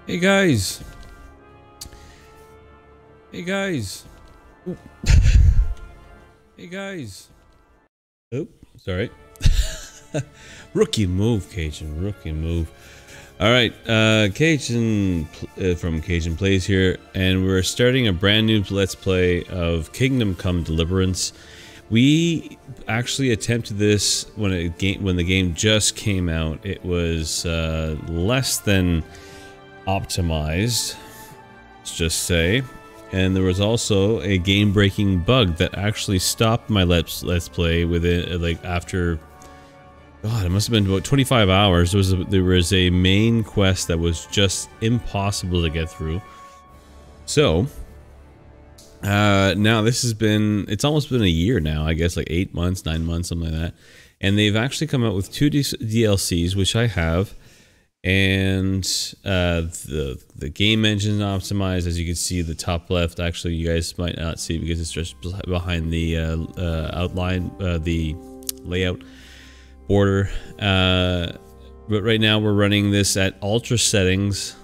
Hey guys. Hey guys. Hey guys. Oh, sorry. Rookie move, Cajun. Rookie move. All right, Cajun from Cajun Plays here, and we're starting a brand new Let's Play of Kingdom Come Deliverance. We actually attempted this when the game just came out. It was less than optimized, let's just say, and there was also a game-breaking bug that actually stopped my Let's Play within like after. God, it must have been about 25 hours. There was a main quest that was just impossible to get through. So, now this has been, it's almost been a year now, I guess like 8 months, 9 months, something like that. And they've actually come out with 2 DLCs, which I have. And the game engine optimized, as you can see, the top left. Actually, you guys might not see because it's just behind the outline, the layout border, but right now we're running this at ultra settings,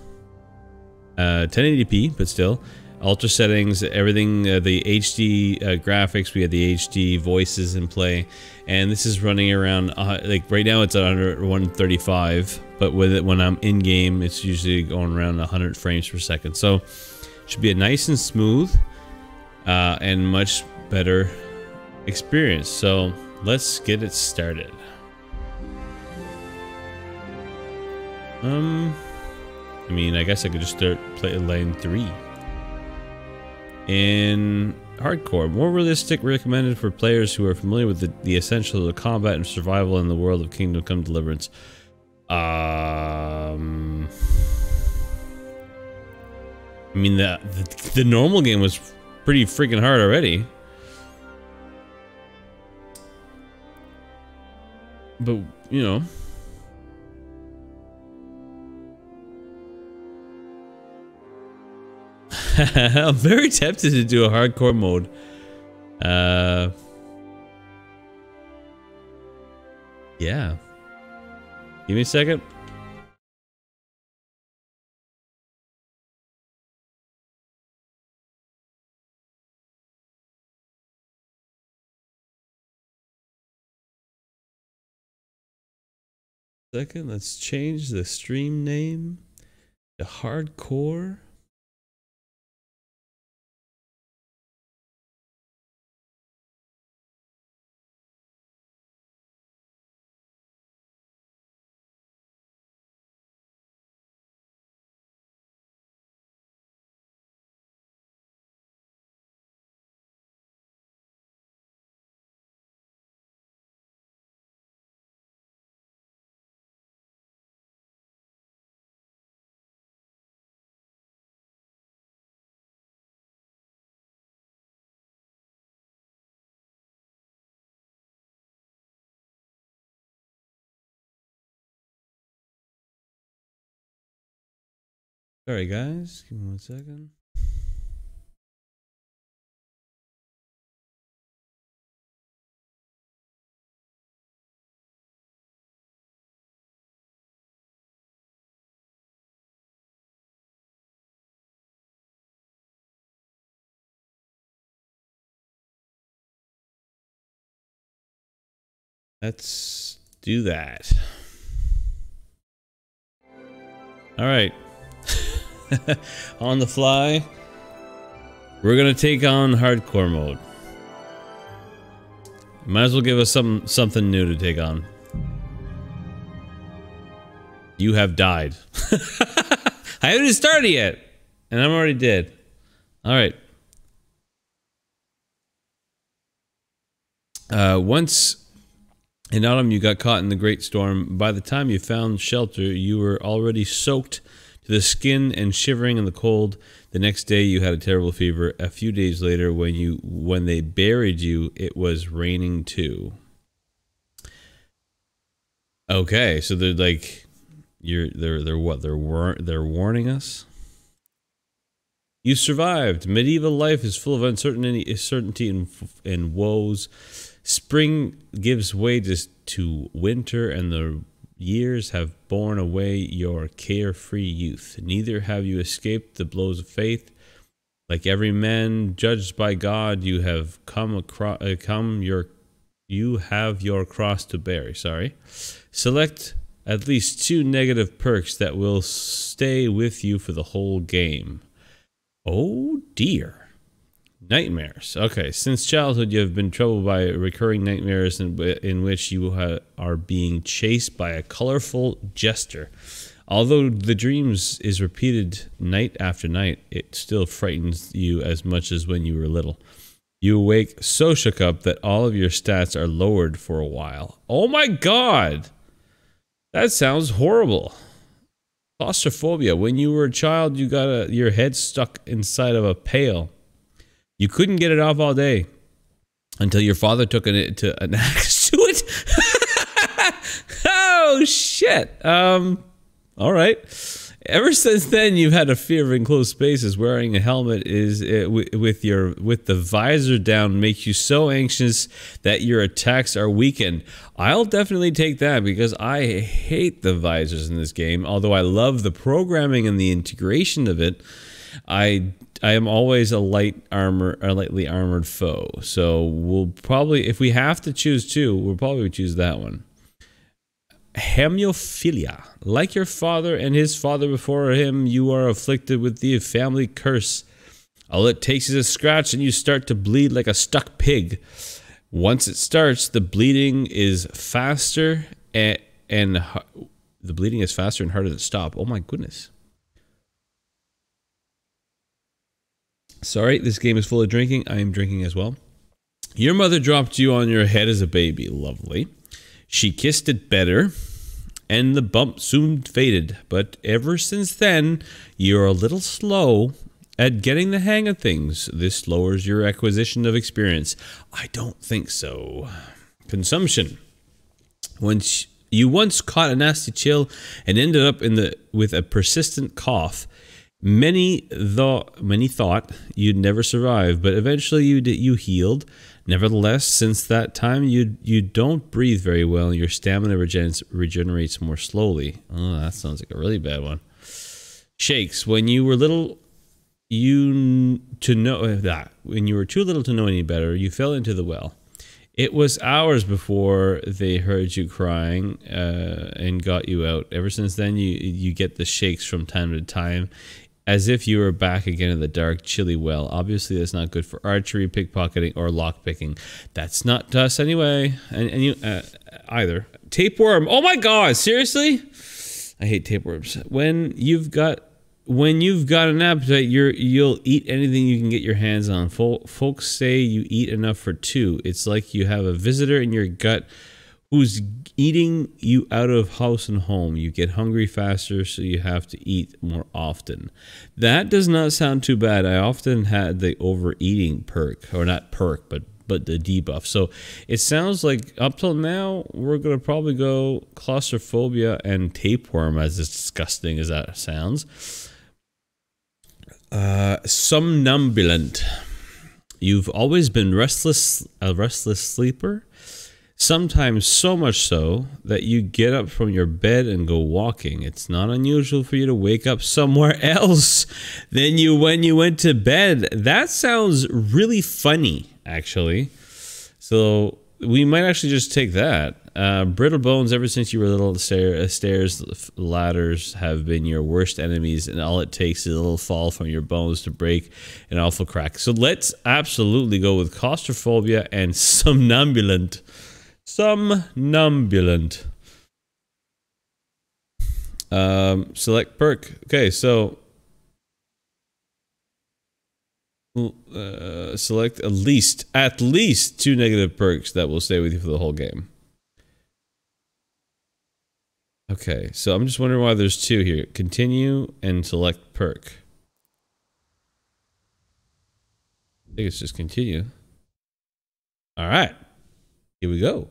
1080p, but still ultra settings, everything, the HD graphics, we have the HD voices in play, and this is running around like right now it's under 135, but with it, when I'm in game, it's usually going around 100 frames per second, so it should be a nice and smooth and much better experience. So let's get it started. I mean, I guess I could just start playing lane 3. In hardcore, more realistic, recommended for players who are familiar with the essentials of combat and survival in the world of Kingdom Come Deliverance. I mean, the normal game was pretty freaking hard already. But, you know. I'm very tempted to do a hardcore mode. Yeah. Give me a second. Let's change the stream name to hardcore. Sorry guys, give me 1 second. Let's do that. All right. On the fly, we're gonna take on hardcore mode. Might as well give us something new to take on. You have died. I haven't even started yet, and I'm already dead. All right. Once in autumn, you got caught in the great storm. By the time you found shelter, you were already soaked to the skin and shivering in the cold. The next day, you had a terrible fever. A few days later, when they buried you, it was raining too. Okay, so they're like, they're what? They're warning us. You survived. Medieval life is full of uncertainty and woes. Spring gives way to winter, and years have borne away your carefree youth. Neither have you escaped the blows of fate. Like every man judged by God, you have you have your cross to bear. Sorry. Select at least 2 negative perks that will stay with you for the whole game. Oh dear. Nightmares. Okay, since childhood you have been troubled by recurring nightmares in which you are being chased by a colorful jester. Although the dreams is repeated night after night, it still frightens you as much as when you were little. You awake so shook up that all of your stats are lowered for a while. Oh my god! That sounds horrible. Claustrophobia. When you were a child, you got your head stuck inside of a pail. You couldn't get it off all day until your father took an axe to it. Oh shit. All right. Ever since then, you've had a fear of enclosed spaces. Wearing a helmet is with the visor down makes you so anxious that your attacks are weakened. I'll definitely take that because I hate the visors in this game. Although I love the programming and the integration of it, I am always a lightly armored foe. So we'll probably, if we have to choose two, we'll probably choose that one. Hemophilia. Like your father and his father before him, you are afflicted with the family curse. All it takes is a scratch and you start to bleed like a stuck pig. Once it starts, the bleeding is faster and harder to stop. Oh my goodness. Sorry, this game is full of drinking. I am drinking as well. Your mother dropped you on your head as a baby. Lovely. She kissed it better, and the bump soon faded. But ever since then, you're a little slow at getting the hang of things. This lowers your acquisition of experience. I don't think so. Consumption. You once caught a nasty chill and ended up with a persistent cough. Many thought you'd never survive, but eventually you healed. Nevertheless, since that time, you don't breathe very well, and your stamina regenerates more slowly. Oh, that sounds like a really bad one. Shakes. When you were little, when you were too little to know any better, you fell into the well. It was hours before they heard you crying and got you out. Ever since then, you get the shakes from time to time, as if you were back again in the dark, chilly well. Obviously, that's not good for archery, pickpocketing, or lockpicking. That's not us anyway. And you either. Tapeworm. Oh my god, seriously? I hate tapeworms. When you've got an appetite, you'll eat anything you can get your hands on. Folks say you eat enough for 2. It's like you have a visitor in your gut who's eating you out of house and home. You get hungry faster, so you have to eat more often. That does not sound too bad. I often had the overeating perk, or not perk, but the debuff. So it sounds like up till now, we're going to probably go claustrophobia and tapeworm, as disgusting as that sounds. Somnambulant. You've always been a restless sleeper. Sometimes so much so that you get up from your bed and go walking. It's not unusual for you to wake up somewhere else than when you went to bed. That sounds really funny, actually. So we might actually just take that. Brittle bones. Ever since you were little, stairs, ladders have been your worst enemies, and all it takes is a little fall from your bones to break an awful crack. So let's absolutely go with claustrophobia and somnambulant. Somnambulant. Select perk. Okay, so select at least 2 negative perks that will stay with you for the whole game. Okay, so I'm just wondering why there's 2 here. Continue and select perk. I think it's just continue. All right, here we go.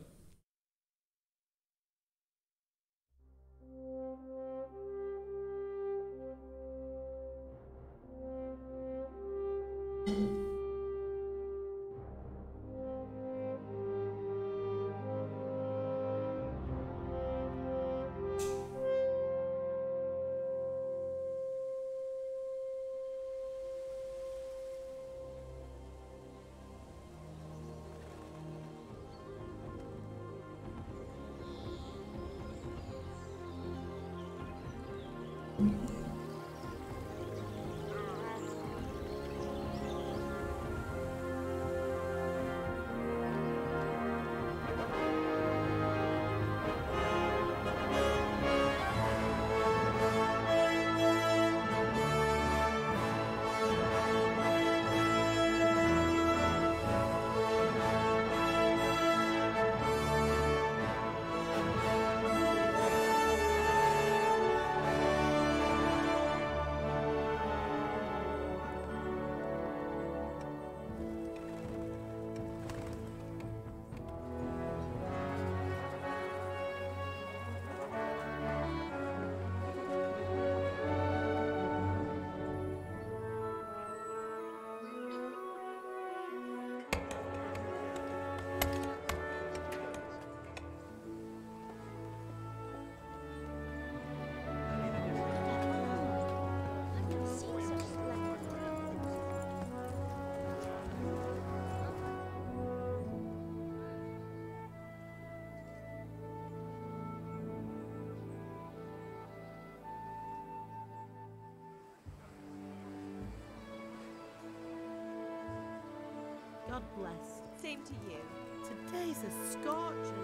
bless. Same to you. Today's a scorcher.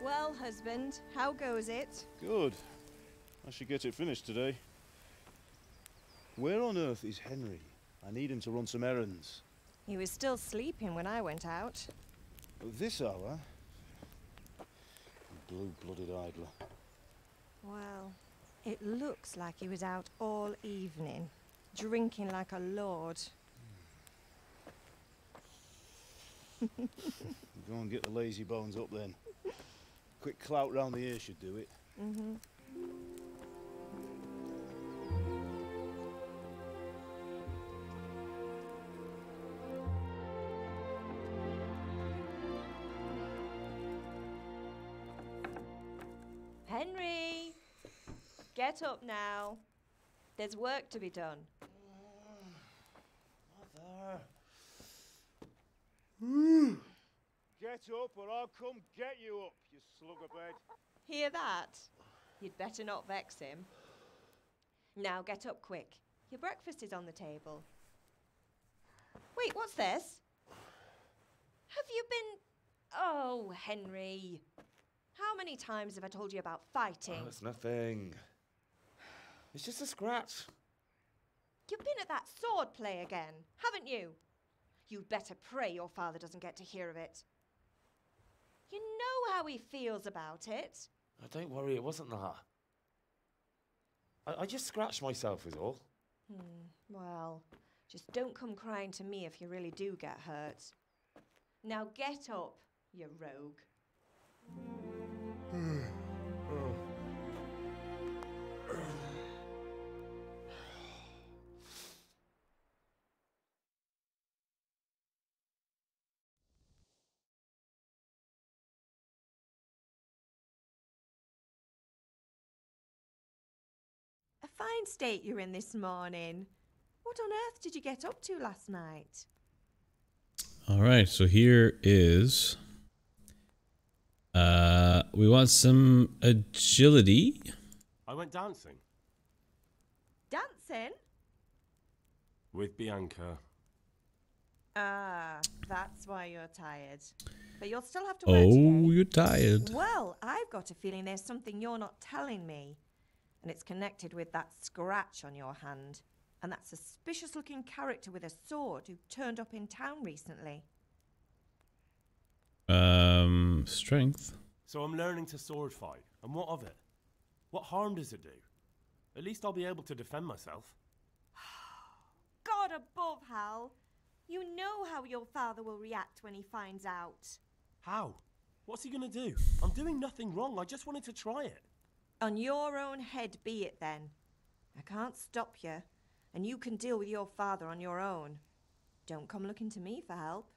Well, husband, how goes it? Good. I should get it finished today. Where on earth is Henry? I need him to run some errands. He was still sleeping when I went out. At this hour? Blue-blooded idler. Well, it looks like he was out all evening, drinking like a lord. Go and get the lazy bones up then. Quick clout round the ear should do it. Mm-hmm. Henry! Get up now. There's work to be done. Mother! Get up or I'll come get you up, you slugabed. Hear that? You'd better not vex him. Now get up quick. Your breakfast is on the table. Wait, what's this? Have you been... Oh, Henry. How many times have I told you about fighting? Oh, it's nothing. It's just a scratch. You've been at that sword play again, haven't you? You'd better pray your father doesn't get to hear of it. You know how he feels about it. Oh, don't worry, it wasn't that. I just scratched myself is all. Well, just don't come crying to me if you really do get hurt. Now get up, you rogue. A fine state you're in this morning. What on earth did you get up to last night? All right, so here is... we want some agility. I went dancing. Dancing? With Bianca. Ah, that's why you're tired. But you'll still have to work Oh, today. you're tired. Well, I've got a feeling there's something you're not telling me. And it's connected with that scratch on your hand. And that suspicious-looking character with a sword who turned up in town recently. Strength. So I'm learning to sword fight. And what of it? What harm does it do? At least I'll be able to defend myself. God above, Hal. You know how your father will react when he finds out. How? What's he gonna do? I'm doing nothing wrong. I just wanted to try it. On your own head be it then. I can't stop you. And you can deal with your father on your own. Don't come looking to me for help.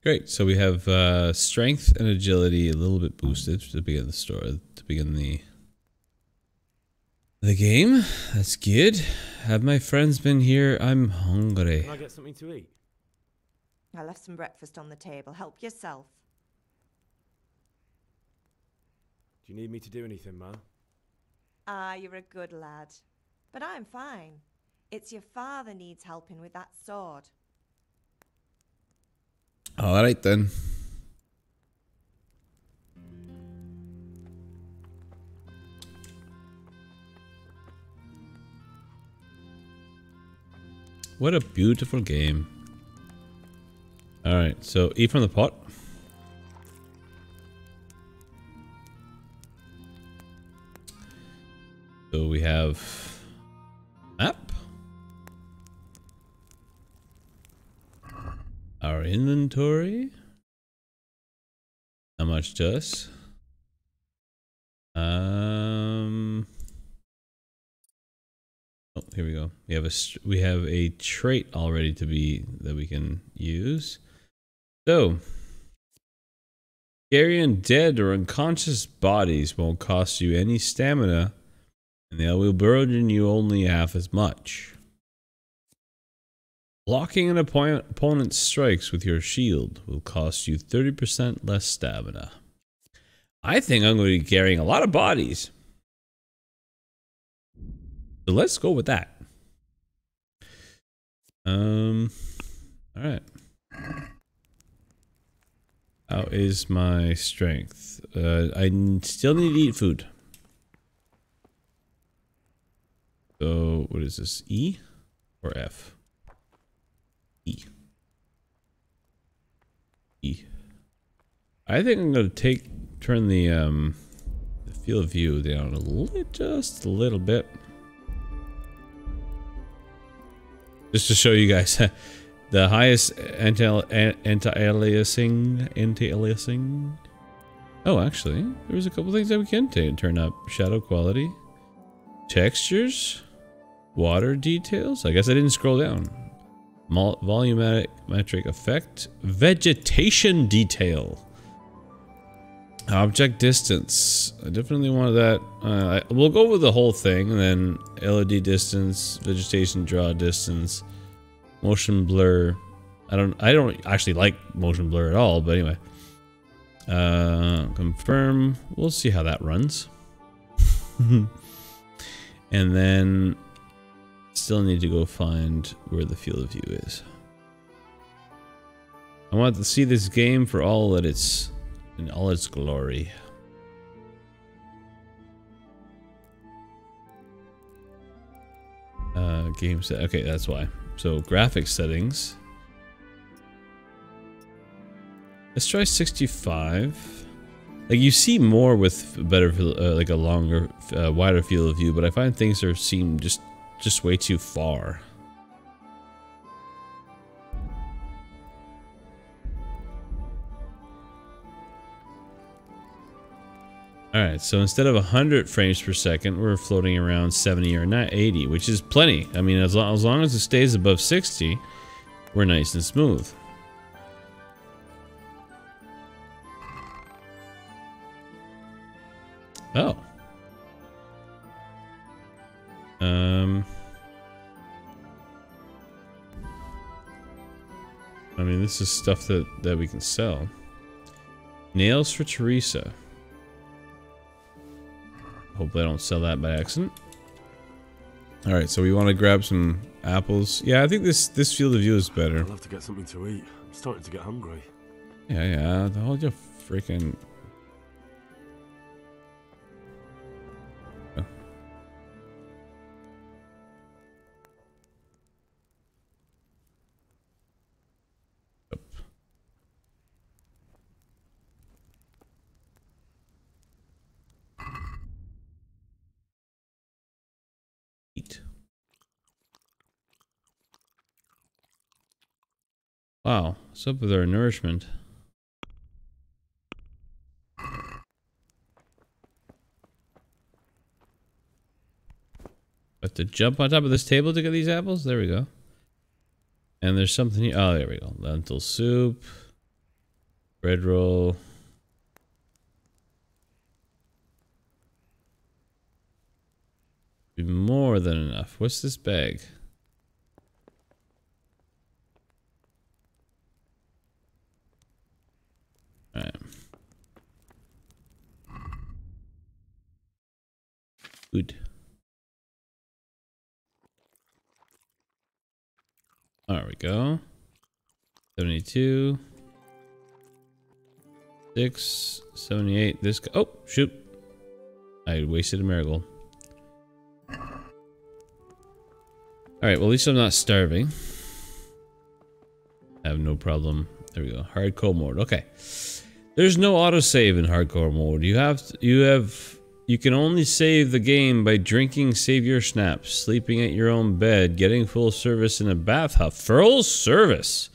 Great. So we have strength and agility a little bit boosted to begin the story. To begin the game. That's good. Have my friends been here? I'm hungry. Can I get something to eat? I left some breakfast on the table. Help yourself. Do you need me to do anything, Ma? Ah, you're a good lad. But I'm fine. It's your father needs helping with that sword. All right then. What a beautiful game. All right, so eat from the pot. So we have map. Our inventory. How much to us? Oh, here we go. We have a trait already that we can use. So, scary and dead or unconscious bodies won't cost you any stamina, and they will burden you only half as much. Blocking an opponent's strikes with your shield will cost you 30% less stamina. I think I'm going to be carrying a lot of bodies. So let's go with that. Alright. How is my strength? I still need to eat food. So, what is this? E or F? E. E. I think I'm going to turn the field of view down just a little bit. Just to show you guys the highest anti-aliasing. Oh, actually, there's a couple things that we can turn up. Shadow quality, textures, water details. I guess I didn't scroll down. Volumetric effect, vegetation detail, object distance. I definitely wanted that. We'll go with the whole thing, and then LED distance, vegetation draw distance, motion blur. I don't actually like motion blur at all, but anyway. Confirm. We'll see how that runs. And then still need to go find where the field of view is. I want to see this game for all that it's in all its glory. Game set. Okay, that's why. So graphics settings. Let's try 65. Like, you see more with better, like a longer, wider field of view, but I find things seem just way too far. Alright, so instead of 100 frames per second, we're floating around 70 or 80, which is plenty. I mean, as long as it stays above 60, we're nice and smooth. Oh. I mean, this is stuff that we can sell. Nails for Teresa. Hopefully I don't sell that by accident. Alright, so we want to grab some apples. Yeah, I think this field of view is better. I'll have to get something to eat. I'm starting to get hungry. Yeah, hold your freaking... Wow, what's up with our nourishment? Have to jump on top of this table to get these apples? There we go. And there's something here. Oh, there we go. Lentil soup. Bread roll. Be more than enough. What's this bag? Alright. Good. There we go. 72. 6. 78. This. Oh, shoot. I wasted a marigold. Alright, well, at least I'm not starving. I have no problem. There we go. Hardcore mode. Okay. There's no autosave in hardcore mode. You can only save the game by drinking savior schnapps, sleeping at your own bed, getting full service in a bathhouse. Full service!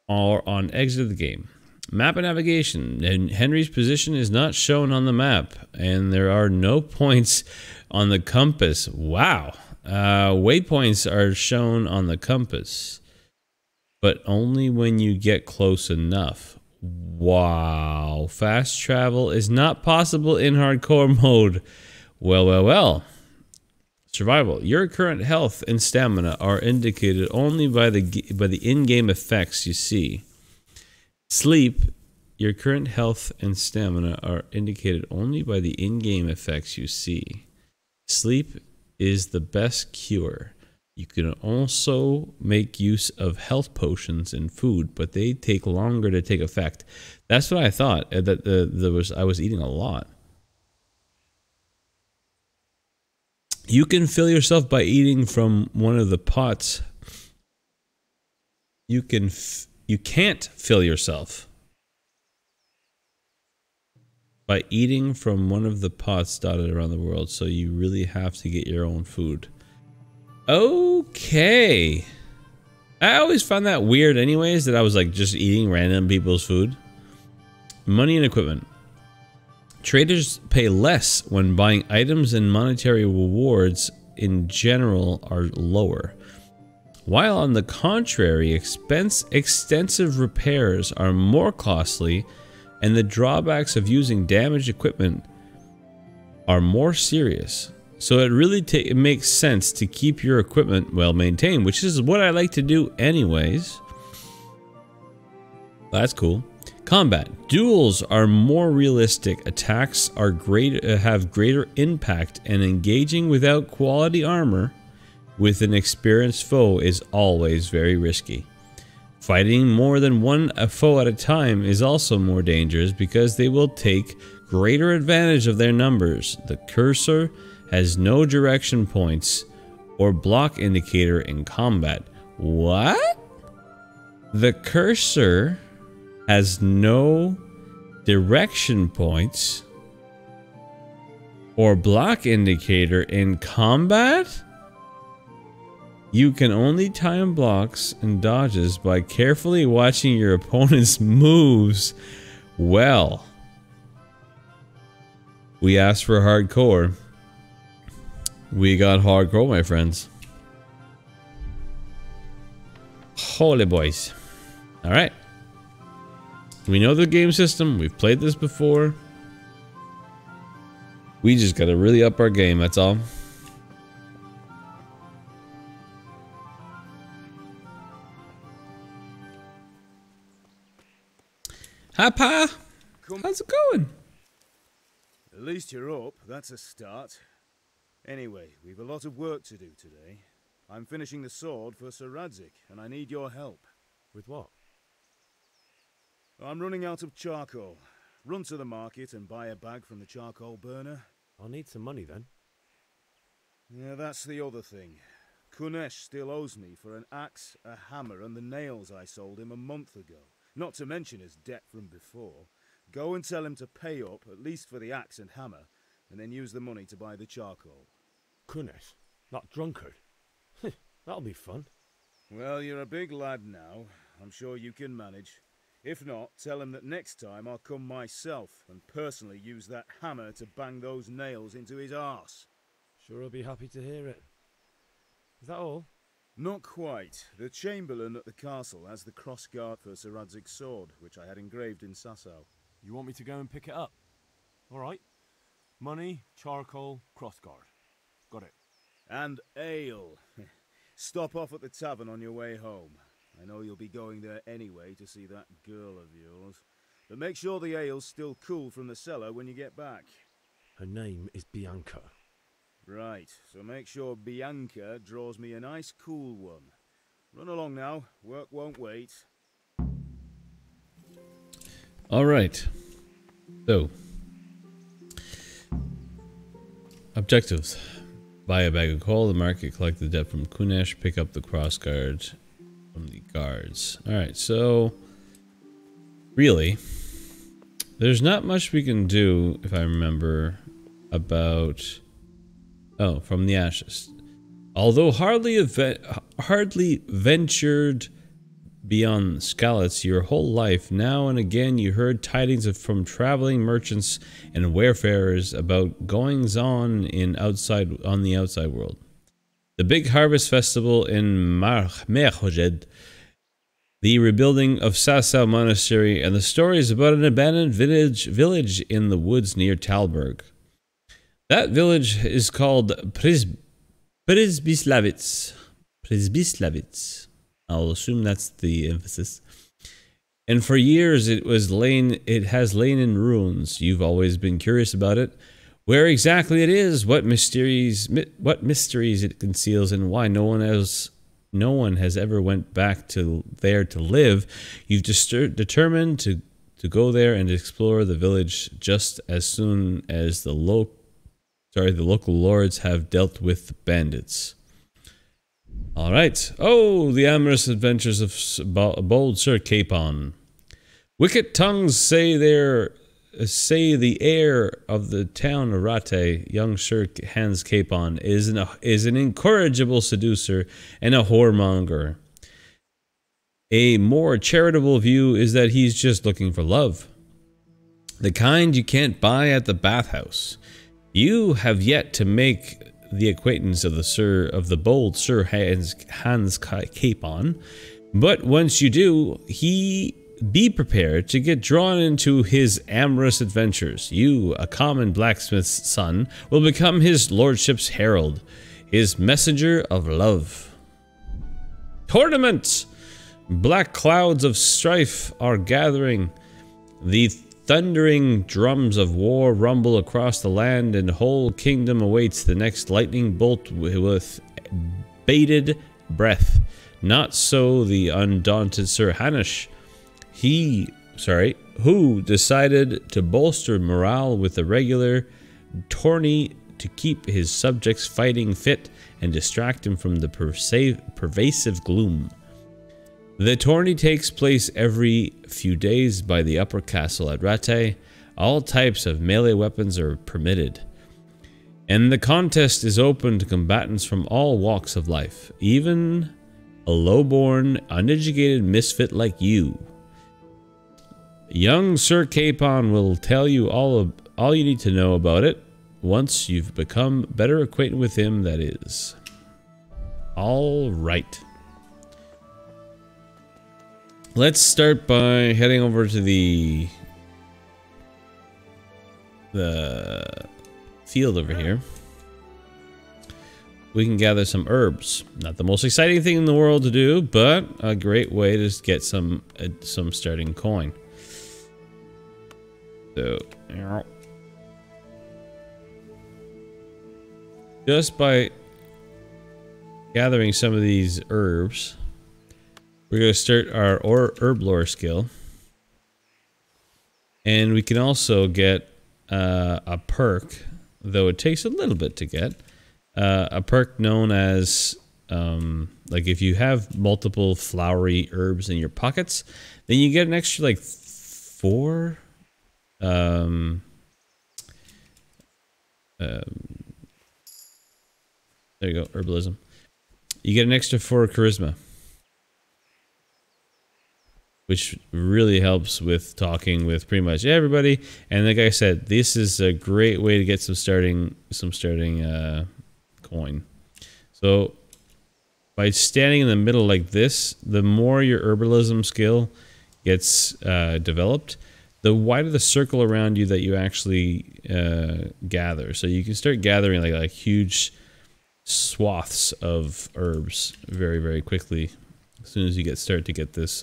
Or on exit of the game. Map and navigation. And Henry's position is not shown on the map. And there are no points on the compass. Wow. Waypoints are shown on the compass. But only when you get close enough. Wow. Fast travel is not possible in hardcore mode. Well. Survival. Your current health and stamina are indicated only by the in-game effects you see. Sleep. Your current health and stamina are indicated only by the in-game effects you see. Sleep is the best cure. You can also make use of health potions and food, but they take longer to take effect. That's what I thought. That I was eating a lot. You can fill yourself by eating from one of the pots. You can't fill yourself by eating from one of the pots dotted around the world, so you really have to get your own food. Okay. I always found that weird anyways, that I was like just eating random people's food. Money and equipment. Traders pay less when buying items, and monetary rewards in general are lower. While on the contrary, extensive repairs are more costly, and the drawbacks of using damaged equipment are more serious. So it really it makes sense to keep your equipment well maintained, which is what I like to do anyways. That's cool. Combat. Duels are more realistic. Attacks are have greater impact, and engaging without quality armor with an experienced foe is always very risky. Fighting more than one foe at a time is also more dangerous because they will take greater advantage of their numbers. The cursor has no direction points or block indicator in combat. What? The cursor has no direction points or block indicator in combat? You can only time blocks and dodges by carefully watching your opponent's moves. Well, we asked for hardcore. We got hardcore, my friends. Holy boys. Alright. We know the game system. We've played this before. We just gotta really up our game, that's all. Hi, Pa. How's it going? At least you're up. That's a start. Anyway, we've a lot of work to do today. I'm finishing the sword for Sir Radzik, and I need your help. With what? I'm running out of charcoal. Run to the market and buy a bag from the charcoal burner. I'll need some money then. Yeah, that's the other thing. Kunesh still owes me for an axe, a hammer, and the nails I sold him a month ago. Not to mention his debt from before. Go and tell him to pay up, at least for the axe and hammer, and then use the money to buy the charcoal. Kunesh? That drunkard? That'll be fun. Well, you're a big lad now. I'm sure you can manage. If not, tell him that next time I'll come myself and personally use that hammer to bang those nails into his arse. Sure, I'll be happy to hear it. Is that all? Not quite. The Chamberlain at the castle has the crossguard for Sir Radzik's sword, which I had engraved in Sasau. You want me to go and pick it up? All right. Money, charcoal, crossguard. Got it. And ale. Stop off at the tavern on your way home. I know you'll be going there anyway to see that girl of yours. But make sure the ale's still cool from the cellar when you get back. Her name is Bianca. Right, so make sure Bianca draws me a nice cool one. Run along now, work won't wait. Alright. So. Objectives. Buy a bag of coal, the market, collect the debt from Kunesh, pick up the crossguard from the guards. Alright, so really, there's not much we can do, if I remember, about from the ashes. Although hardly ventured beyond Skalitz your whole life, now and again you heard tidings from traveling merchants and wayfarers about goings on on the outside world. The big harvest festival in Merhojed, the rebuilding of Sasau Monastery, and the stories about an abandoned village in the woods near Talberg. That village is called Przemysławiec. Przemysławiec. I'll assume that's the emphasis. And for years it has lain in ruins. You've always been curious about it. Where exactly it is, what mysteries it conceals, and why no one has ever went back to there to live. You've determined to go there and explore the village just as soon as the local lords have dealt with the bandits. All right. Oh, the amorous adventures of bold Sir Capon. Wicked tongues say the heir of the town of Rate, young Sir Hans Capon, is an incorrigible seducer and a whoremonger. A more charitable view is that he's just looking for love. The kind you can't buy at the bathhouse. You have yet to make the acquaintance of the bold Sir Hans Capon, but once you do, be prepared to get drawn into his amorous adventures. You, a common blacksmith's son, will become his lordship's herald, his messenger of love. Tournament! Black clouds of strife are gathering. The thundering drums of war rumble across the land, and the whole kingdom awaits the next lightning bolt with bated breath. Not so the undaunted Sir Hanush. Who decided to bolster morale with a regular tourney to keep his subjects fighting fit and distract him from the pervasive gloom. The tourney takes place every few days by the upper castle at Rate. All types of melee weapons are permitted, and the contest is open to combatants from all walks of life, even a low-born, uneducated misfit like you. Young Sir Capon will tell you all you need to know about it once you've become better acquainted with him, that is. All right. Let's start by heading over to the field over here. We can gather some herbs. Not the most exciting thing in the world to do, but a great way to get some starting coin. So, just by gathering some of these herbs, we're going to start our herb lore skill. And we can also get a perk, though it takes a little bit to get. A perk known as, like if you have multiple flowery herbs in your pockets, then you get an extra like 4 there you go, herbalism. You get an extra 4 charisma, which really helps with talking with pretty much everybody. And like I said, this is a great way to get some starting coin. So by standing in the middle like this, the more your herbalism skill gets developed, the wider the circle around you that you actually gather. So you can start gathering like huge swaths of herbs very, very quickly as soon as you start to get this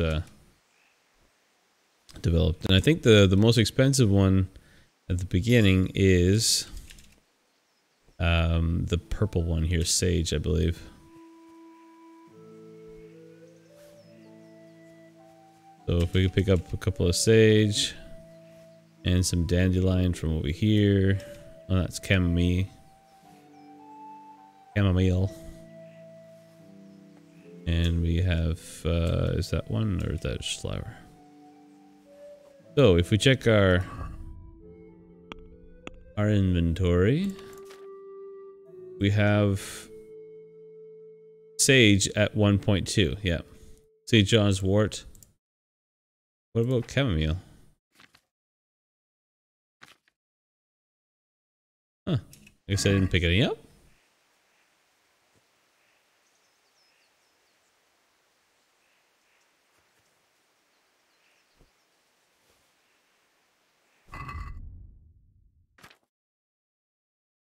developed. And I think the most expensive one at the beginning is the purple one here, sage, I believe. So if we could pick up a couple of sage and some dandelion from over here. Oh, that's chamomile. And we have, is that one or is that just flower? So if we check our inventory, we have sage at 1.2. Yeah. Sage John's wort. What about chamomile? Huh. I guess I didn't pick any up.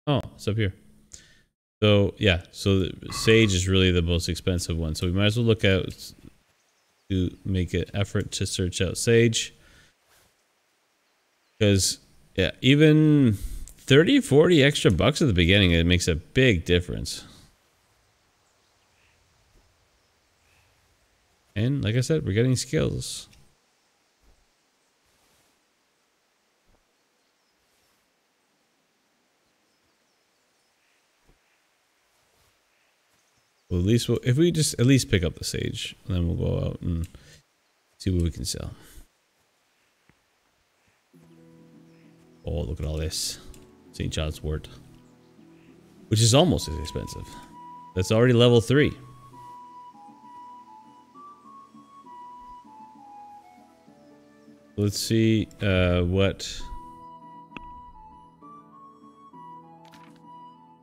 Oh, it's up here. So yeah, so the sage is really the most expensive one. So we might as well look out to make an effort to search out sage. Because yeah, even 30, 40 extra bucks at the beginning, it makes a big difference. And like I said, we're getting skills. Well, at least if we just at least pick up the sage, then we'll go out and see what we can sell. Oh, look at all this. St. John's wort. Which is almost as expensive. That's already level 3. Let's see what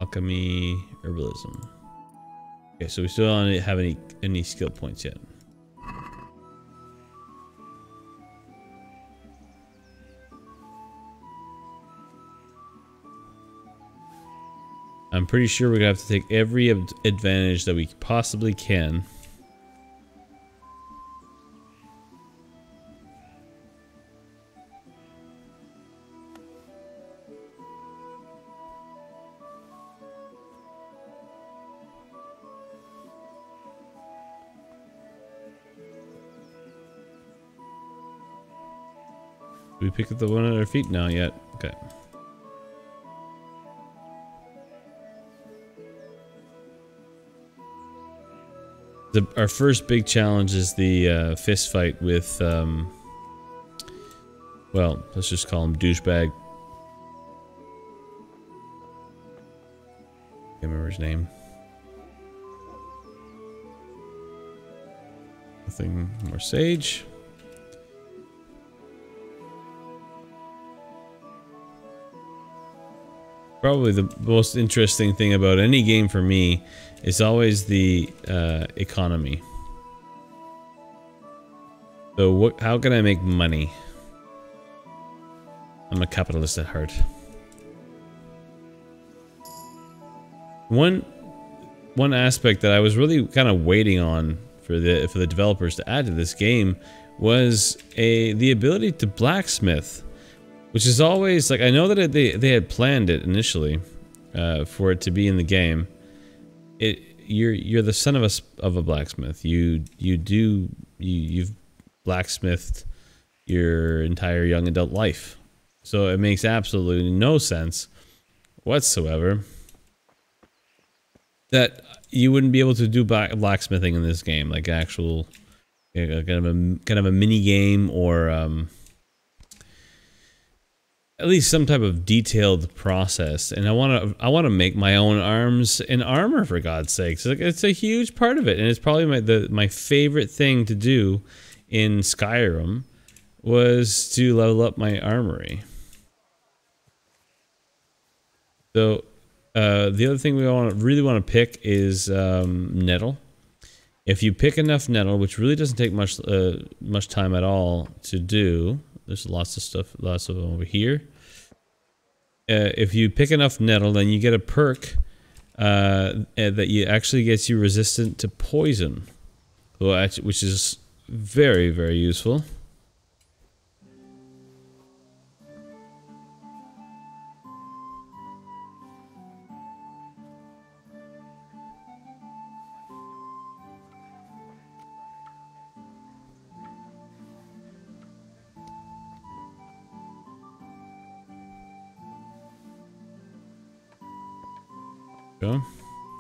alchemy, herbalism. Okay, so we still don't have any skill points yet. I'm pretty sure we're gonna have to take every advantage that we possibly can. We pick up the one at our feet now yet? Okay. Our first big challenge is the fist fight with, well, let's just call him douchebag. Can't remember his name. Nothing more sage. Probably the most interesting thing about any game for me is always the economy. So how can I make money? I'm a capitalist at heart. One aspect that I was really kind of waiting on for the developers to add to this game was the ability to blacksmith. Which is always, like, I know that they had planned it initially for it to be in the game. You're the son of a blacksmith. You've blacksmithed your entire young adult life. So it makes absolutely no sense whatsoever that you wouldn't be able to do blacksmithing in this game, like actual kind of a mini game or at least some type of detailed process. And I want to make my own arms and armor, for God's sakes. It's a huge part of it, and it's probably my favorite thing to do in Skyrim was to level up my armory. So the other thing we really want to pick is nettle. If you pick enough nettle, which really doesn't take much time at all to do. There's lots of them over here. If you pick enough nettle, then you get a perk that actually gets you resistant to poison, which is very, very useful. Go.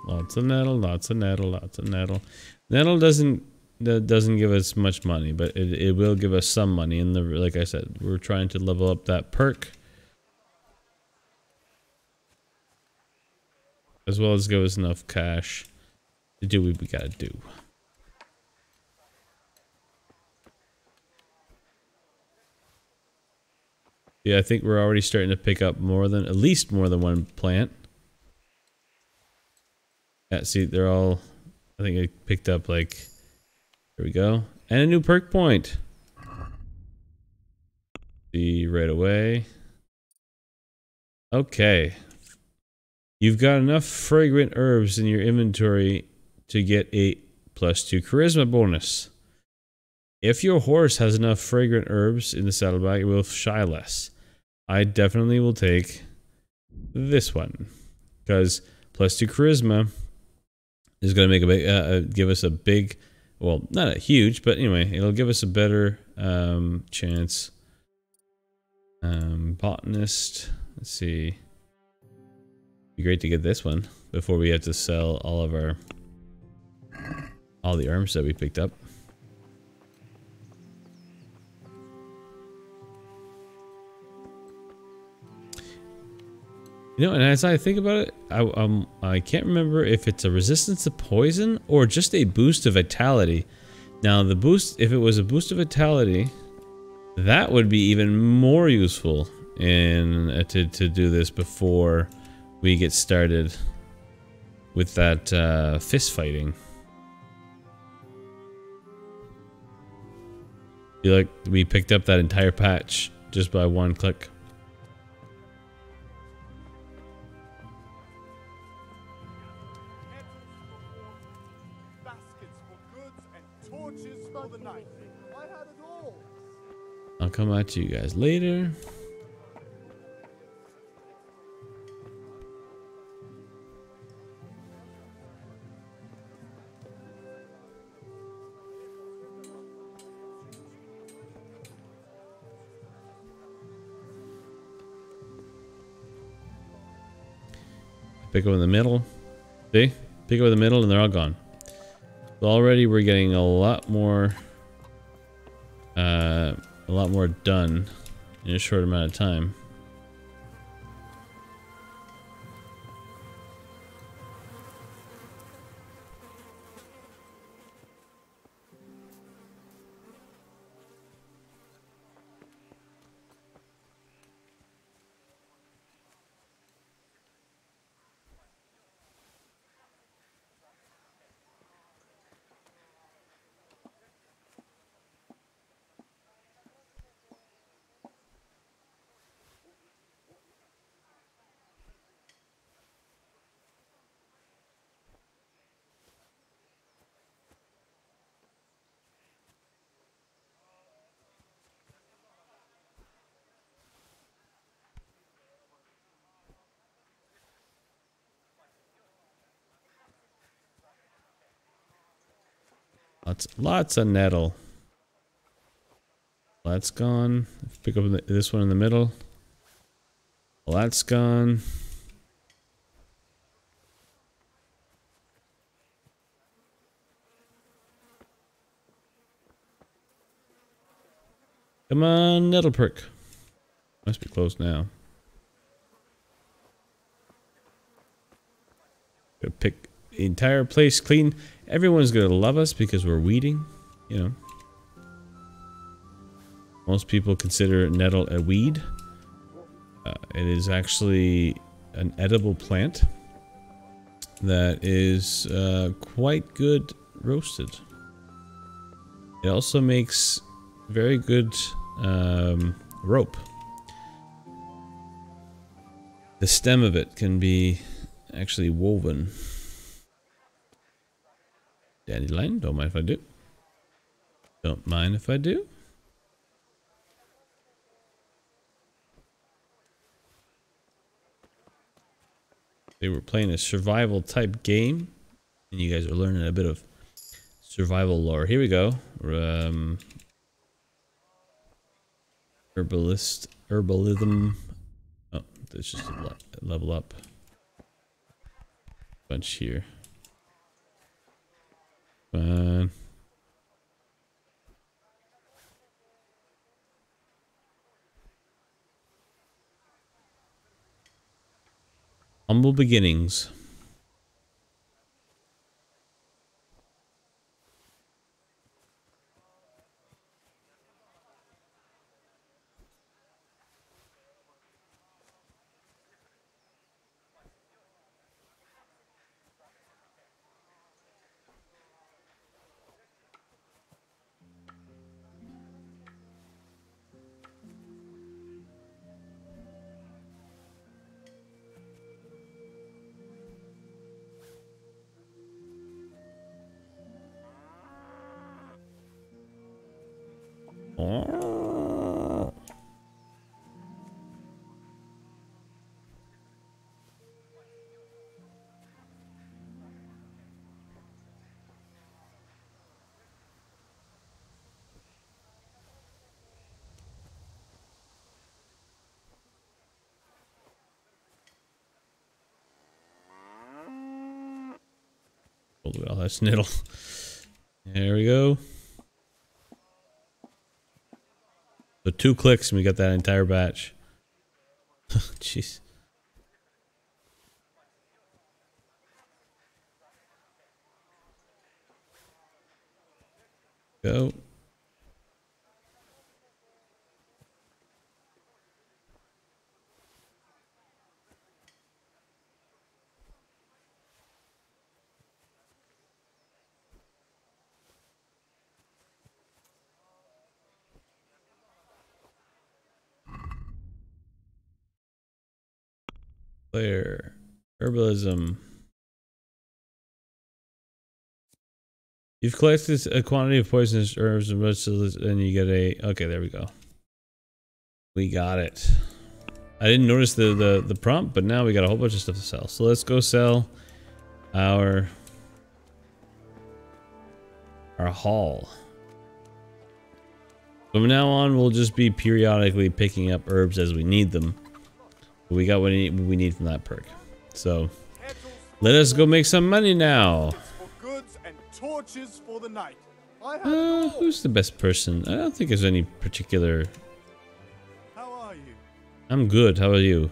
Lots of nettle, lots of nettle, lots of nettle. Nettle doesn't give us much money, but it will give us some money. And like I said, we're trying to level up that perk, as well as give us enough cash to do what we gotta do. Yeah, I think we're already starting to pick up at least more than one plant. Yeah, see, they're all, I think I picked up, like, here we go. And a new perk point. See right away. Okay. You've got enough fragrant herbs in your inventory to get a +2 charisma bonus. If your horse has enough fragrant herbs in the saddlebag, it will shy less. I definitely will take this one because +2 charisma is going to make a big, give us a big, well, not a huge, but anyway, it'll give us a better chance. Botanist, let's see. Be great to get this one before we have to sell all the herbs that we picked up. You know, and as I think about it, I can't remember if it's a resistance to poison or just a boost of vitality. Now, the boost, if it was a boost of vitality, that would be even more useful in to do this before we get started with that fist fighting. I feel like we picked up that entire patch just by one click. I'll come out to you guys later. Pick up in the middle. See? Pick up in the middle and they're all gone. So already we're getting a lot more done in a short amount of time. Lots of nettle. That's gone. Pick up this one in the middle. Well, that's gone. Come on, nettle perk. Must be closed now. Gotta pick the entire place clean. Everyone's gonna love us because we're weeding, you know. Most people consider nettle a weed. It is actually an edible plant that is quite good roasted. It also makes very good rope. The stem of it can be actually woven. Dandelion, don't mind if I do. Don't mind if I do. They were playing a survival type game, and you guys are learning a bit of survival lore. Here we go. Herbalism. Oh, there's just a level up. Bunch here. Fine. Humble beginnings. Oh. Oh, look at all that snittle. There we go. So 2 clicks and we got that entire batch. Jeez. Go. Clear. Herbalism. You've collected a quantity of poisonous herbs and vegetables, and you get a... Okay, there we go. We got it. I didn't notice the prompt, but now we got a whole bunch of stuff to sell. So let's go sell our haul. From now on, we'll just be periodically picking up herbs as we need them. But we got what we need from that perk. So let us go make some money now. Goods and torches for the night. Who's the best person? I don't think there's any particular... How are you? I'm good. How are you?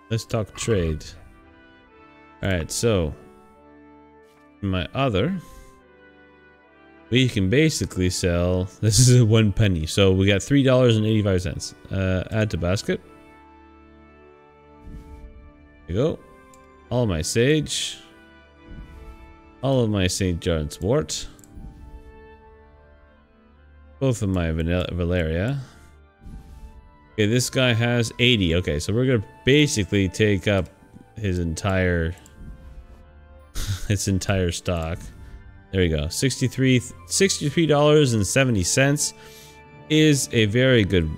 Let's talk trade. Alright, so... my other... we can basically sell... this is a 1 penny. So we got $3.85. Add to basket. There you go. All of my sage. All of my St. John's wort. Both of my Valeria. Okay, this guy has 80. Okay, so we're gonna basically take up his entire stock. There we go. $63.70 is a very good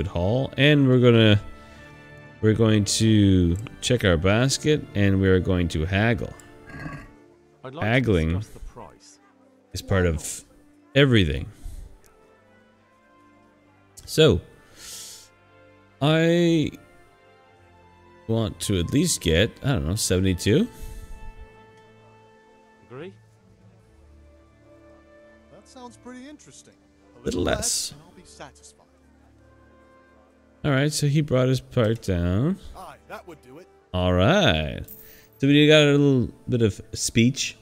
haul, and we're going to check our basket, and we're going to haggle. I'd like Haggling to discuss the price. is part of everything. So, I want to at least get, I don't know, 72. Agree? That sounds pretty interesting. A Little less. and I'll be satisfied. Alright, so he brought his part down. Aye, that would do it. Alright. So we got a little bit of speech.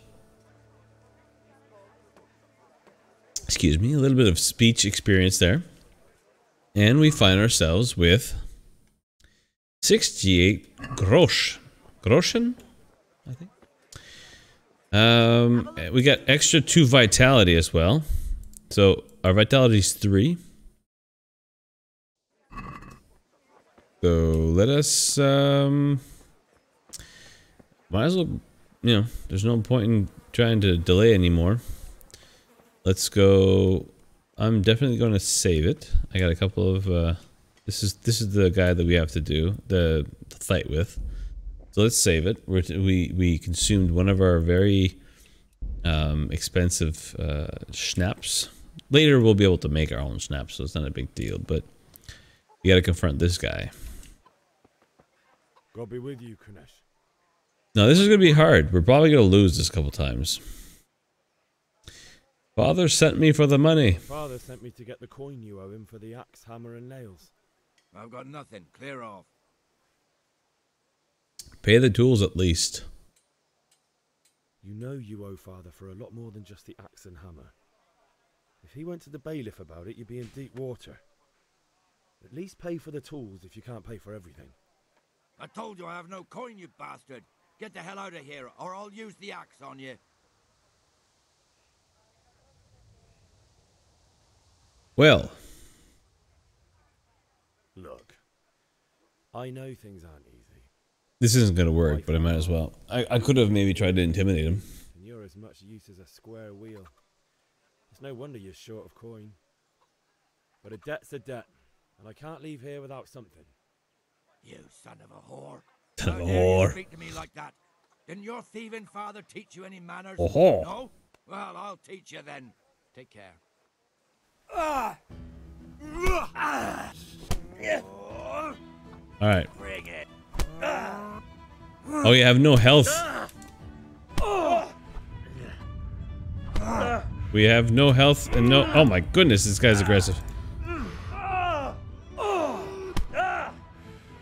Excuse me, a little bit of speech experience there. And we find ourselves with 68 groschen, I think. We got extra 2 vitality as well. So our vitality is 3. So let us might as well, you know, there's no point in trying to delay anymore. Let's go. I'm definitely going to save it. I got a couple of this is the guy that we have to do the fight with. So let's save it. We consumed one of our very expensive schnapps. Later we'll be able to make our own schnapps, so it's not a big deal, but you got to confront this guy. God be with you, Kunesh. No, this is going to be hard. We're probably going to lose this a couple times. Father sent me for the money. Father sent me to get the coin you owe him for the axe, hammer, and nails. I've got nothing. Clear off. Pay the tools at least. You know you owe Father for a lot more than just the axe and hammer. If he went to the bailiff about it, you'd be in deep water. At least pay for the tools if you can't pay for everything. I told you I have no coin, you bastard. Get the hell out of here, or I'll use the axe on you. Well. Look, I know things aren't easy. This isn't going to work, but I might as well. I could have maybe tried to intimidate him. And you're as much use as a square wheel. It's no wonder you're short of coin. But a debt's a debt, and I can't leave here without something. You son of a whore. Son of How a dare you whore. speak to me like that? Didn't your thieving father teach you any manners? Oh-ho. No? Well, I'll teach you then. Take care. Alright. Bring it. Oh, you have no health. We have no health and no... Oh my goodness, this guy's aggressive.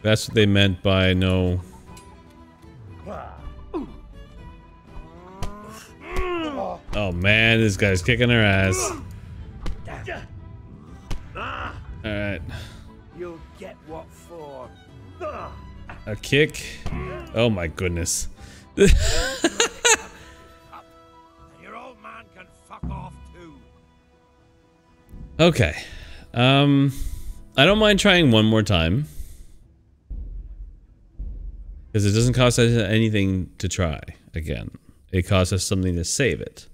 That's what they meant by no... Oh man, this guy's kicking our ass. Alright. You'll get what for. A kick. Oh my goodness. And your old man can fuck off too. Okay. I don't mind trying one more time. Because it doesn't cost us anything to try again. It costs us something to save it.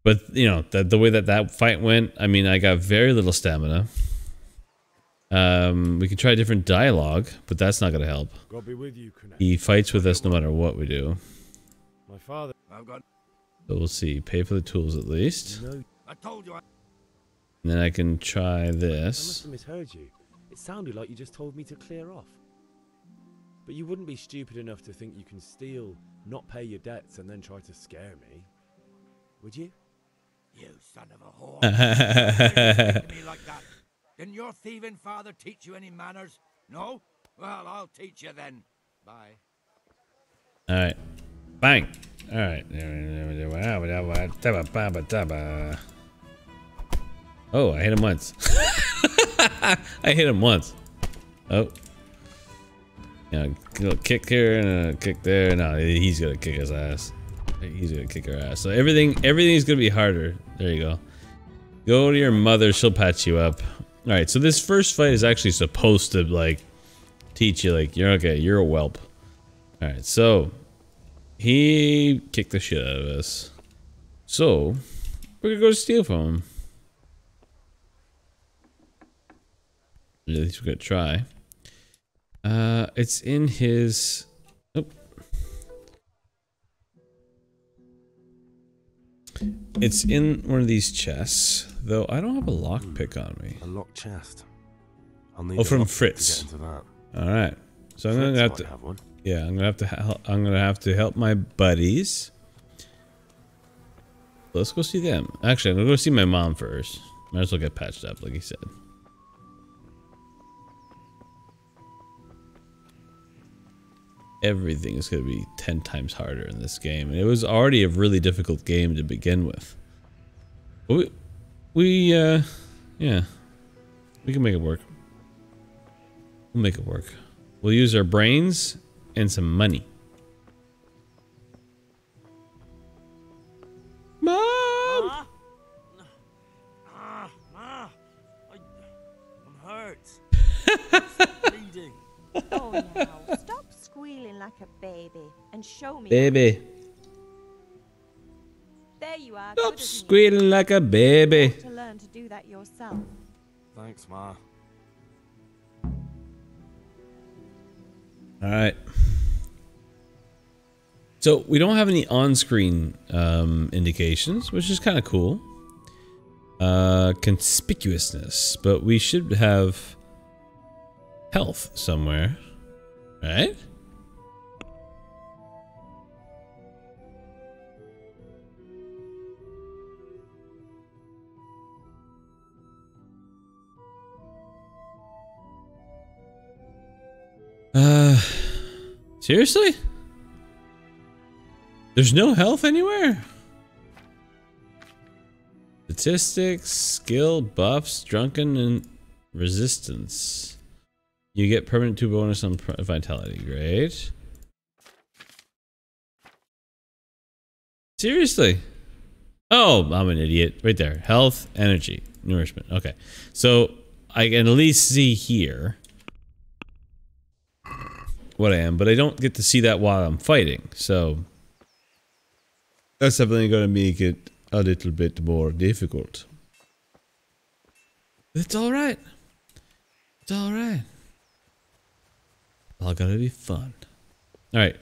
But, you know, the way that fight went, I mean, I got very little stamina. We can try different dialogue, but that's not going to help. God be with you, Kunek. He fights with us no matter what we do. My father. I've got. So we'll see. Pay for the tools at least. No, I told you. And then I can try I must this. have misheard you. It sounded like you just told me to clear off. But you wouldn't be stupid enough to think you can steal, not pay your debts, and then try to scare me, would you? You son of a whore. How dare you speak to me like that? Didn't your thieving father teach you any manners? No? Well, I'll teach you then. Bye. Alright. Bang! Alright. Oh, I hit him once. I hit him once. Oh. You know, a little kick here and a kick there. No, he's gonna kick his ass. He's gonna kick her ass. So everything's gonna be harder. There you go. Go to your mother, she'll patch you up. Alright, so this first fight is actually supposed to, like, teach you, like, you're okay, you're a whelp. Alright, so he kicked the shit out of us. So we're gonna go steal from him. At least we're gonna try. It's in his... Oh. It's in one of these chests, though I don't have a lockpick on me. A locked chest. I'll need Oh, a from lockpick Fritz. to get into that. All right, so I'm Fritz gonna have might to. have one. Yeah, I'm gonna have to help my buddies. Let's go see them. Actually, I'm gonna go see my mom first. Might as well get patched up, like he said. Everything is going to be 10 times harder in this game. And it was already a really difficult game to begin with. But yeah, we can make it work. We'll make it work. We'll use our brains and some money. Mom! Ma? Ma! I'm hurt. I'm bleeding. Oh, now, stop squealing like a baby and show me. Baby. There you are. Stop good as new. squealing like a baby. You have to learn to do that yourself. Thanks, Ma. Alright. So, we don't have any on-screen indications, which is kind of cool. Conspicuousness, but we should have health somewhere. Right? Seriously? There's no health anywhere? Statistics, skill, buffs, drunken, and resistance. You get permanent 2 bonus on vitality. Great. Seriously? Oh, I'm an idiot. Right there. Health, energy, nourishment. Okay. So I can at least see here what I am, but I don't get to see that while I'm fighting. So that's definitely going to make it a little bit more difficult. It's alright. It's alright. All gotta be fun. Alright,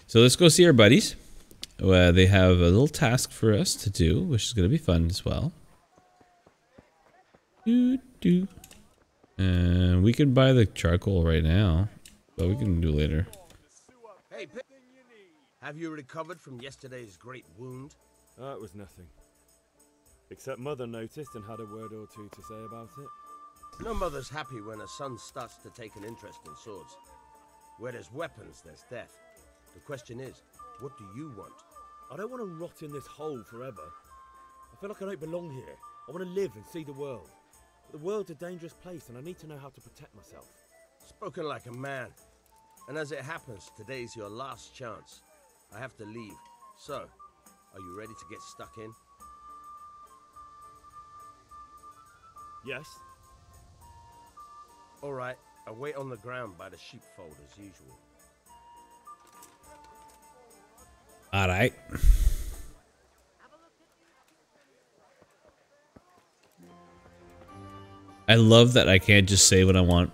so let's go see our buddies. They have a little task for us to do, which is gonna be fun as well. And we can buy the charcoal right now, but we can do later. Hey, have you recovered from yesterday's great wound? It was nothing. Except Mother noticed and had a word or two to say about it. No mother's happy when her son starts to take an interest in swords. Where there's weapons, there's death. The question is, what do you want? I don't want to rot in this hole forever. I feel like I don't belong here. I want to live and see the world. But the world's a dangerous place and I need to know how to protect myself. Spoken like a man. And as it happens, today's your last chance. I have to leave. So, are you ready to get stuck in? Yes. All right, I'll wait on the ground by the sheepfold as usual. All right. I love that I can't just say what I want.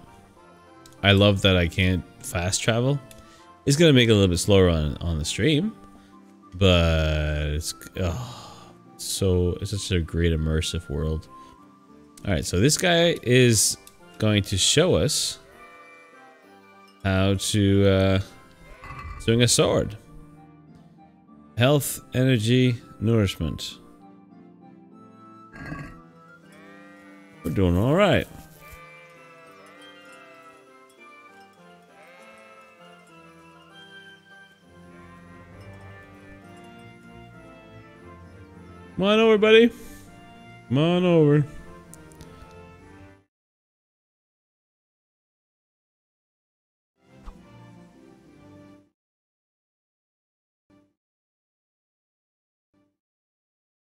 I love that I can't fast travel. It's gonna make it a little bit slower on the stream, but it's such a great immersive world. All right, so this guy is going to show us how to swing a sword. Health, energy, nourishment. We're doing all right. Come on over, buddy. Come on over.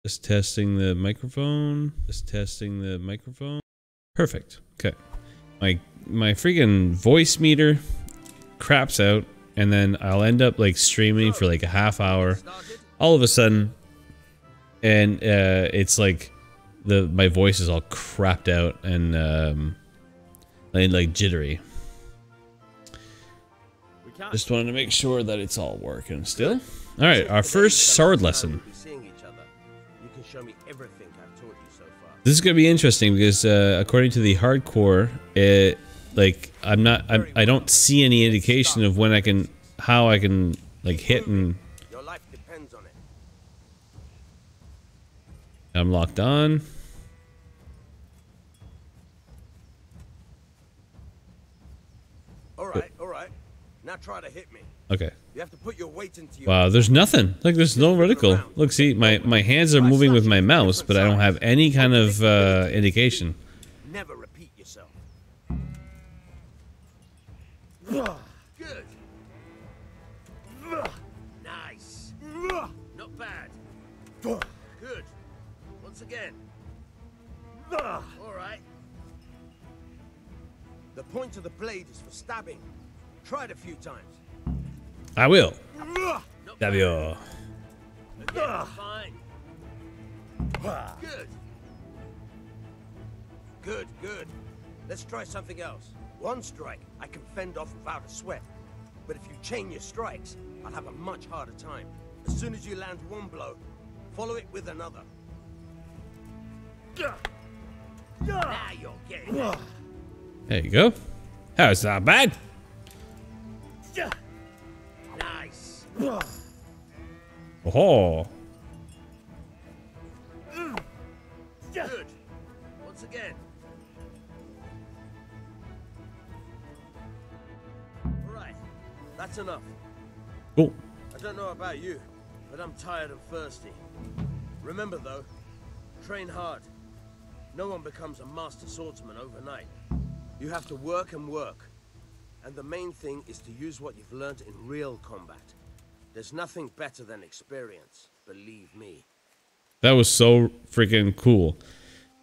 Just testing the microphone. Just testing the microphone. Perfect. Okay. My freaking voice meter craps out, and then I'll end up like streaming for like a half hour. All of a sudden, and it's like my voice is all crapped out and like jittery. Just wanted to make sure that it's all working still. All right, our first sword lesson. Show me everything I've taught you so far. This is gonna be interesting because according to the hardcore, I don't see any indication of when how I can like hit and. Your life depends on it. I'm locked on. All right. Now try to hit me. Okay. You have to put your weight into your. Wow, there's nothing. Like there's no reticle. Look, see, my hands are moving with my mouse, but I don't have any kind of indication. Never repeat yourself. Good. Nice. Not bad. Good. Once again. All right. The point of the blade is for stabbing. Try it a few times. I will. Stab you. Fine. Good. Good. Let's try something else. One strike I can fend off without a sweat. But if you chain your strikes, I'll have a much harder time. As soon as you land one blow, follow it with another. Now you're getting it. There you go. That's not bad. Nice. Oh. Good. Once again. All right. That's enough. Cool. I don't know about you, but I'm tired and thirsty. Remember though, train hard. No one becomes a master swordsman overnight. You have to work and work. And the main thing is to use what you've learned in real combat. There's nothing better than experience, believe me. That was so freaking cool.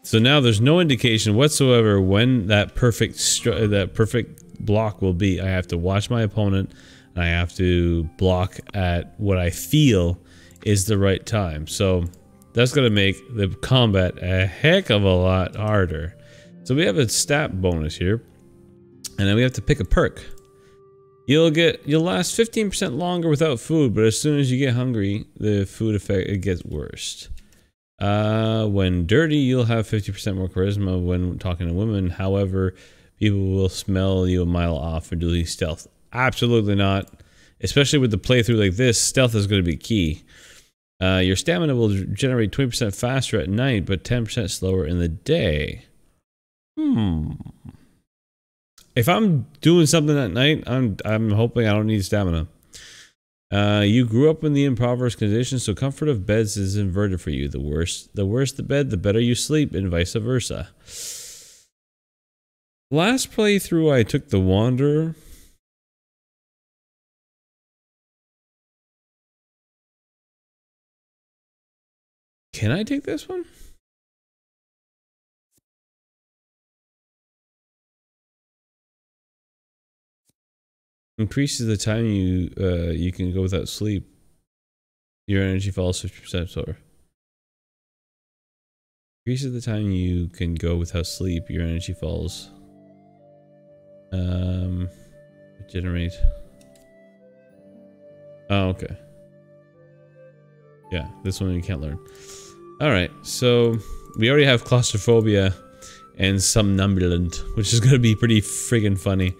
So now there's no indication whatsoever when that perfect block will be. I have to watch my opponent, and I have to block at what I feel is the right time. So that's going to make the combat a heck of a lot harder. So we have a stat bonus here. And then we have to pick a perk. You'll last 15% longer without food, but as soon as you get hungry, the food effect it gets worse. When dirty, you'll have 50% more charisma when talking to women. However, people will smell you a mile off for doing stealth. Absolutely not. Especially with the playthrough like this, stealth is going to be key. Your stamina will generate 20% faster at night, but 10% slower in the day. If I'm doing something at night, I'm hoping I don't need stamina. You grew up in the impoverished conditions, so comfort of beds is inverted for you. The worse the bed, the better you sleep, and vice versa. Last playthrough, I took the Wanderer. Can I take this one? Increases the time you can go without sleep. Your energy falls 50% slower. Increases the time you can go without sleep. Your energy falls. Generate. Oh, okay. Yeah, this one you can't learn. All right, so we already have claustrophobia and somnambulant, which is gonna be pretty friggin' funny.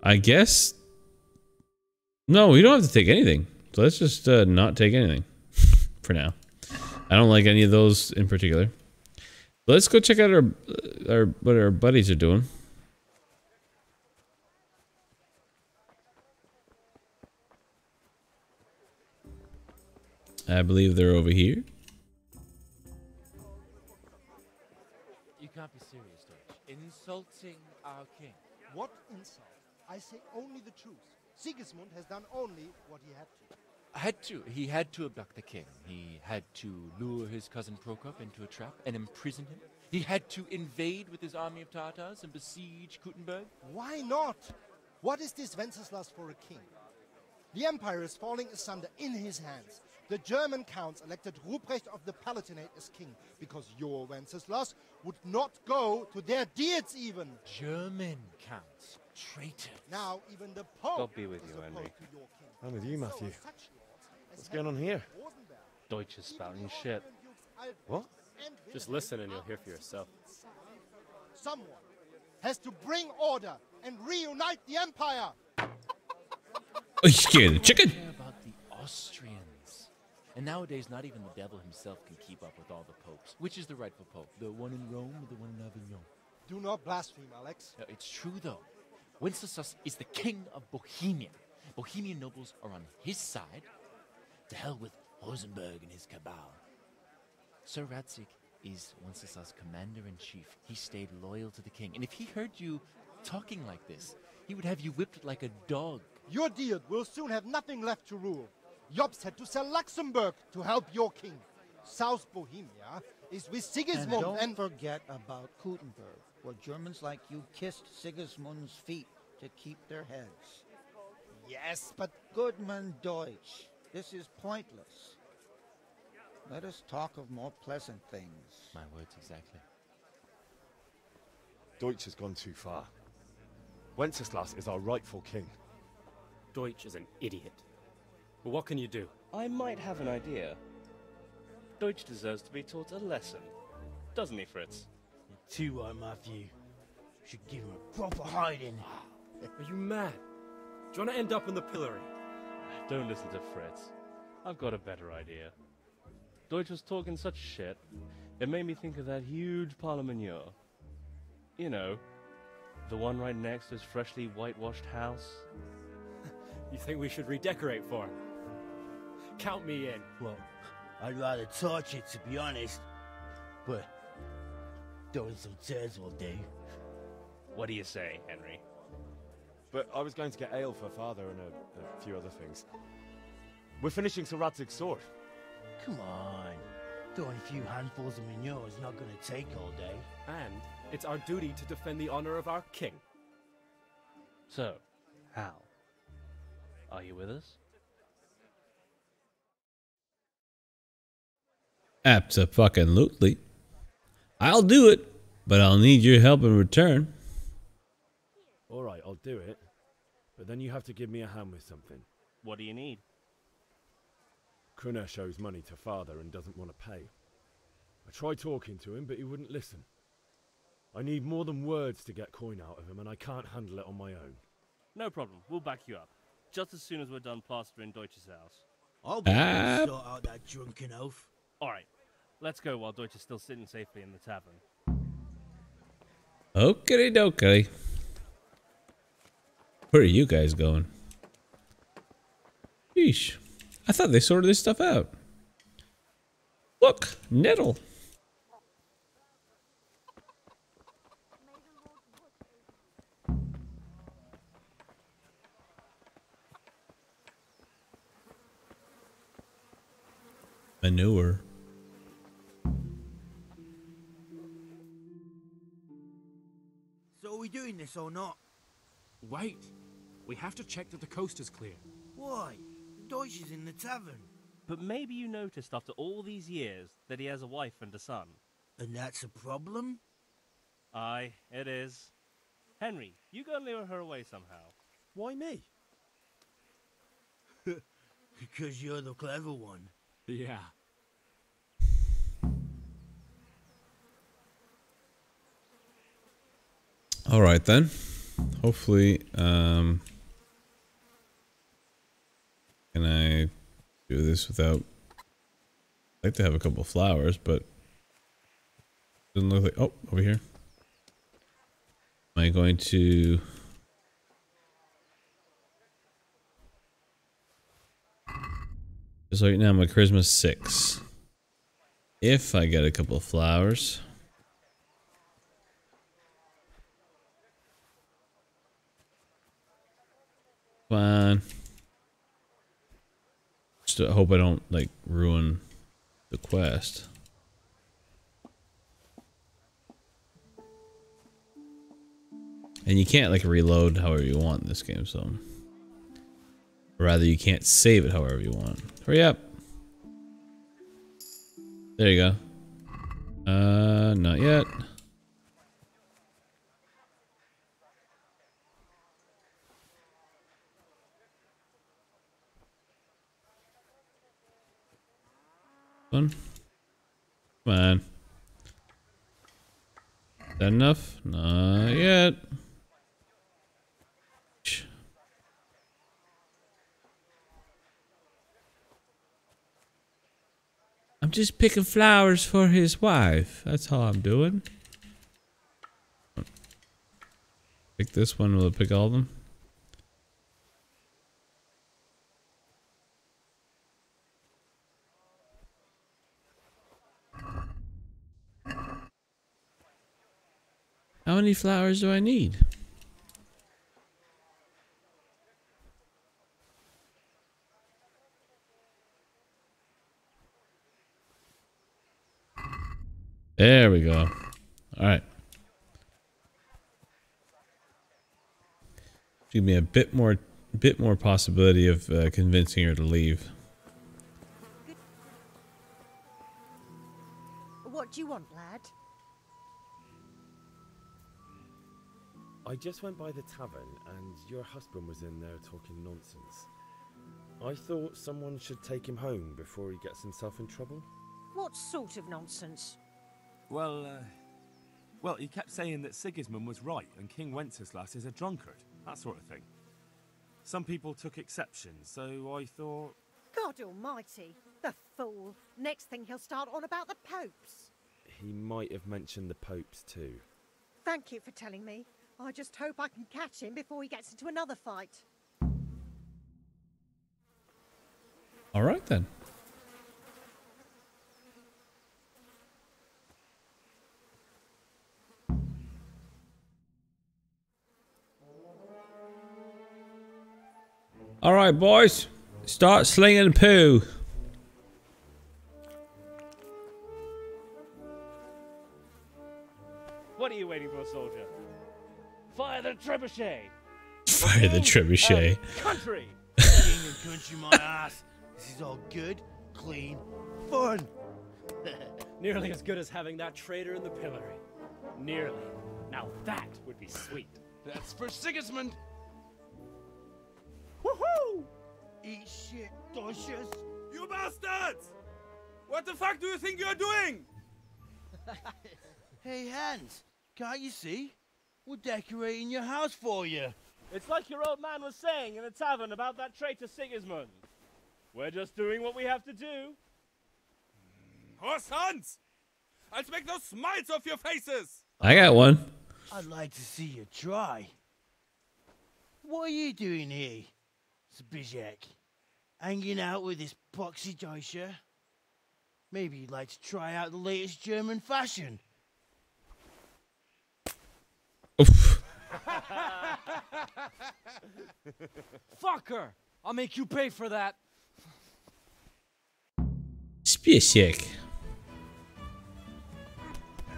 I guess... No, we don't have to take anything. So let's just not take anything for now. I don't like any of those in particular. Let's go check out what our buddies are doing. I believe they're over here. You can't be serious, Deutsch. Insulting our king. What insult? I say only the truth. Sigismund has done only what he had to. He had to abduct the king. He had to lure his cousin Prokop into a trap and imprison him. He had to invade with his army of Tatars and besiege Kuttenberg. Why not? What is this Wenceslas for a king? The empire is falling asunder in his hands. The German counts elected Ruprecht of the Palatinate as king because your Wenceslas would not go to their deeds even. German counts. Traitor. Now even the Pope God be with you, Henry. I'm with you, Matthew. What's going on here? Deutsch is spouting shit. What? Just listen and you'll hear for yourself. Someone has to bring order and reunite the empire. Oh, you scared the chicken? About the Austrians. And nowadays, not even the devil himself can keep up with all the popes. Which is the rightful pope? The one in Rome or the one in Avignon? Do not blaspheme, Alex. No, it's true, though. Wenceslas is the king of Bohemia. Bohemian nobles are on his side. To hell with Rosenberg and his cabal. Sir Radzik is Wenceslas' commander-in-chief. He stayed loyal to the king. And if he heard you talking like this, he would have you whipped like a dog. Your deed will soon have nothing left to rule. Jobst had to sell Luxembourg to help your king. South Bohemia is with Sigismund and don't forget about Kuttenberg, where Germans like you kissed Sigismund's feet to keep their heads. Yes, but... Goodman Deutsch, this is pointless. Let us talk of more pleasant things. My words exactly. Deutsch has gone too far. Wenceslas is our rightful king. Deutsch is an idiot. But what can you do? I might have an idea. Deutsch deserves to be taught a lesson. Doesn't he, Fritz? You're too right, Matthew. Should give him a proper hiding. Are you mad? Do you want to end up in the pillory? Don't listen to Fritz. I've got a better idea. Deutsch was talking such shit, it made me think of that huge parliament. You know, the one right next to his freshly whitewashed house. You think we should redecorate for him? Count me in. Well, I'd rather torch it, to be honest. But throwing some tears will do. What do you say, Henry? But I was going to get ale for father and a few other things. We're finishing Sir Radzig's sword. Come on. Throwing a few handfuls of manure is not going to take all day. And it's our duty to defend the honor of our king. So, Hal, are you with us? Abso-fucking-lutely. I'll do it, but I'll need your help in return. Alright, I'll do it. But then you have to give me a hand with something. What do you need? Kunesh owes money to father and doesn't want to pay. I tried talking to him, but he wouldn't listen. I need more than words to get coin out of him, and I can't handle it on my own. No problem. We'll back you up. Just as soon as we're done plastering Deutsch's house. I'll be able to sort out that drunken oaf. Alright, let's go while Deutsch is still sitting safely in the tavern. Okie dokie. Where are you guys going? Yeesh. I thought they sorted this stuff out. Look, nettle. Manure. So are we doing this or not? Wait. We have to check that the coast is clear. Why? Deutsch is in the tavern. But maybe you noticed after all these years that he has a wife and a son. And that's a problem? Aye, it is. Henry, you go and lure her away somehow. Why me? Because you're the clever one. Yeah. All right then. Hopefully, can I do this without? I'd like to have a couple flowers, but doesn't look like. Oh, over here. Am I going to? Just right now, my charisma's 6. If I get a couple of flowers. Fine. Just hope I don't like ruin the quest. And you can't like reload however you want in this game, so or rather you can't save it however you want. Hurry up. There you go. Not yet. One. Come on. Is that enough? Not yet. I'm just picking flowers for his wife. That's all I'm doing. Pick this one. Will it pick all of them? How many flowers do I need? There we go. All right. Give me a bit more possibility of convincing her to leave. What do you want, lad? I just went by the tavern and your husband was in there talking nonsense. I thought someone should take him home before he gets himself in trouble. What sort of nonsense? Well, he kept saying that Sigismund was right and King Wenceslas is a drunkard, that sort of thing. Some people took exception, so I thought... God almighty, the fool. Next thing he'll start on about the popes. He might have mentioned the popes too. Thank you for telling me. I just hope I can catch him before he gets into another fight. All right then. All right, boys. Start slinging poo. What are you waiting for, soldier? Fire the trebuchet! Fire the trebuchet. Country! King and country, my ass. This is all good, clean, fun. Nearly as good as having that traitor in the pillory. Nearly. Now that would be sweet. That's for Sigismund. Woohoo! Eat shit, Docious. You bastards! What the fuck do you think you're doing? Hey, Hans, can't you see? We're decorating your house for you. It's like your old man was saying in the tavern about that traitor Sigismund. We're just doing what we have to do. Horse Hans! I'll make those smiles off your faces! I got one. I'd like to see you try. What are you doing here, Zbigniew? Hanging out with this poxy Deutscher? Maybe you'd like to try out the latest German fashion. Fucker! I'll make you pay for that. Spiesiek.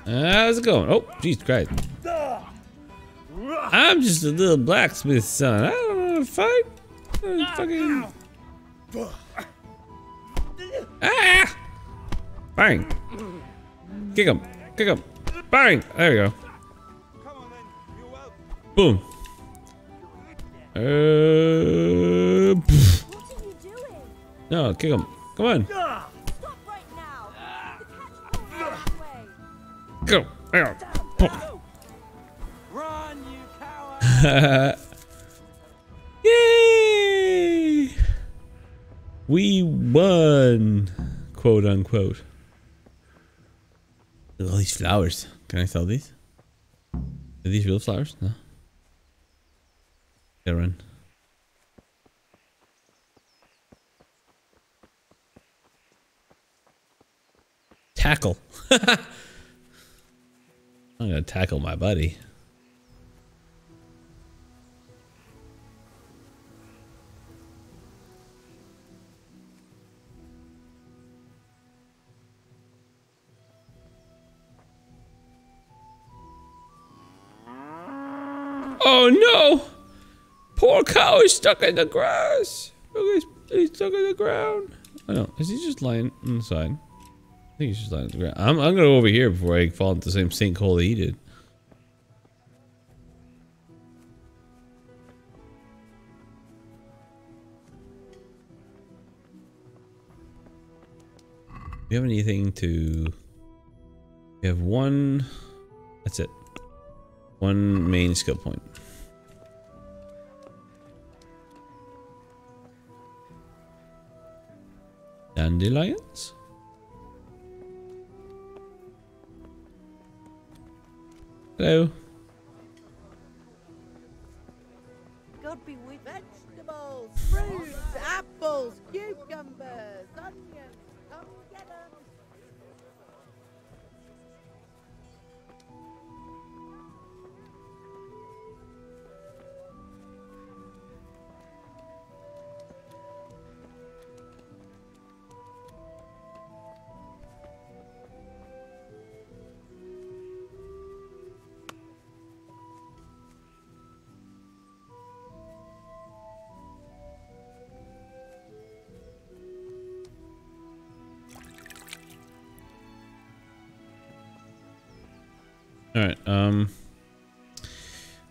How's it going? Oh, jeez Christ. I'm just a little blacksmith's son. I don't know how to fight. Fucking... Ah! Bang! Kick him! Kick him! Bang! There we go. Boom. No, kick him. Come on. Go. There you go. Run, you coward! Yay! We won, quote unquote. Look at all these flowers. Can I sell these? Are these real flowers? No. Gotta run. Tackle. I'm gonna tackle my buddy. Oh no! Poor cow is stuck in the grass. Look, he's stuck in the ground. I know. Is he just lying on the side? I think he's just lying on the ground. I'm gonna go over here before I fall into the same sinkhole that he did. Do you have anything to... We have one... That's it. One main skill point. Dandelions? Hello. God be with vegetables, fruits, apples, cucumbers, onions. Come get 'em. Alright,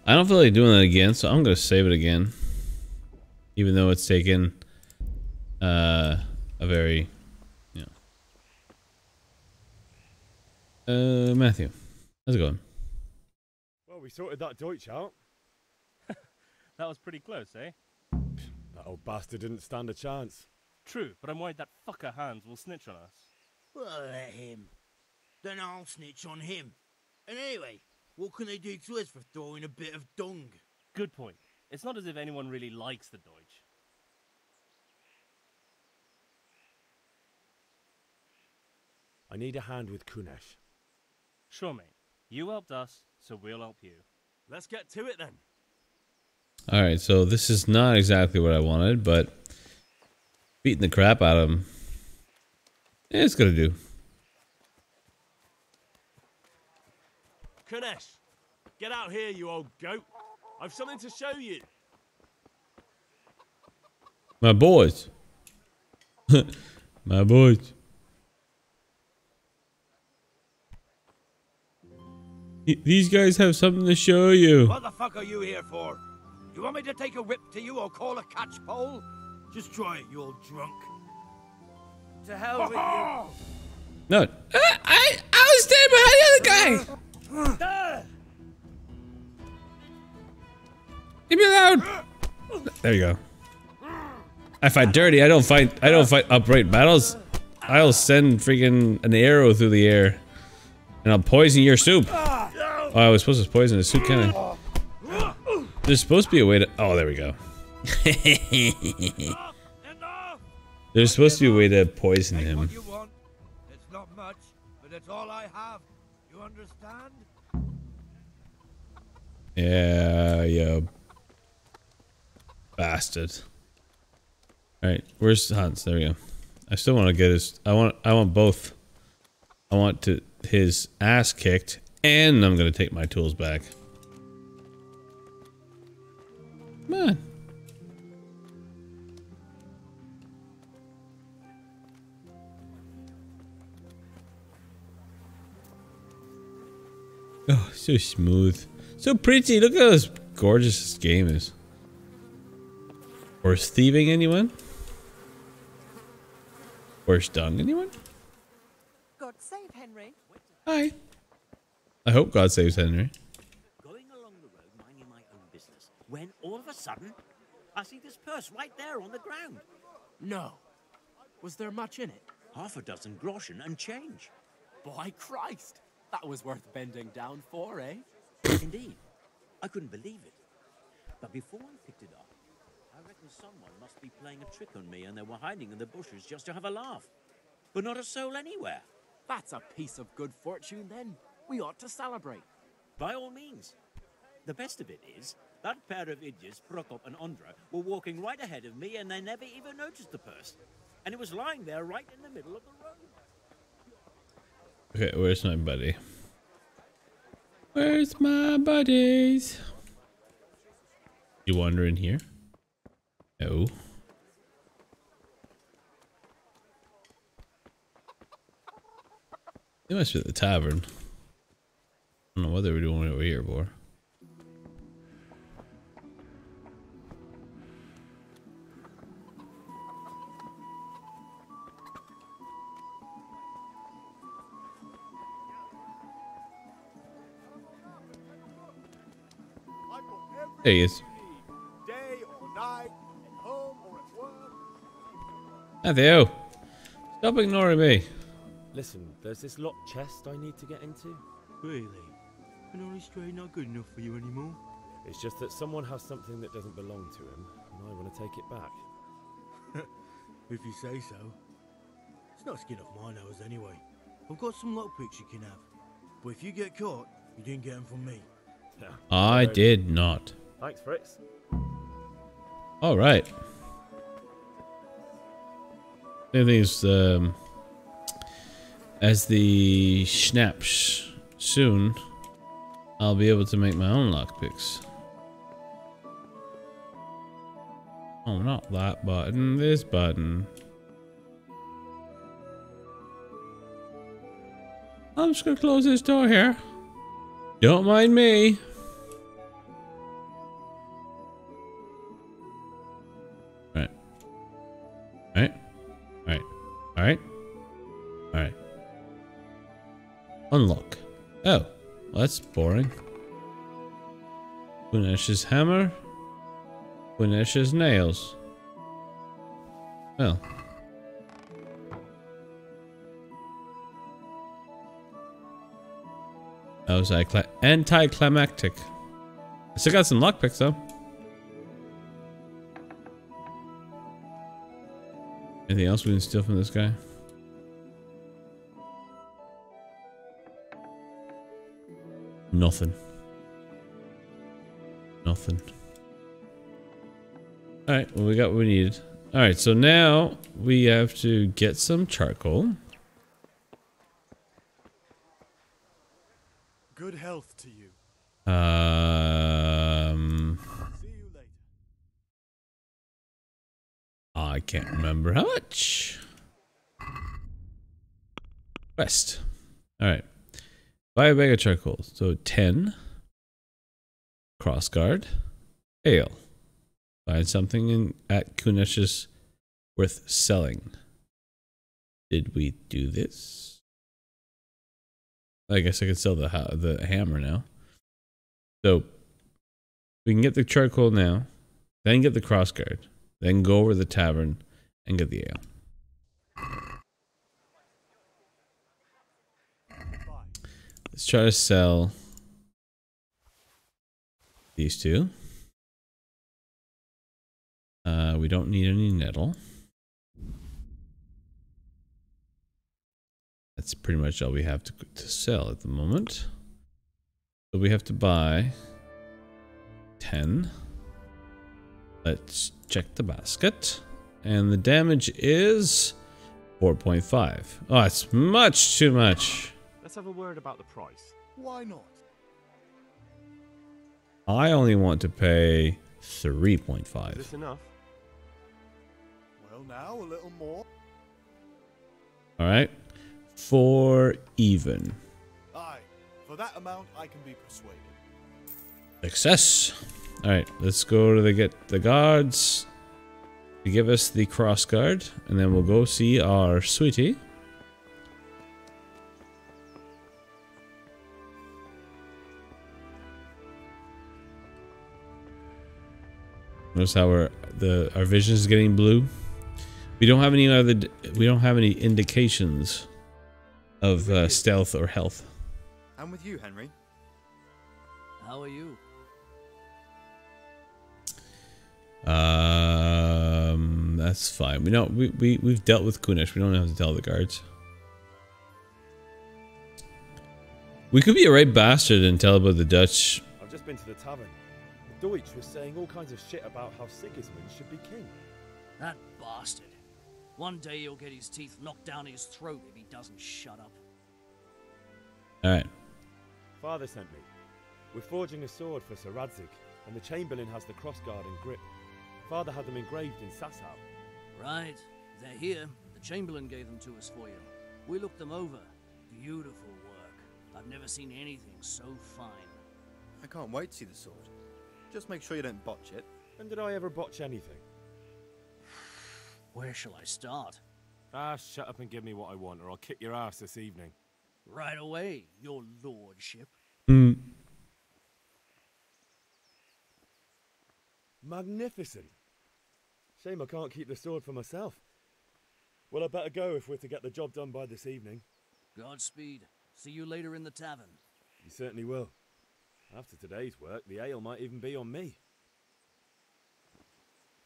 I don't feel like doing that again, so I'm gonna save it again. Even though it's taken a very, you know. Matthew, how's it going? Well, we sorted that Deutsch out. That was pretty close, eh? That old bastard didn't stand a chance. True, but I'm worried that fucker Hans will snitch on us. Well, let him. Then I'll snitch on him. And anyway, what can they do to us for throwing a bit of dung? Good point. It's not as if anyone really likes the Deutsch. I need a hand with Kunesh. Sure, mate. You helped us, so we'll help you. Let's get to it then. Alright, so this is not exactly what I wanted, but beating the crap out of him, yeah, it's gonna do. Kunesh, get out here, you old goat. I've something to show you. My boys. My boys. These guys have something to show you. What the fuck are you here for? Do you want me to take a whip to you or call a catchpole? Just try it, you old drunk. To hell with you. No. I was standing behind the other guy. Leave me alone. There you go. I fight dirty. I don't fight upright battles. I'll send freaking an arrow through the air, and I'll poison your soup. Oh, I was supposed to poison the soup, can I? There's supposed to be a way to. Oh, there we go. There's supposed to be a way to poison him. It's not much, but it's all I have. You understand? Yeah, you bastard. Alright, where's Hans? There we go. I still want to get his. I want both. I want his ass kicked, and I'm gonna take my tools back. Come on. Oh, so smooth. So pretty. Look how gorgeous this game is. Horse thieving, anyone? Horse dung, anyone? God save Henry. Hi. I hope God saves Henry. Going along the road, minding my own business, when all of a sudden, I see this purse right there on the ground. No. Was there much in it? Half a dozen groschen and change. By Christ! That was worth bending down for, eh? Indeed. I couldn't believe it. But before I picked it up, I reckon someone must be playing a trick on me and they were hiding in the bushes just to have a laugh. But not a soul anywhere. That's a piece of good fortune, then. We ought to celebrate. By all means. The best of it is, that pair of idiots, Prokop and Ondra, were walking right ahead of me and they never even noticed the purse. And it was lying there right in the middle of the road. Okay, where's my buddy? Where's my buddies? You wander in here? No. They must be at the tavern. I don't know what they were doing over here for. There he is. Day or night, at home or at work. Matthew! Stop ignoring me. Listen, there's this locked chest I need to get into. Really? An honest trade not good enough for you anymore? It's just that someone has something that doesn't belong to him, and I want to take it back. If you say so. It's not skin off my nose anyway. I've got some lockpicks you can have. But if you get caught, you didn't get them from me. I did not. Thanks, Fritz. All right. The thing is, as the schnapps soon, I'll be able to make my own lockpicks. Oh, not that button. This button. I'm just gonna close this door here. Don't mind me. Right. Right. Right. Alright. Alright. Unlock. Oh. Well, that's boring. Punesh's hammer. Punesh's nails. Well. That was anticlimactic. I still got some lockpicks though. Anything else we can steal from this guy? Nothing. Nothing. Alright, well we got what we needed. Alright, so now we have to get some charcoal. Good health to you. See you later. I can't remember how much. Quest. Alright. Buy a bag of charcoal. So 10. Crossguard. Ale. Find something at Kunesh's worth selling. Did we do this? I guess I could sell the hammer now. So we can get the charcoal now, then get the crossguard, then go over to the tavern and get the ale. Let's try to sell these two. We don't need any nettle. That's pretty much all we have to sell at the moment. So we have to buy 10. Let's check the basket. And the damage is 4.5. Oh, it's much too much. Let's have a word about the price. Why not? I only want to pay 3.5. Is this enough? Well, now a little more. All right. 4 even. Aye, for that amount I can be persuaded. Success. All right, let's go to get the guards to give us the cross guard, and then we'll go see our sweetie. Notice how our vision is getting blue. We don't have any indications of stealth or health. I'm with you, Henry. How are you? That's fine. We've dealt with Kunesh. We don't have to tell the guards. We could be a right bastard and tell about the Dutch. I've just been to the tavern. The Deutsch was saying all kinds of shit about how Sigismund should be king. That bastard. One day he'll get his teeth knocked down his throat if he doesn't shut up. Alright. Father sent me. We're forging a sword for Sir Radzig, and the Chamberlain has the crossguard and grip. Father had them engraved in Sasau. Right. They're here. The Chamberlain gave them to us for you. We looked them over. Beautiful work. I've never seen anything so fine. I can't wait to see the sword. Just make sure you don't botch it. When did I ever botch anything? Where shall I start? Ah, shut up and give me what I want, or I'll kick your ass this evening. Right away, your lordship. Magnificent. Shame I can't keep the sword for myself. Well, I better go if we're to get the job done by this evening. Godspeed. See you later in the tavern. You certainly will. After today's work, the ale might even be on me.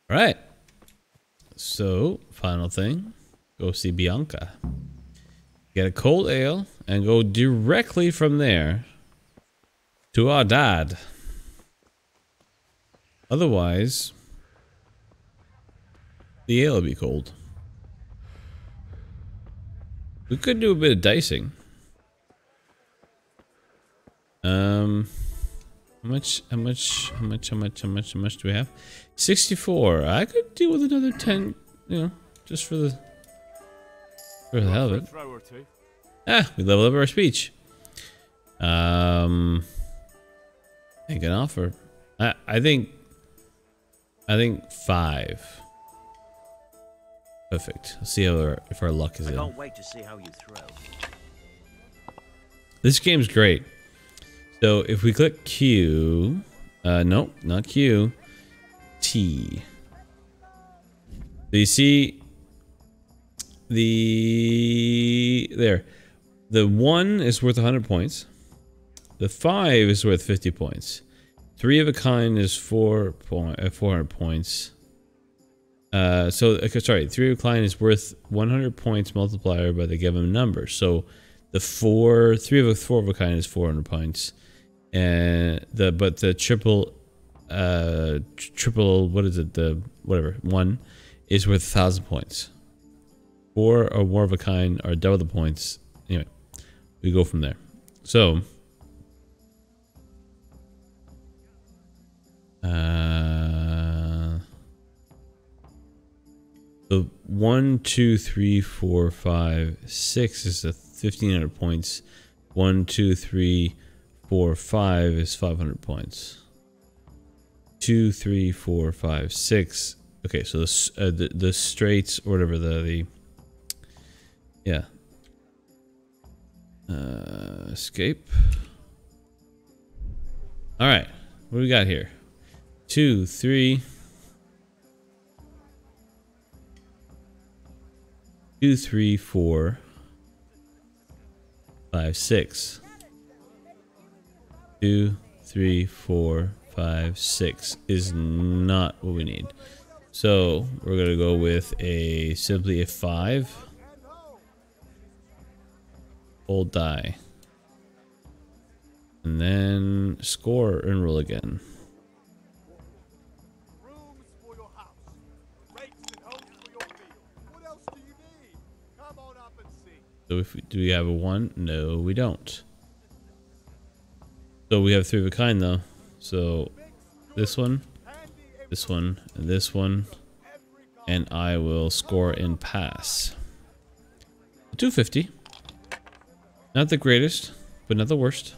Right. So, final thing. Go see Bianca. Get a cold ale and go directly from there to our dad. Otherwise, the ale will be cold. We could do a bit of dicing. How much do we have? 64. I could deal with another 10, you know, just for the hell of it. Throw or two. Ah, we level up our speech. I can offer. I think 5. Perfect. Let's see how if our luck is in. I can't wait to see how you throw. This game's great. So if we click Q, nope, not Q, T. So you see the 1 is worth 100 points. The 5 is worth 50 points. 3 of a kind is 400 points. Sorry, 3 of a kind is worth 100 points multiplier by the given number. So the 3 of a kind is 400 points. And the triple what is it, the whatever 1 is worth 1,000 points. 4 or more of a kind are double the points. Anyway, we go from there. So the 1, 2, 3, 4, 5, 6 is the 1,500 points 1, 2, 3, 4, 5 is 500 points. 2, 3, 4, 5, 6. Okay, so the straights or whatever yeah. Escape. All right, what do we got here? 2, 3. 2, 3, 4, 5, 6. 2, 3, 4, 5, 6 is not what we need. So we're gonna go with simply a 5. Old die. And then score and roll again. So do we have a 1? No, we don't. So we have 3 of a kind though. So this one, and this one, and I will score and pass. 250. Not the greatest, but not the worst.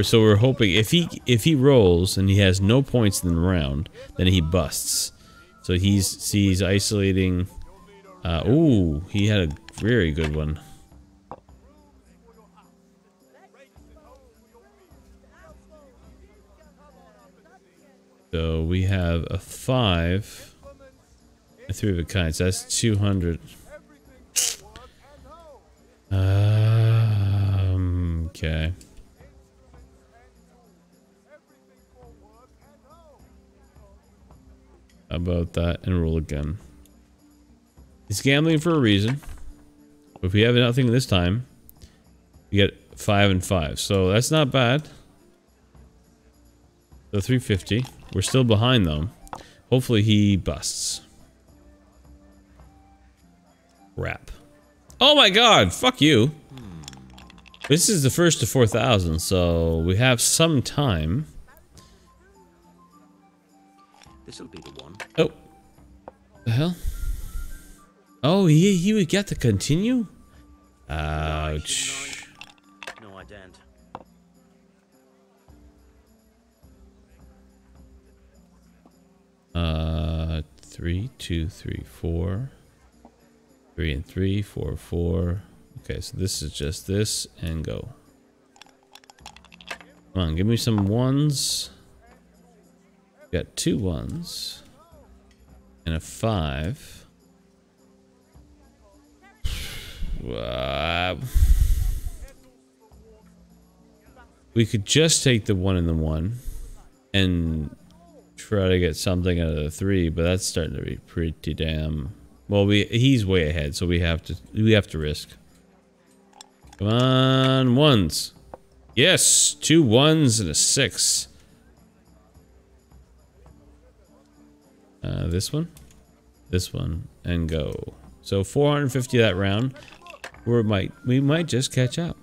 So we're hoping if he rolls and he has no points in the round, then he busts. So he's isolating. Ooh, he had a very good one. So we have a 5, a 3 of a kind. So that's 200. Okay. How about that and roll again? He's gambling for a reason. If we have nothing this time, we get 5 and 5. So that's not bad. So 350. We're still behind though. Hopefully he busts. Crap. Oh my god, fuck you. This is the first to 4,000, so we have some time. This'll be the one. Oh. The hell? Oh, he would get to continue? Ouch. No, I don't. 3, 2, 3, 4. 3 and 3, 4, 4. Okay, so this is just this and go. Come on, give me some 1s. Got 2 1s and a 5. We could just take the 1 and the 1 and try to get something out of the 3, but that's starting to be pretty damn. Well, he's way ahead, so we have to risk. Come on, 1s. Yes, 2 1s and a 6. This one, and go. So 450 that round. We might just catch up.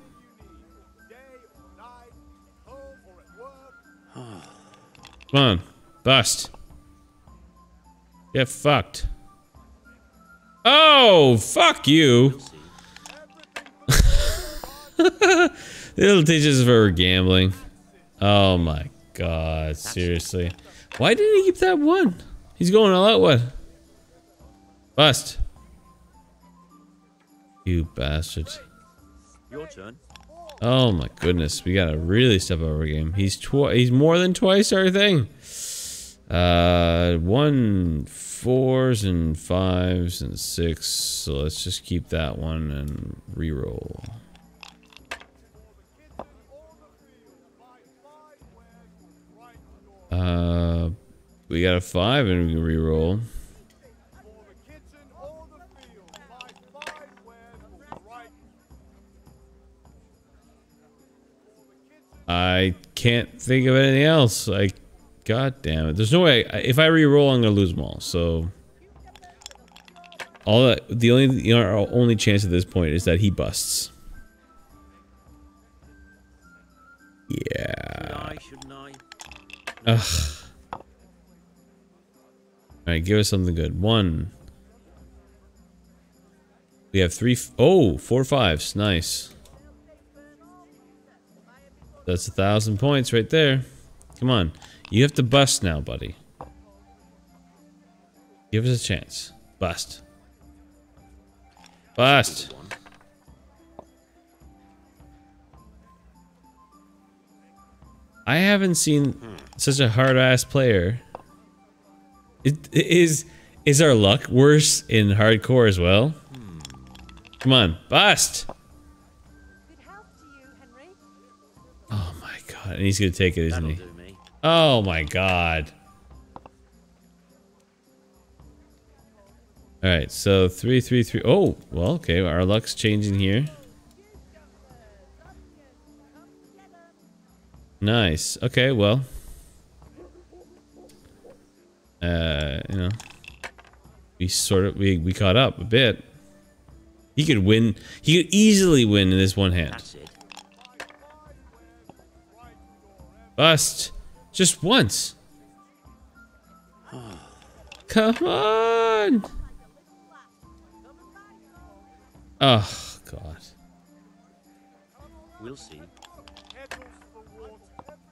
Come on, bust. Get fucked. Oh, fuck you. It'll teach us if we're gambling. Oh my god, seriously. Why didn't he keep that 1? He's going all out, what? Bust. You bastard. Your turn. Oh my goodness, we gotta really step up our game. He's more than twice our thing. 1 4s and 5s and 6. So let's just keep that one and re-roll. We got a 5 and we can re-roll. I can't think of anything else. God damn it. There's no way. If I re-roll, I'm gonna lose them all. So our only chance at this point is that he busts. Yeah. Shouldn't I? Ugh. Alright, give us something good. 1. We have 4 5s. Nice. That's 1,000 points right there. Come on. You have to bust now, buddy. Give us a chance. Bust. Bust. I haven't seen such a hard-ass player. Is our luck worse in hardcore as well? Come on, bust! Oh my god, and he's gonna take it, isn't he? Oh my god. Alright, so 3, 3, 3. Oh, well, okay, our luck's changing here. Nice. Okay, well. You know. We caught up a bit. He could win. He could easily win in this one hand. Bust. Just once. Come on. Oh, God. We'll see.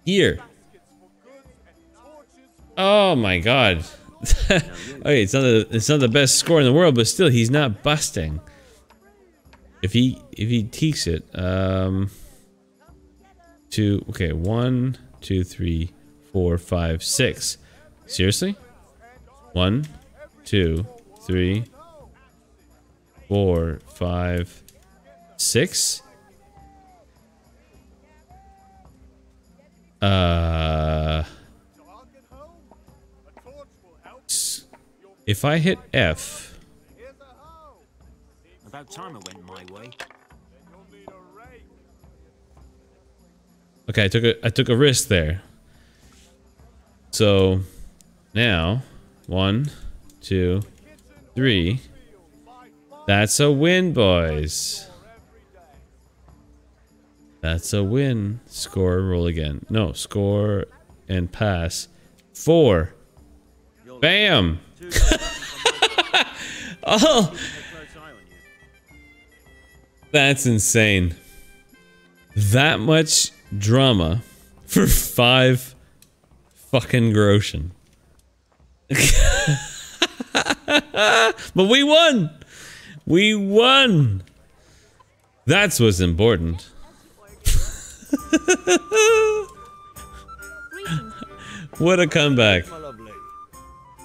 Here. Oh my god. Okay, it's not the best score in the world, but still he's not busting. If he teaks it, okay, 1, 2, 3, 4, 5, 6. Seriously? 1, 2, 3, 4, 5, 6. If I hit F. About time it went my way. Okay, I took a risk there. So now 1, 2, 3. That's a win, boys. That's a win. Score, roll again. No, score and pass. 4. Bam! Oh! That's insane. That much drama for 5 fucking groschen. But we won! We won! That's what's important. What a comeback. My lovely.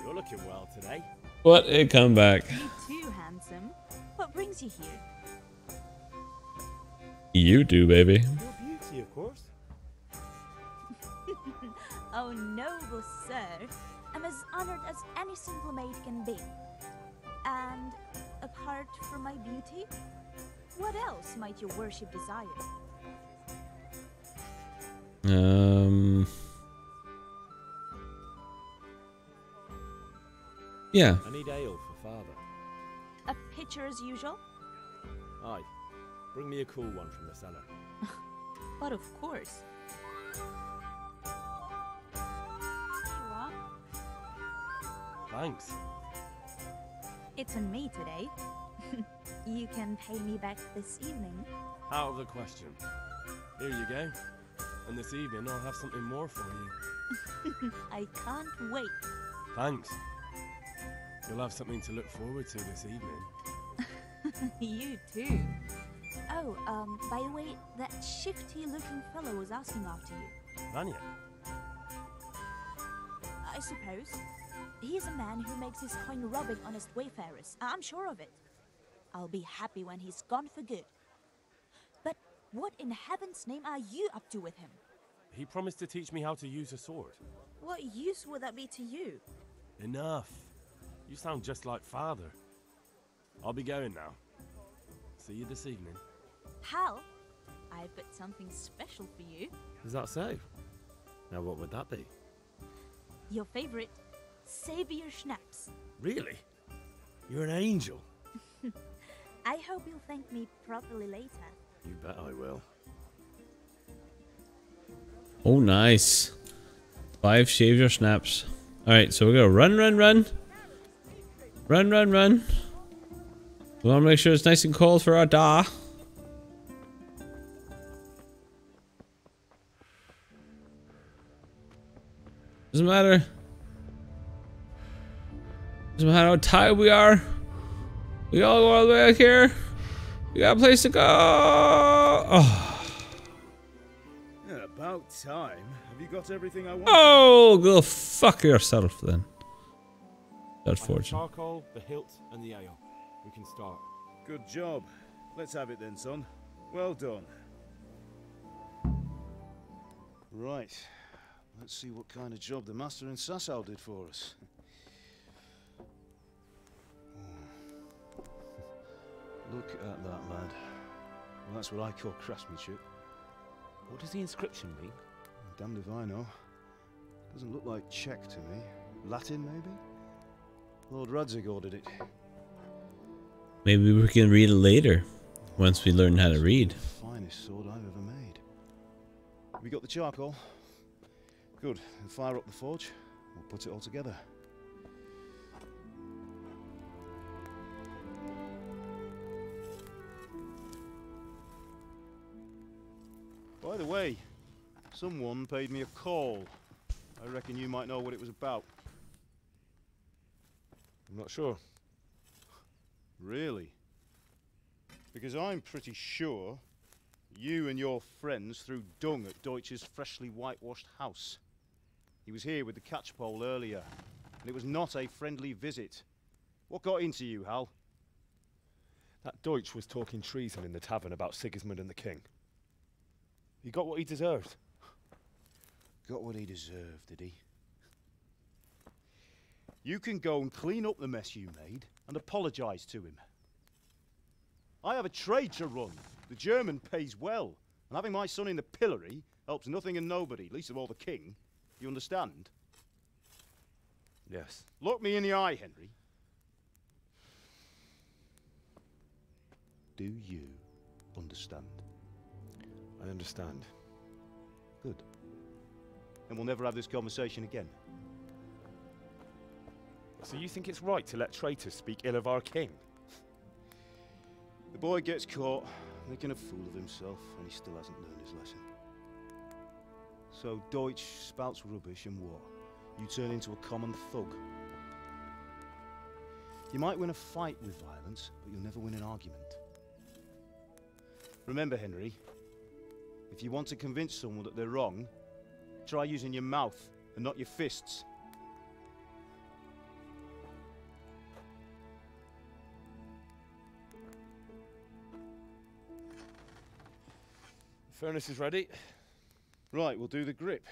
You're looking well today. What a comeback. You too, handsome. What brings you here? You do, baby. Your beauty, of course. Oh, noble sir. I'm as honored as any simple maid can be. And apart from my beauty, what else might your worship desire? Yeah. I need ale for father. A pitcher as usual? Aye. Bring me a cool one from the cellar. But of course. Thanks. It's on me today. You can pay me back this evening. Out of the question. Here you go. And this evening I'll have something more for you. I can't wait. Thanks. You'll have something to look forward to this evening. You too. Oh, by the way, that shifty-looking fellow was asking after you. Vanya? I suppose. He's a man who makes his coin robbing honest wayfarers. I'm sure of it. I'll be happy when he's gone for good. But what in heaven's name are you up to with him? He promised to teach me how to use a sword. What use would that be to you? Enough. You sound just like father. I'll be going now. See you this evening. Pal, I've got something special for you. Is that so? Now what would that be? Your favorite Savior Schnapps. Really? You're an angel. I hope you'll thank me properly later. You bet I will. Oh, nice. 5 Savior Schnapps. Alright, so we're gonna run. Run. We want to make sure it's nice and cold for our da. Doesn't matter. Doesn't matter how tired we are. We all go all the way out here. We got a place to go. Oh. Yeah, about time. Have you got everything I want? Oh, go fuck yourself then. That's fortunate. Charcoal, the hilt, and the ale. We can start. Good job. Let's have it then, son. Well done. Right. Let's see what kind of job the master in Sasau did for us. Look at that, lad. Well, that's what I call craftsmanship. What does the inscription mean? Damned if I know. Doesn't look like Czech to me. Latin, maybe? Lord Radzig ordered it. Maybe we can read it later, once we learn how to read. Finest sword I've ever made. We got the charcoal? Good. Then fire up the forge. We'll put it all together. By the way, someone paid me a call. I reckon you might know what it was about. I'm not sure. Really? Because I'm pretty sure you and your friends threw dung at Deutsch's freshly whitewashed house. He was here with the catchpole earlier, and it was not a friendly visit. What got into you, Hal? That Deutsch was talking treason in the tavern about Sigismund and the king. He got what he deserved. Got what he deserved, did he? You can go and clean up the mess you made and apologise to him. I have a trade to run. The German pays well, and having my son in the pillory helps nothing and nobody, least of all the king. You understand? Yes. Look me in the eye, Henry. Do you understand? I understand. Good. Then we'll never have this conversation again. So you think it's right to let traitors speak ill of our king? The boy gets caught, making a fool of himself, and he still hasn't learned his lesson. So Deutsch spouts rubbish and what? You turn into a common thug. You might win a fight with violence, but you'll never win an argument. Remember, Henry, if you want to convince someone that they're wrong, try using your mouth and not your fists. The furnace is ready. Right, we'll do the grip.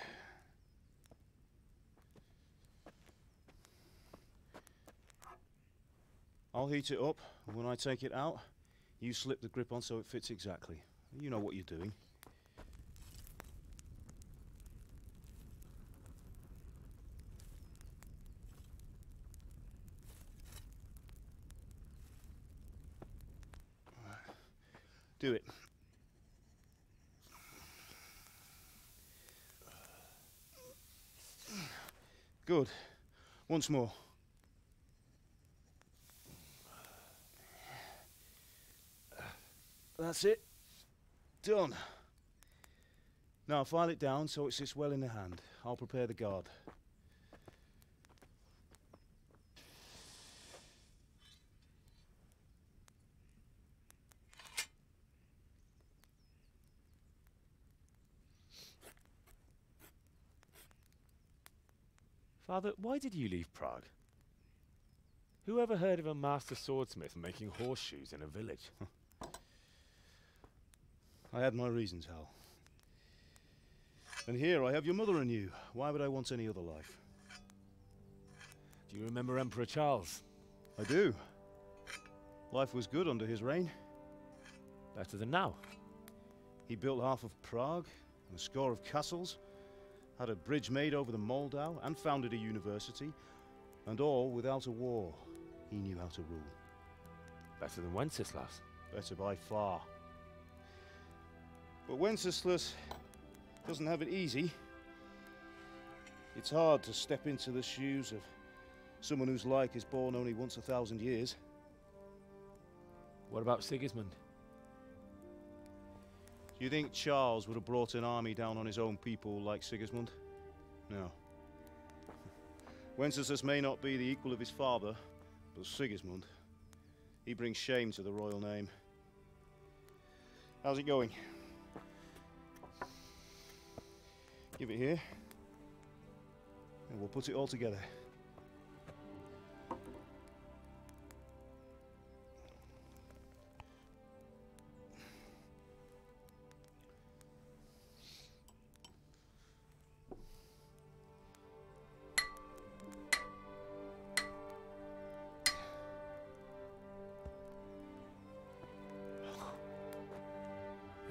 I'll heat it up, and when I take it out, you slip the grip on so it fits exactly. You know what you're doing. Do it. Good. Once more. That's it. Done. Now file it down so it sits well in the hand. I'll prepare the guard. Father, why did you leave Prague? Who ever heard of a master swordsmith making horseshoes in a village? I had my reasons, Hal. And here I have your mother and you. Why would I want any other life? Do you remember Emperor Charles? I do. Life was good under his reign. Better than now. He built half of Prague and a score of castles, had a bridge made over the Moldau, and founded a university, and all without a war. He knew how to rule. Better than Wenceslas. Better by far. But Wenceslas doesn't have it easy. It's hard to step into the shoes of someone whose like is born only once 1,000 years. What about Sigismund? Do you think Charles would have brought an army down on his own people like Sigismund? No. Wenceslas may not be the equal of his father, but Sigismund, he brings shame to the royal name. How's it going? Give it here, and we'll put it all together.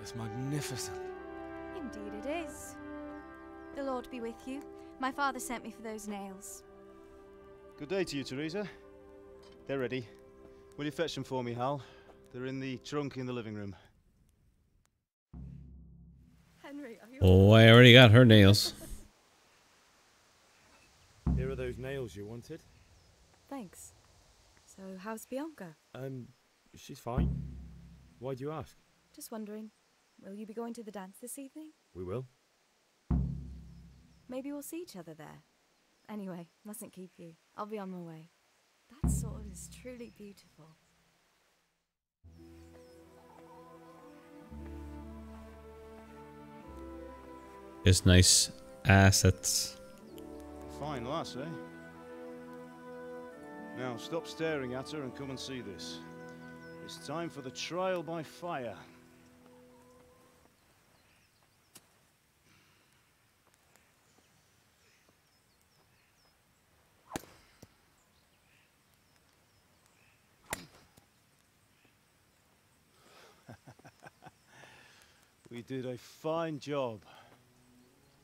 It's magnificent. Indeed it is. The Lord be with you. My father sent me for those nails. Good day to you, Teresa. They're ready. Will you fetch them for me, Hal? They're in the trunk in the living room. Henry, are you... Oh, I already got her nails. Here are those nails you wanted. Thanks. So, how's Bianca? She's fine. Why do you ask? Just wondering, will you be going to the dance this evening? We will. Maybe we'll see each other there. Anyway, mustn't keep you. I'll be on my way. That sword is truly beautiful. It's nice assets. Fine lass, eh? Now stop staring at her and come and see this. It's time for the trial by fire. We did a fine job.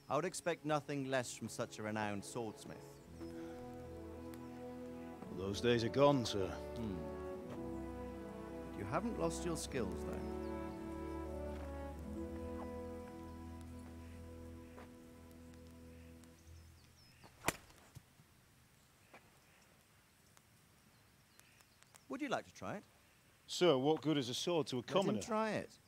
I would expect nothing less from such a renowned swordsmith. Well, those days are gone, sir. You haven't lost your skills, though. Would you like to try it? Sir, what good is a sword to a commoner? Let him try it.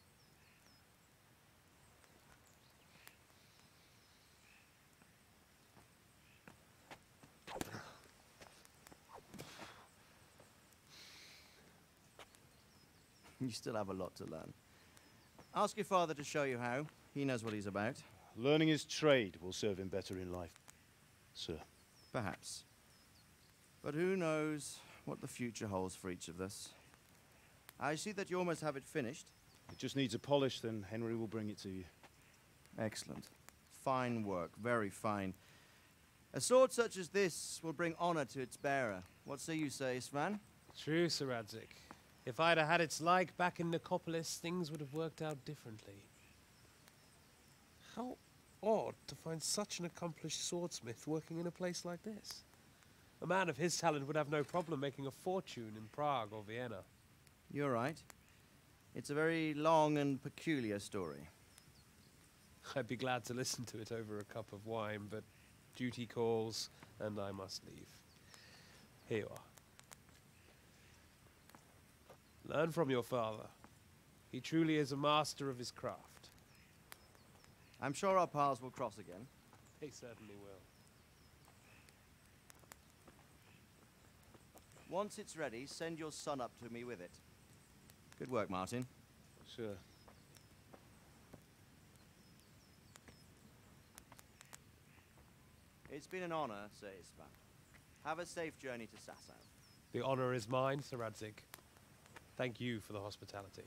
You still have a lot to learn. Ask your father to show you how. He knows what he's about. Learning his trade will serve him better in life, sir. Perhaps. But who knows what the future holds for each of us. I see that you almost have it finished. It just needs a polish, then Henry will bring it to you. Excellent. Fine work, very fine. A sword such as this will bring honor to its bearer. What say you, Svan? True, Sir Radzik. If I'd have had its like back in Nicopolis, things would have worked out differently. How odd to find such an accomplished swordsmith working in a place like this. A man of his talent would have no problem making a fortune in Prague or Vienna. You're right. It's a very long and peculiar story. I'd be glad to listen to it over a cup of wine, but duty calls, and I must leave. Here you are. Learn from your father. He truly is a master of his craft. I'm sure our paths will cross again. They certainly will. Once it's ready, send your son up to me with it. Good work, Martin. Sir. It's been an honor, Sir Isvan. Have a safe journey to Sasau. The honor is mine, Sir Radzik. Thank you for the hospitality.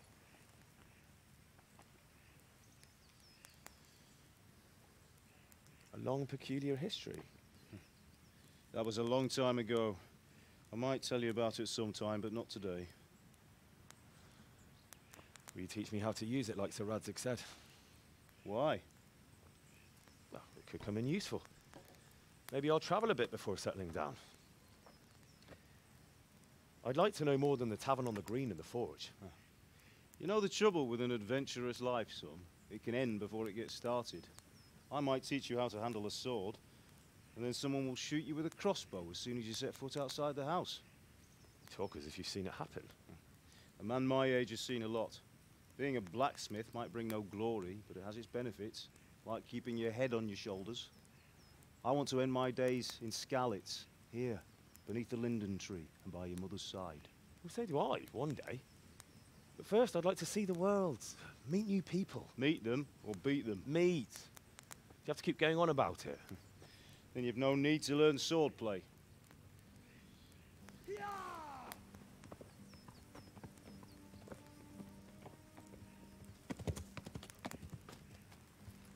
A long, peculiar history. That was a long time ago. I might tell you about it sometime, but not today. Will you teach me how to use it like Sir Radzik said? Why? Well, it could come in useful. Maybe I'll travel a bit before settling down. I'd like to know more than the tavern on the green and the forge. You know the trouble with an adventurous life, son? It can end before it gets started. I might teach you how to handle a sword, and then someone will shoot you with a crossbow as soon as you set foot outside the house. You talk as if you've seen it happen. A man my age has seen a lot. Being a blacksmith might bring no glory, but it has its benefits, like keeping your head on your shoulders. I want to end my days in Skalitz, here, beneath the linden tree and by your mother's side. Well, so do I, one day. But first, I'd like to see the world, meet new people. Meet them or beat them? Meet. You have to keep going on about it. Then you've no need to learn swordplay.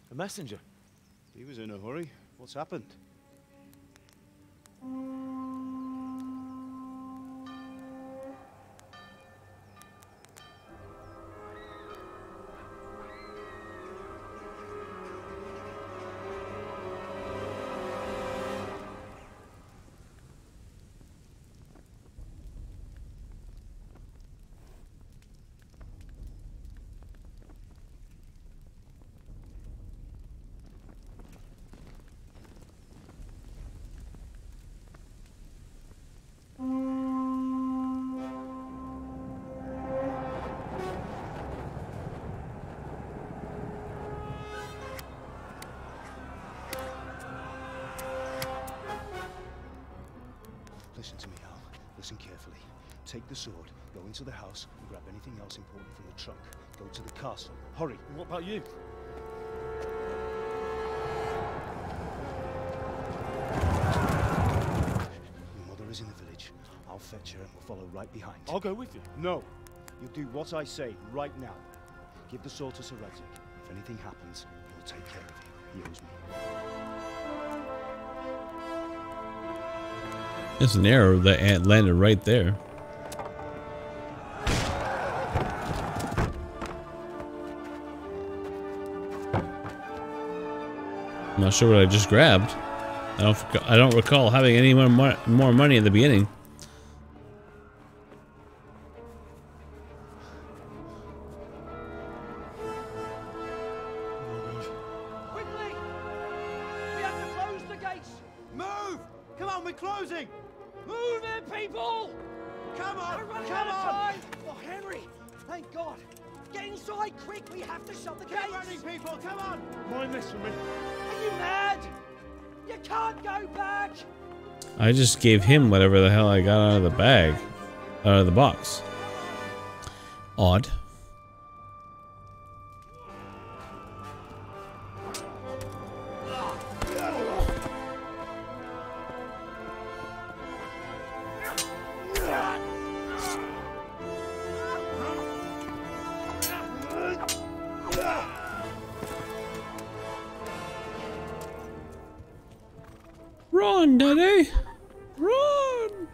A messenger. He was in a hurry. What's happened? Listen to me, Al. Listen carefully. Take the sword, go into the house, and grab anything else important from the trunk. Go to the castle. Hurry. What about you? Your mother is in the village. I'll fetch her and we'll follow right behind. I'll go with you. No. You'll do what I say right now. Give the sword to Sir Radzik. If anything happens, he'll take care of you. He owes me. It's an arrow that landed right there. I'm not sure what I just grabbed. I don't recall having any more money at the beginning. Quickly! We have to close the gates! Move! Come on, we're closing! Move it, people! Come on! Come on! Oh, Henry! Thank God! Get inside, quick! We have to shut the gates! Get running, people! Come on! Mind this for me. Are you mad? You can't go back! I just gave him whatever the hell I got out of the bag. Out of the box. Odd. Run, Daddy! Run!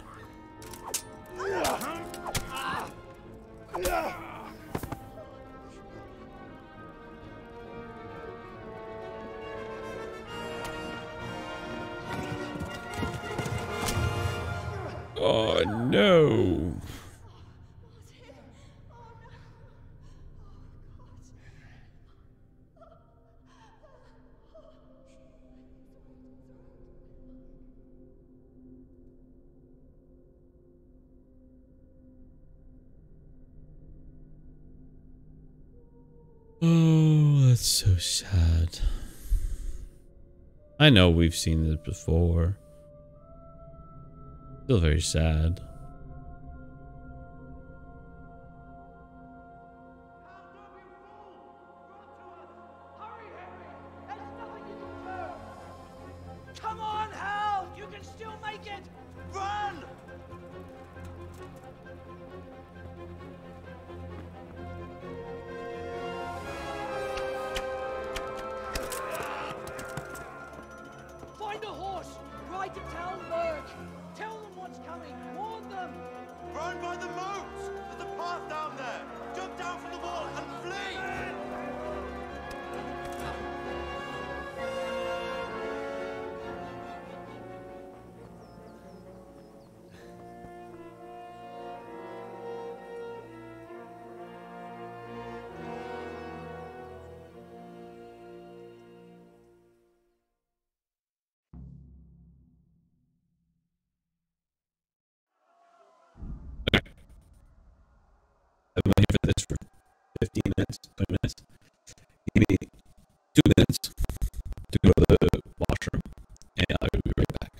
Oh no! Oh, that's so sad. I know we've seen this before. Still very sad. Come on, Hal! You can still make it! Run! Find a horse! Ride to Talmberg! Tell them what's coming! Warn this for 15 minutes, 20 minutes. Give me 2 minutes to go to the washroom, and I'll be right back.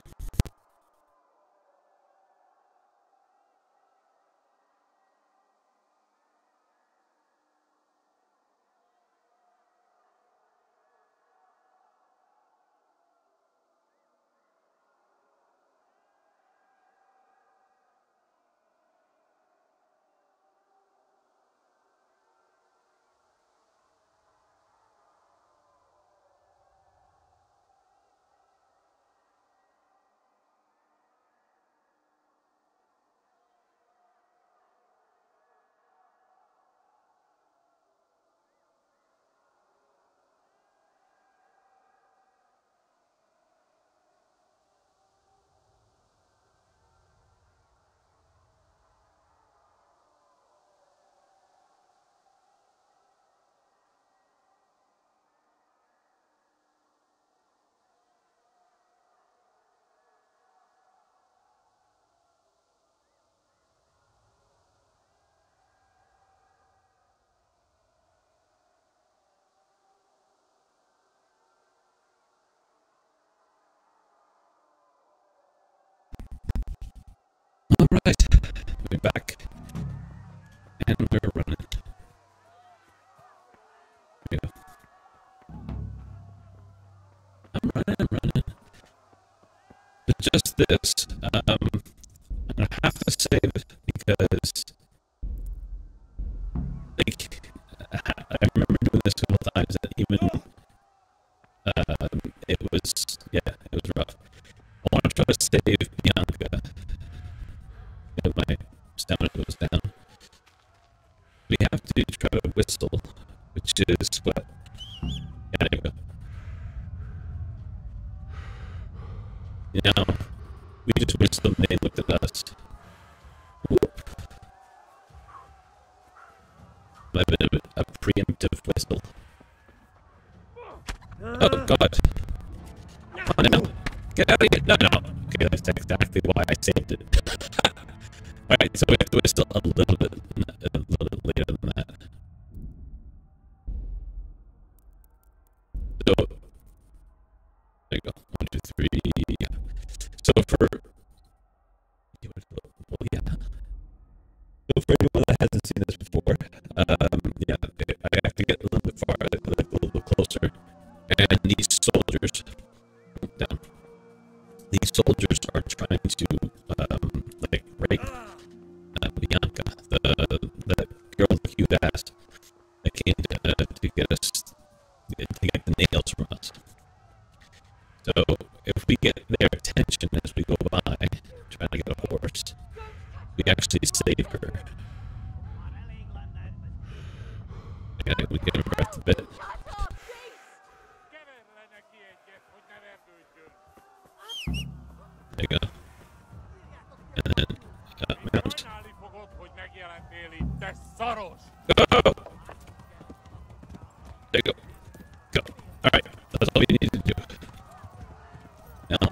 Alright, we're back. And we're running. Here we go. I'm running. But just this, I'm gonna have to save it because, like, I remember doing this a couple times that even, it was rough. I want to try to save Bianca. My stamina goes down. We have to try to whistle, which is what? Yeah, there we go. You know, we just whistled and they looked at us. Whoop. A bit of a preemptive whistle. Oh god. Come on now. Get out of here. No. Okay, that's exactly why I saved it. Alright, so we have to whistle a little bit later than that. So, there you go. 1, 2, 3. Yeah. So for anyone that hasn't seen this before, yeah, I have to get a little bit far, a little bit closer. And these soldiers, down. These soldiers are trying to, like, rape Bianca, the girl with the cute ass that came to get us, to get the nails from us. So if we get their attention as we go by, trying to get a horse, we actually save her. Okay, we get her breath a bit. There you go. And then, mount. Go! There you go. Go. Alright, that's all you need to do. Now,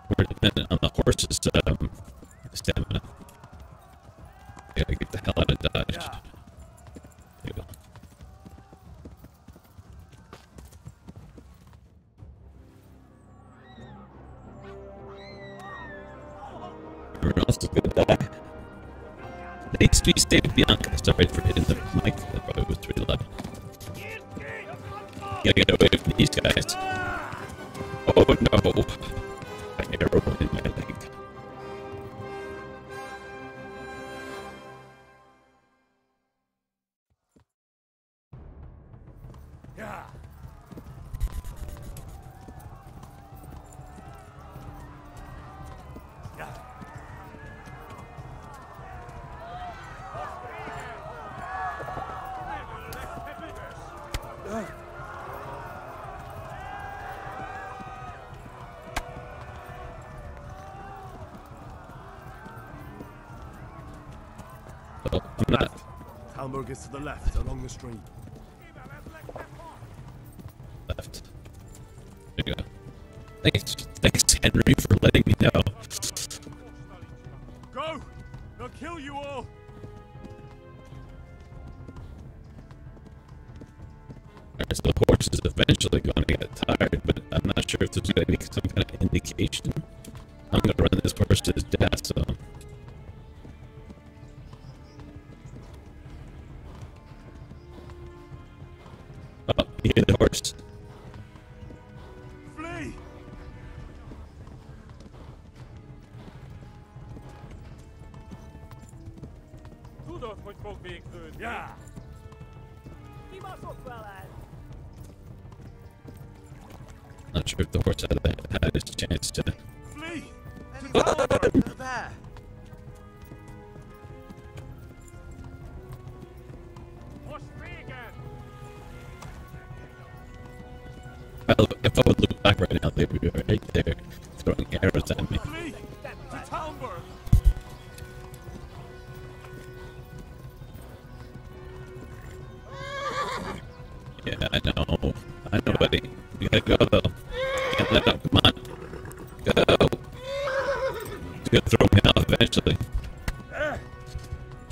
we're dependent on the horse's stamina. We gotta get the hell out of Dodge. There you go. Everyone else is gonna die. Needs to be saved Bianca. Sorry for hitting the mic. That probably was pretty loud. Gotta get away from these guys. Oh no! An arrow in my leg. Yeah. Oh, I'm not. Talmberg is to the left, along the stream. Left. There you go. Thanks, Henry, for letting me know. Go! They'll kill you all! horse is eventually going to get tired, but I'm not sure if there's going to be some kind of indication. I'm going to run this horse to his death, so... Oh, he hit the horse. Flee! Du dort moet ook weer goed. Ja! Die mag ook wel uit. Not sure if the horse had his chance to... Flee! There. Horse free again. Well, if I would look back right now, they would be right there, throwing arrows at me. Flee! To Talmberg! Yeah, I know, buddy. You gotta go, though. Can't let up, come on. Go! He's gonna throw me off eventually.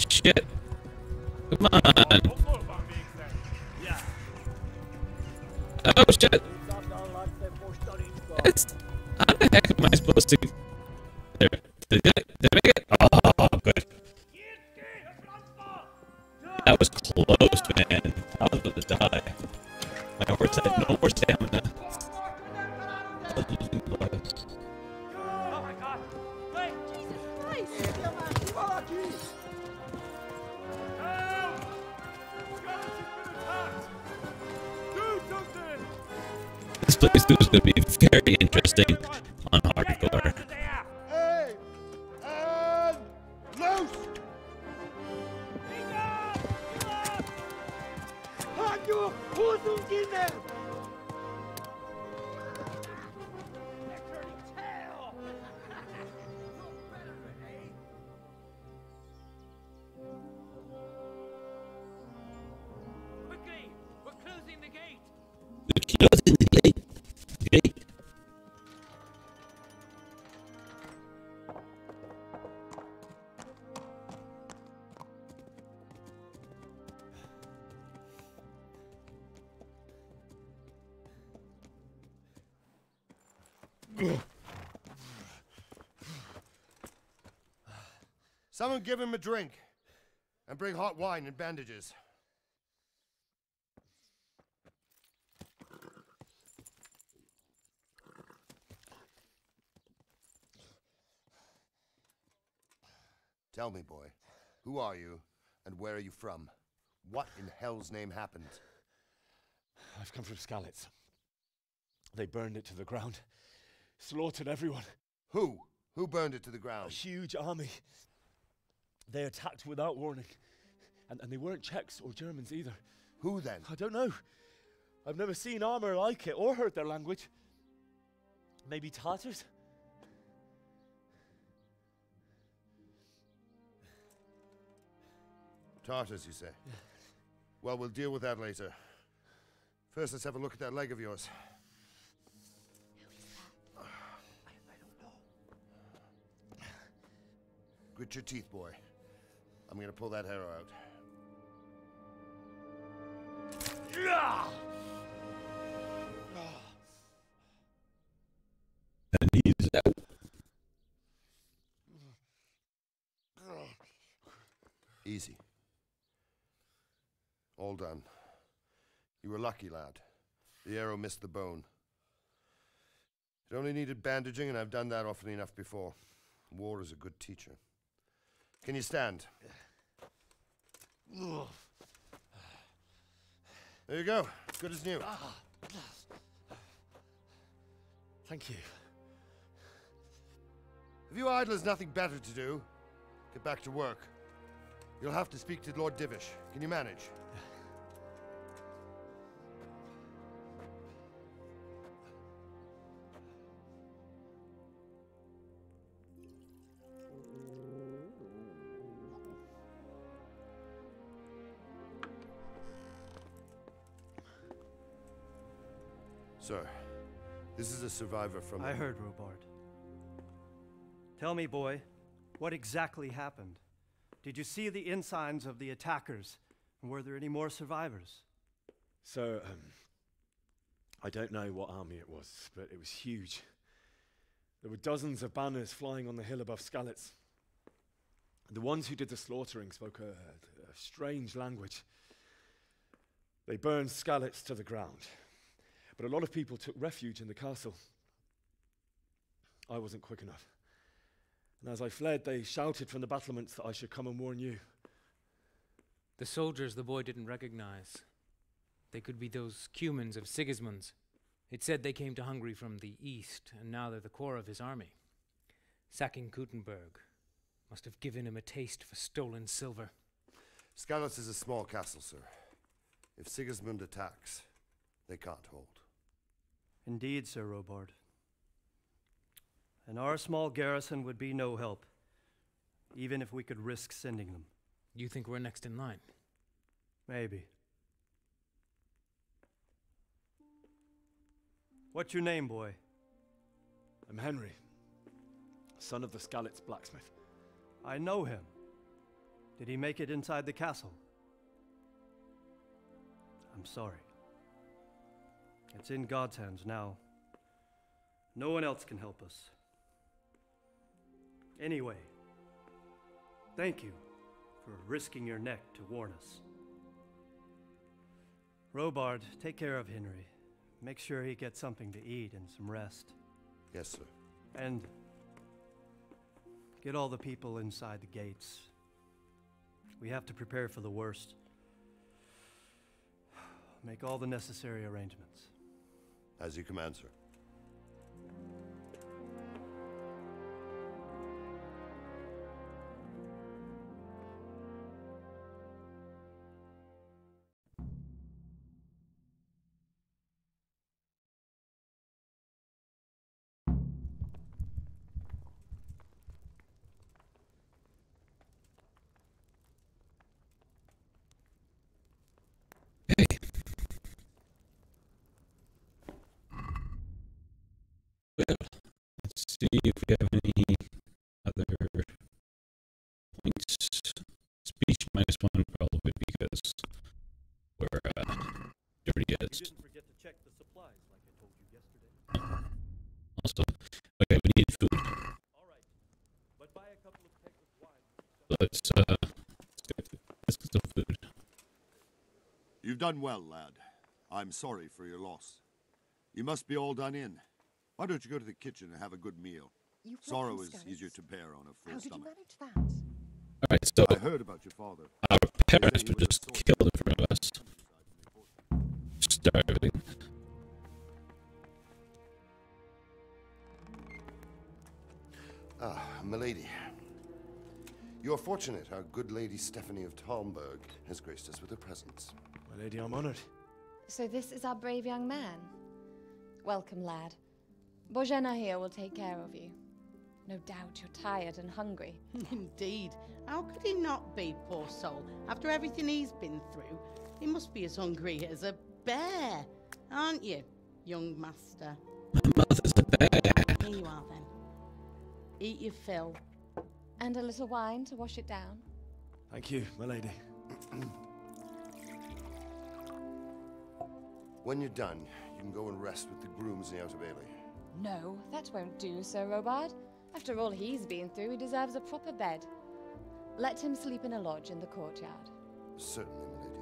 Shit! Come on! Oh, shit! How the heck am I supposed to... There. Did I make it? Oh, good. That was close, man. I was about to die. My horse had no more stamina. I was losing blood. Oh my god. Wait. Jesus Christ. This playthrough is going to be very interesting on hardcore. Hey! And loose! Halt your Hosen in Quickly! We're closing the gate! We're closing the gate. Gate. Someone give him a drink. And bring hot wine and bandages. Tell me, boy, who are you, and where are you from? What in hell's name happened? I've come from Skalitz. They burned it to the ground. Slaughtered everyone. Who? Who burned it to the ground? A huge army. They attacked without warning. And they weren't Czechs or Germans either. Who then? I don't know. I've never seen armor like it or heard their language. Maybe Tatars? Tartars, you say? Yeah. Well, we'll deal with that later. First, let's have a look at that leg of yours. I don't know. Grit your teeth, boy. I'm gonna pull that arrow out. And he's out. Easy. All done. You were lucky, lad. The arrow missed the bone. It only needed bandaging, and I've done that often enough before. War is a good teacher. Can you stand? There you go. Good as new. Thank you. If you idlers nothing better to do, get back to work. You'll have to speak to Lord Divish. Can you manage? Sir, this is a survivor from... I heard, Robard. Tell me, boy, what exactly happened? Did you see the ensigns of the attackers? And were there any more survivors? So, I don't know what army it was, but it was huge. There were dozens of banners flying on the hill above Skalitz. The ones who did the slaughtering spoke a strange language. They burned Skalitz to the ground, but a lot of people took refuge in the castle. I wasn't quick enough. And as I fled, they shouted from the battlements that I should come and warn you. The soldiers the boy didn't recognize. They could be those Cumans of Sigismund's. It said they came to Hungary from the east, and now they're the core of his army. Sacking Gutenberg must have given him a taste for stolen silver. Skalitz is a small castle, sir. If Sigismund attacks, they can't hold. Indeed, Sir Robard. And our small garrison would be no help, even if we could risk sending them. You think we're next in line? Maybe. What's your name, boy? I'm Henry, son of the Skalitz blacksmith. I know him. Did he make it inside the castle? I'm sorry. It's in God's hands now. No one else can help us. Anyway, thank you for risking your neck to warn us. Robard, take care of Henry. Make sure he gets something to eat and some rest. Yes, sir. And get all the people inside the gates. We have to prepare for the worst. Make all the necessary arrangements. As you command, sir. Well, let's see if we have any other points. Speech -1 probably because we're dirty as. You didn't forget to check the supplies like I told you yesterday. Also, okay, we need food. All right, but buy a couple of kegs of wine. So let's get some food. You've done well, lad. I'm sorry for your loss. You must be all done in. Why don't you go to the kitchen and have a good meal? Sorrow is easier to bear on a full stomach. How did you manage that? All right, so I heard about your father. Our parents were just killed in front of us. Starving. Ah, milady. You're fortunate our good lady Stephanie of Talmberg has graced us with her presence. My lady, I'm honored. So this is our brave young man. Welcome, lad. Bozhena here will take care of you. No doubt you're tired and hungry. Indeed. How could he not be, poor soul? After everything he's been through, he must be as hungry as a bear, aren't you, young master? My mother's a bear. Here you are, then. Eat your fill. And a little wine to wash it down. Thank you, my lady. When you're done, you can go and rest with the grooms in the Outer Bailey. No, that won't do, Sir Robard. After all he's been through, he deserves a proper bed. Let him sleep in a lodge in the courtyard. Certainly, milady.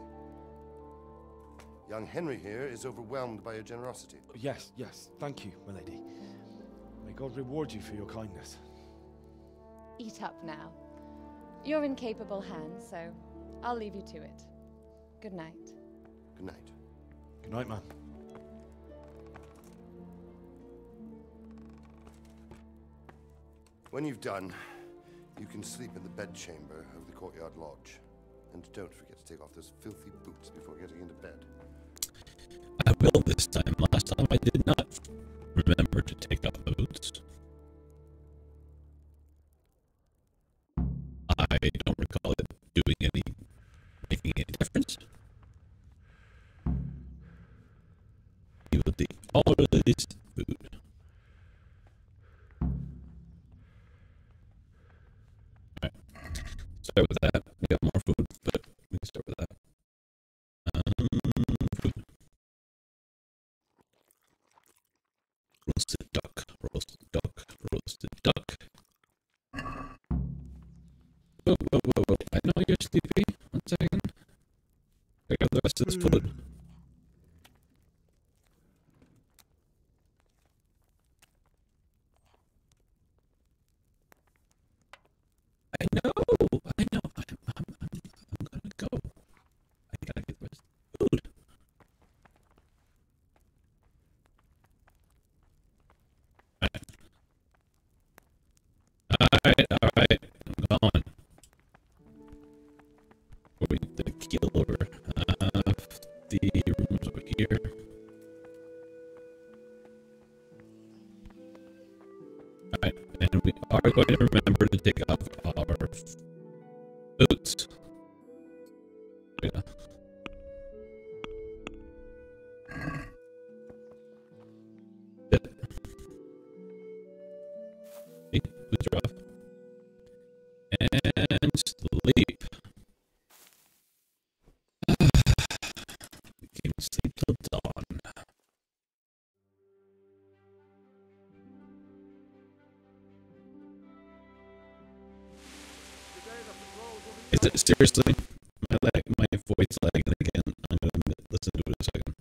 Young Henry here is overwhelmed by your generosity. Yes, thank you, my lady. May God reward you for your kindness. Eat up now. You're in capable hands, so I'll leave you to it. Good night. Good night. Good night, man. When you've done, you can sleep in the bedchamber of the courtyard lodge. And don't forget to take off those filthy boots before getting into bed. I will this time. Last time I did not remember to take off the boots. I don't recall it making any difference. You will take all of this food. Alright. Start with that. We got more food, but we can start with that. Food. No, you're sleepy. 1 second. I got the rest of this food. I know. I'm gonna go. I gotta get the rest of the food. Alright. I'm gone. Wait, the keel over. The room's over here. Alright, and we are going to remember to take off our boots. Yeah. Boots are off. And sleep. We can sleep till dawn. Is it seriously? My voice lagging again. I'm gonna listen to it a second.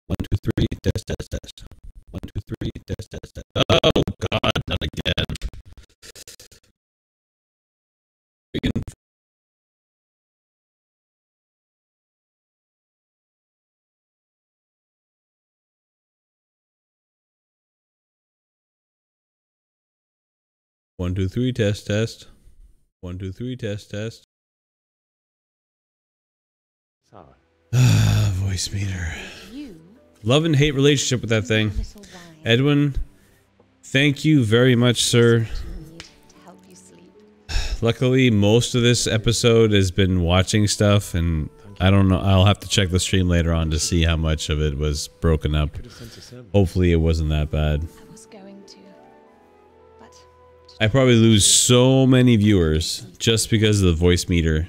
One, two, three, test. 1, 2, 3, test. Oh God, not again. Freaking. One, two, three, test. 1, 2, 3, test. Voice meter. Love and hate relationship with that thing. Edwin, thank you very much, sir. Luckily, most of this episode has been watching stuff, and I don't know. I'll have to check the stream later on to see how much of it was broken up. Hopefully, it wasn't that bad. I probably lose so many viewers just because of the voice meter.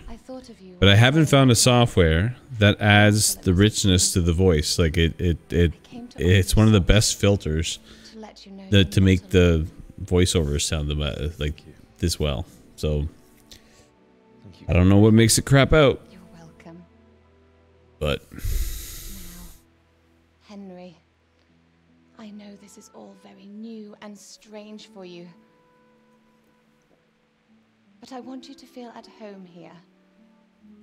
But I haven't found a software that adds the richness to the voice. Like it's one of the best filters to make the voiceovers sound like this well. So I don't know what makes it crap out. You're welcome. But Henry, I know this is all very new and strange for you. But I want you to feel at home here.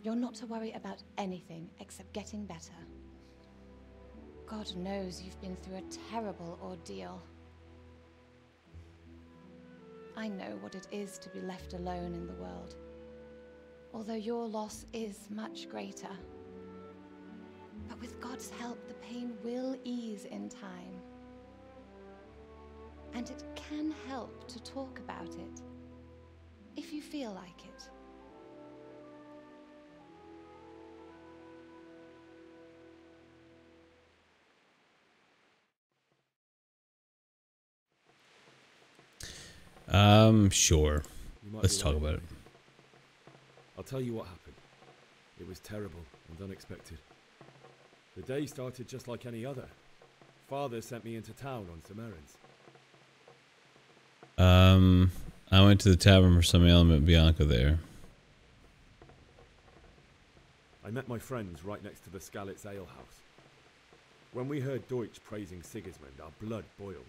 You're not to worry about anything except getting better. God knows you've been through a terrible ordeal. I know what it is to be left alone in the world, although your loss is much greater. But with God's help, the pain will ease in time. And it can help to talk about it, if you feel like it. Sure. Let's talk about it. I'll tell you what happened. It was terrible and unexpected. The day started just like any other. Father sent me into town on some errands. I went to the tavern for some ale and met Bianca there. I met my friends right next to the Skalitz Ale House. When we heard Deutsch praising Sigismund, our blood boiled.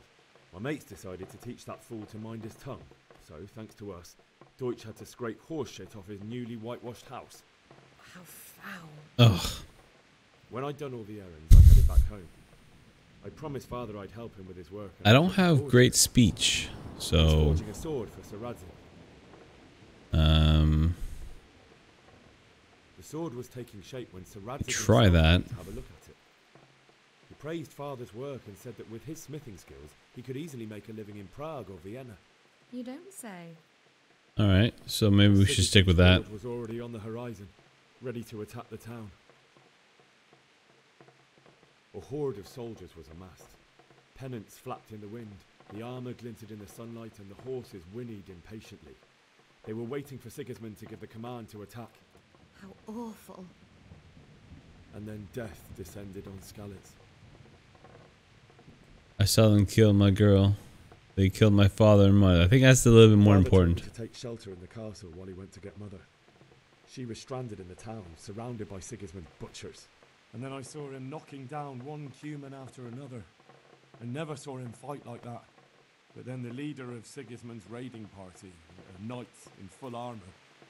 My mates decided to teach that fool to mind his tongue. So, thanks to us, Deutsch had to scrape horse shit off his newly whitewashed house. How foul. Ugh. When I'd done all the errands, I headed back home. I promised Father I'd help him with his work. I don't have great speech, so forging a sword for Sir Radzig. The sword was taking shape when Sir Radzig try that. Have a look at it. He praised Father's work and said that with his smithing skills, he could easily make a living in Prague or Vienna. You don't say. Alright, so maybe we should stick with that. Was already on the horizon, ready to attack the town. A horde of soldiers was amassed. Pennants flapped in the wind, the armour glinted in the sunlight, and the horses whinnied impatiently. They were waiting for Sigismund to give the command to attack. How awful. And then death descended on Skalitz. I saw them kill my girl. They killed my father and mother. I think that's a little bit more Father important. told me to take shelter in the castle while he went to get Mother. She was stranded in the town, surrounded by Sigismund's butchers. And then I saw him knocking down one human after another. I never saw him fight like that. But then the leader of Sigismund's raiding party, a knight in full armour,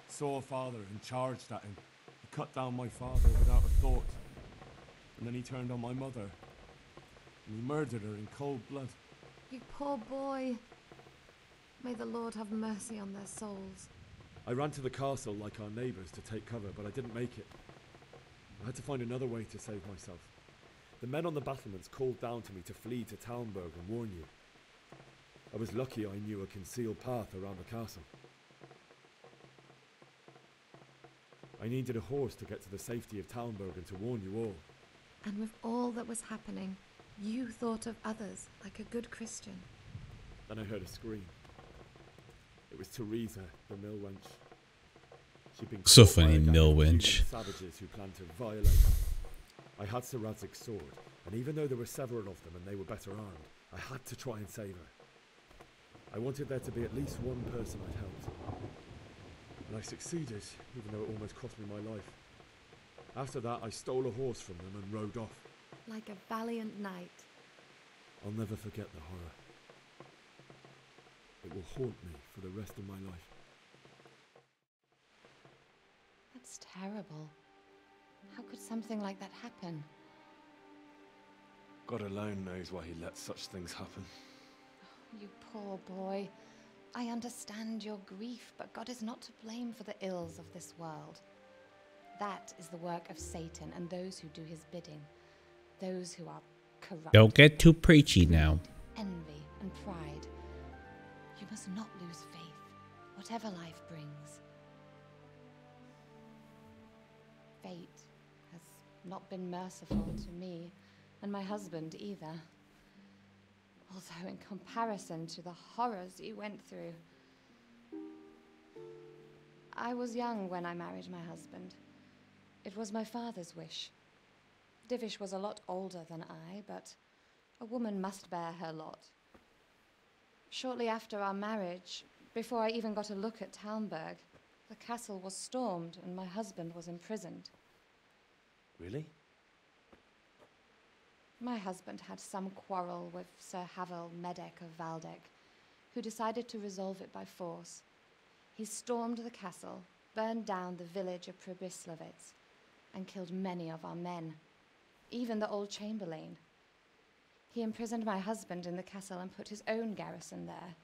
saw Father and charged at him. He cut down my father without a thought. And then he turned on my mother. And he murdered her in cold blood. You poor boy. May the Lord have mercy on their souls. I ran to the castle like our neighbours to take cover, but I didn't make it. I had to find another way to save myself. The men on the battlements called down to me to flee to Talmberg and warn you. I was lucky I knew a concealed path around the castle. I needed a horse to get to the safety of Talmberg and to warn you all. And with all that was happening, you thought of others like a good Christian. Then I heard a scream. It was Teresa, the mill wench. She'd been So caught by a funny, gang mill of human wench. savages who planned to violate her. I had Sir Radzig's sword, and even though there were several of them and they were better armed, I had to try and save her. I wanted there to be at least one person I'd helped. And I succeeded, even though it almost cost me my life. After that, I stole a horse from them and rode off. Like a valiant knight. I'll never forget the horror. It will haunt me for the rest of my life. That's terrible. How could something like that happen? God alone knows why he lets such things happen. You poor boy. I understand your grief, but God is not to blame for the ills of this world. That is the work of Satan and those who do his bidding. Those who are corrupt. Don't get too preachy now. Envy and pride. You must not lose faith, whatever life brings. Fate has not been merciful to me, and my husband either. Although in comparison to the horrors you went through. I was young when I married my husband. It was my father's wish. Divish was a lot older than I, but a woman must bear her lot. Shortly after our marriage, before I even got a look at Talmberg, the castle was stormed and my husband was imprisoned. Really? My husband had some quarrel with Sir Havel Medek of Valdek, who decided to resolve it by force. He stormed the castle, burned down the village of Pribyslavitz, and killed many of our men, even the old chamberlain. He imprisoned my husband in the castle and put his own garrison there.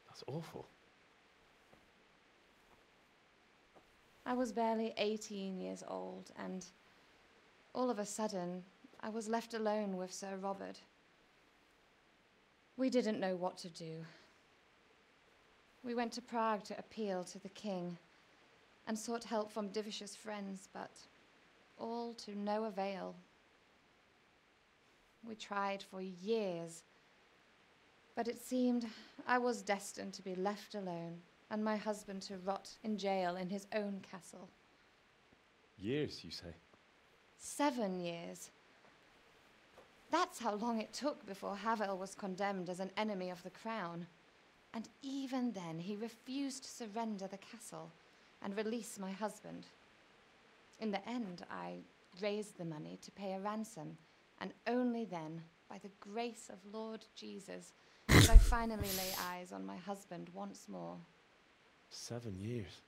That's awful. I was barely 18 years old, and all of a sudden, I was left alone with Sir Robert. We didn't know what to do. We went to Prague to appeal to the king and sought help from Divish's friends, but all to no avail. We tried for years, but it seemed I was destined to be left alone and my husband to rot in jail in his own castle. Years, you say? 7 years. That's how long it took before Havel was condemned as an enemy of the crown. And even then, he refused to surrender the castle and release my husband. In the end, I raised the money to pay a ransom, and only then, by the grace of Lord Jesus, did I finally lay eyes on my husband once more. 7 years.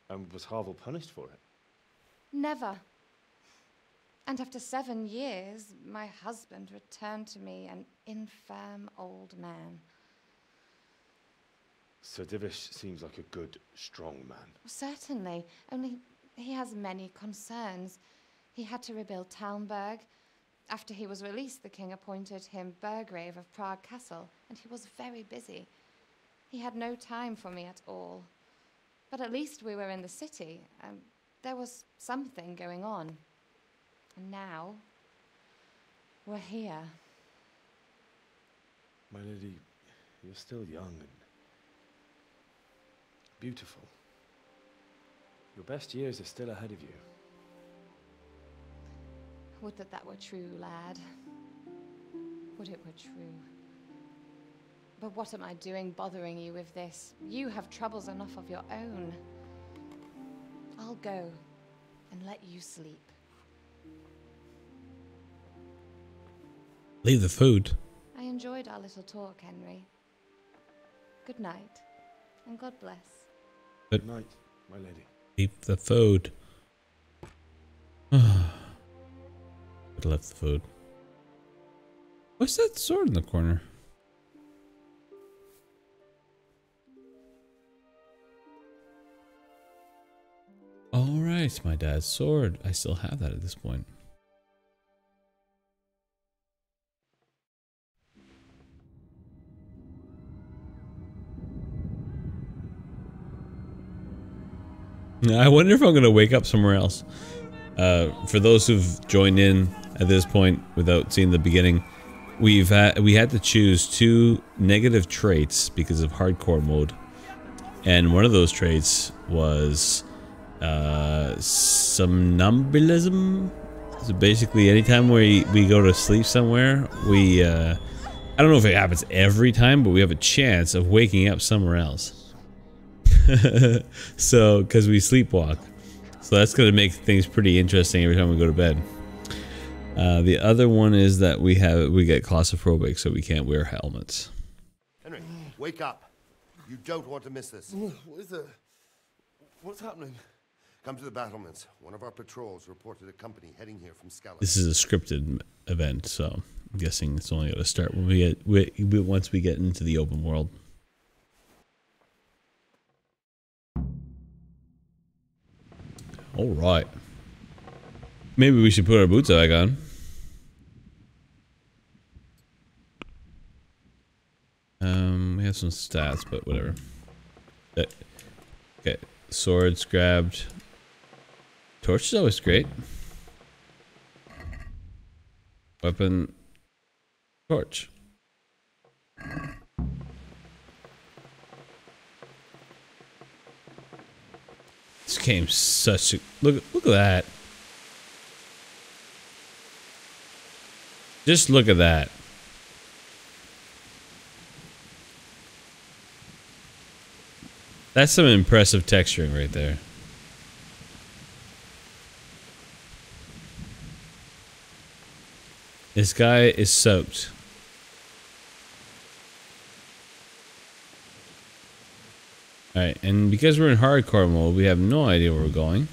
And was Havel punished for it? Never. And after 7 years, my husband returned to me an infirm old man. Sir Divish seems like a good, strong man. Certainly, only he has many concerns. He had to rebuild Talmberg. After he was released, the king appointed him Burgrave of Prague Castle, and he was very busy. He had no time for me at all. But at least we were in the city, and there was something going on. And now, we're here. My lady, you're still young and beautiful. Your best years are still ahead of you. Would that that were true, lad. Would it were true. But what am I doing bothering you with this? You have troubles enough of your own. I'll go and let you sleep. Leave the food. I enjoyed our little talk, Henry. Good night, and God bless. Good night, my lady. Leave the food. Could have left the food. What's that sword in the corner? All right, my dad's sword. I still have that at this point. I wonder if I'm going to wake up somewhere else. For those who've joined in at this point without seeing the beginning, we had to choose 2 negative traits because of hardcore mode, and one of those traits was somnambulism. So basically, anytime we go to sleep somewhere, we I don't know if it happens every time, but we have a chance of waking up somewhere else. So, because we sleepwalk, so that's going to make things pretty interesting every time we go to bed. The other one is that we get claustrophobic, so we can't wear helmets. Henry, wake up! You don't want to miss this. What's happening? Come to the battlements. One of our patrols reported a company heading here from Scala. This is a scripted event, so I'm guessing it's only going to start when once we get into the open world. All right. Maybe we should put our boots back on. We have some stats, but whatever. Okay, swords grabbed. Torch is always great. Weapon. Torch. This game's such a look at that. Just look at that. That's some impressive texturing right there. This guy is soaked. Alright, and because we're in hardcore mode, we have no idea where we're going.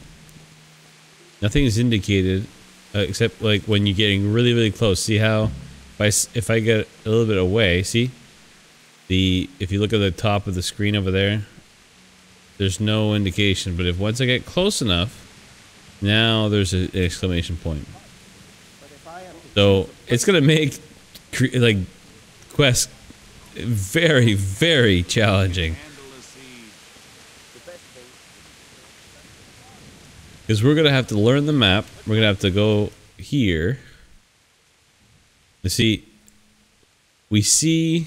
Nothing is indicated, except like when you're getting really, really close. See how if I get a little bit away, see? If you look at the top of the screen over there, there's no indication, but if once I get close enough, now there's an exclamation point. So it's gonna make like quests very, very challenging. Because we're gonna have to learn the map. We're gonna have to go here. You see, we see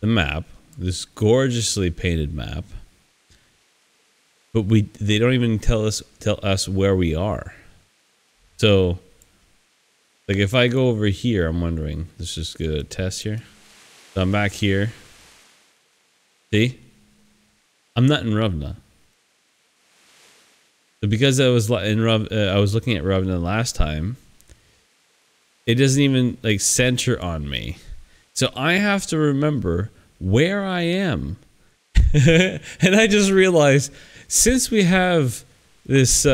the map, this gorgeously painted map, but they don't even tell us where we are. So, like if I go over here, I'm wondering. Let's just get a test here. So I'm back here. See, I'm not in Ravna. So because I was I was looking at Ravna last time, it doesn't even like center on me. So I have to remember where I am. And I just realized, since we have this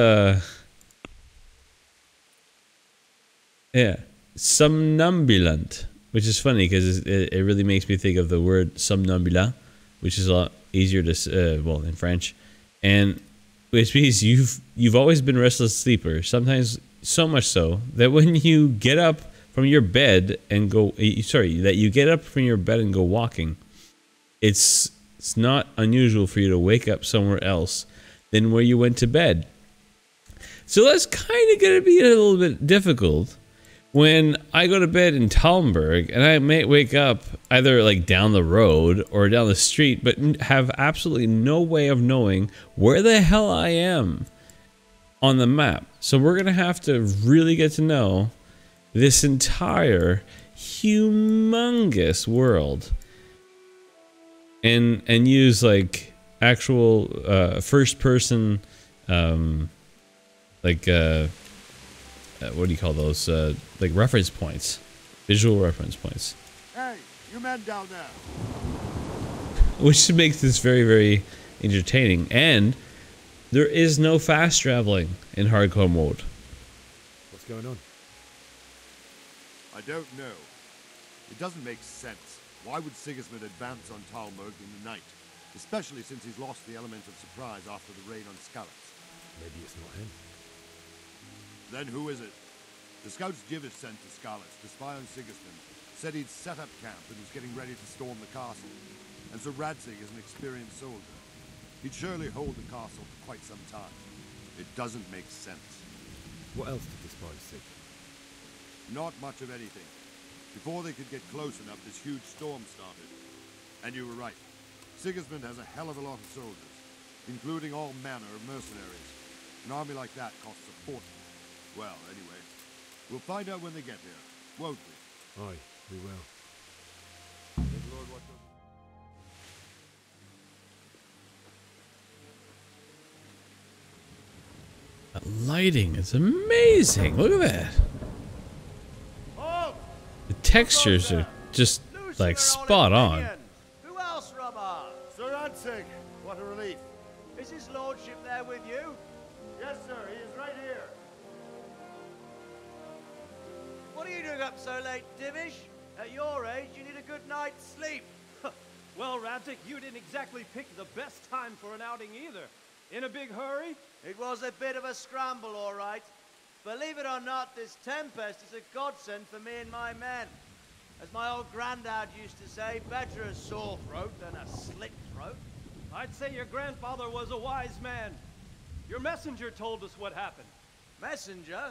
somnambulant, which is funny because it really makes me think of the word somnambula, which is a lot easier to well, in French, and which means you've always been restless sleeper, sometimes so much so that when you get up from your bed and go, that you get up from your bed and go walking, it's not unusual for you to wake up somewhere else than where you went to bed. So that's kind of going to be a little bit difficult when I go to bed in Talmberg and I may wake up either like down the road or down the street, but have absolutely no way of knowing where the hell I am on the map. So we're going to have to really get to know this entire humongous world and use like actual first person like what do you call those like reference points, visual reference points, Hey, you men down there. which makes this very, very entertaining. And there is no fast traveling in hardcore mode. What's going on? I don't know. It doesn't make sense. Why would Sigismund advance on Talmberg in the night? Especially since he's lost the element of surprise after the raid on Skalitz. Maybe it's not him. Then who is it? The scouts Jivis sent to Skalitz to spy on Sigismund said he'd set up camp and was getting ready to storm the castle. And so Radzig is an experienced soldier. He'd surely hold the castle for quite some time. It doesn't make sense. What else did the spies see? Not much of anything. Before they could get close enough, this huge storm started. And you were right. Sigismund has a hell of a lot of soldiers, including all manner of mercenaries. An army like that costs a fortune. Well, anyway, we'll find out when they get here, won't we? Aye, we will. May the Lord watch over. That lighting is amazing. Look at that. The textures are just like spot on. Who else, Robber? Sir Radzig, what a relief. Is his lordship there with you? Yes, sir, he is right here. What are you doing up so late, Divish? At your age, you need a good night's sleep. Well, Radzig, you didn't exactly pick the best time for an outing either. In a big hurry? It was a bit of a scramble, all right. Believe it or not, this tempest is a godsend for me and my men. As my old granddad used to say, better a sore throat than a slit throat. I'd say your grandfather was a wise man. Your messenger told us what happened. Messenger?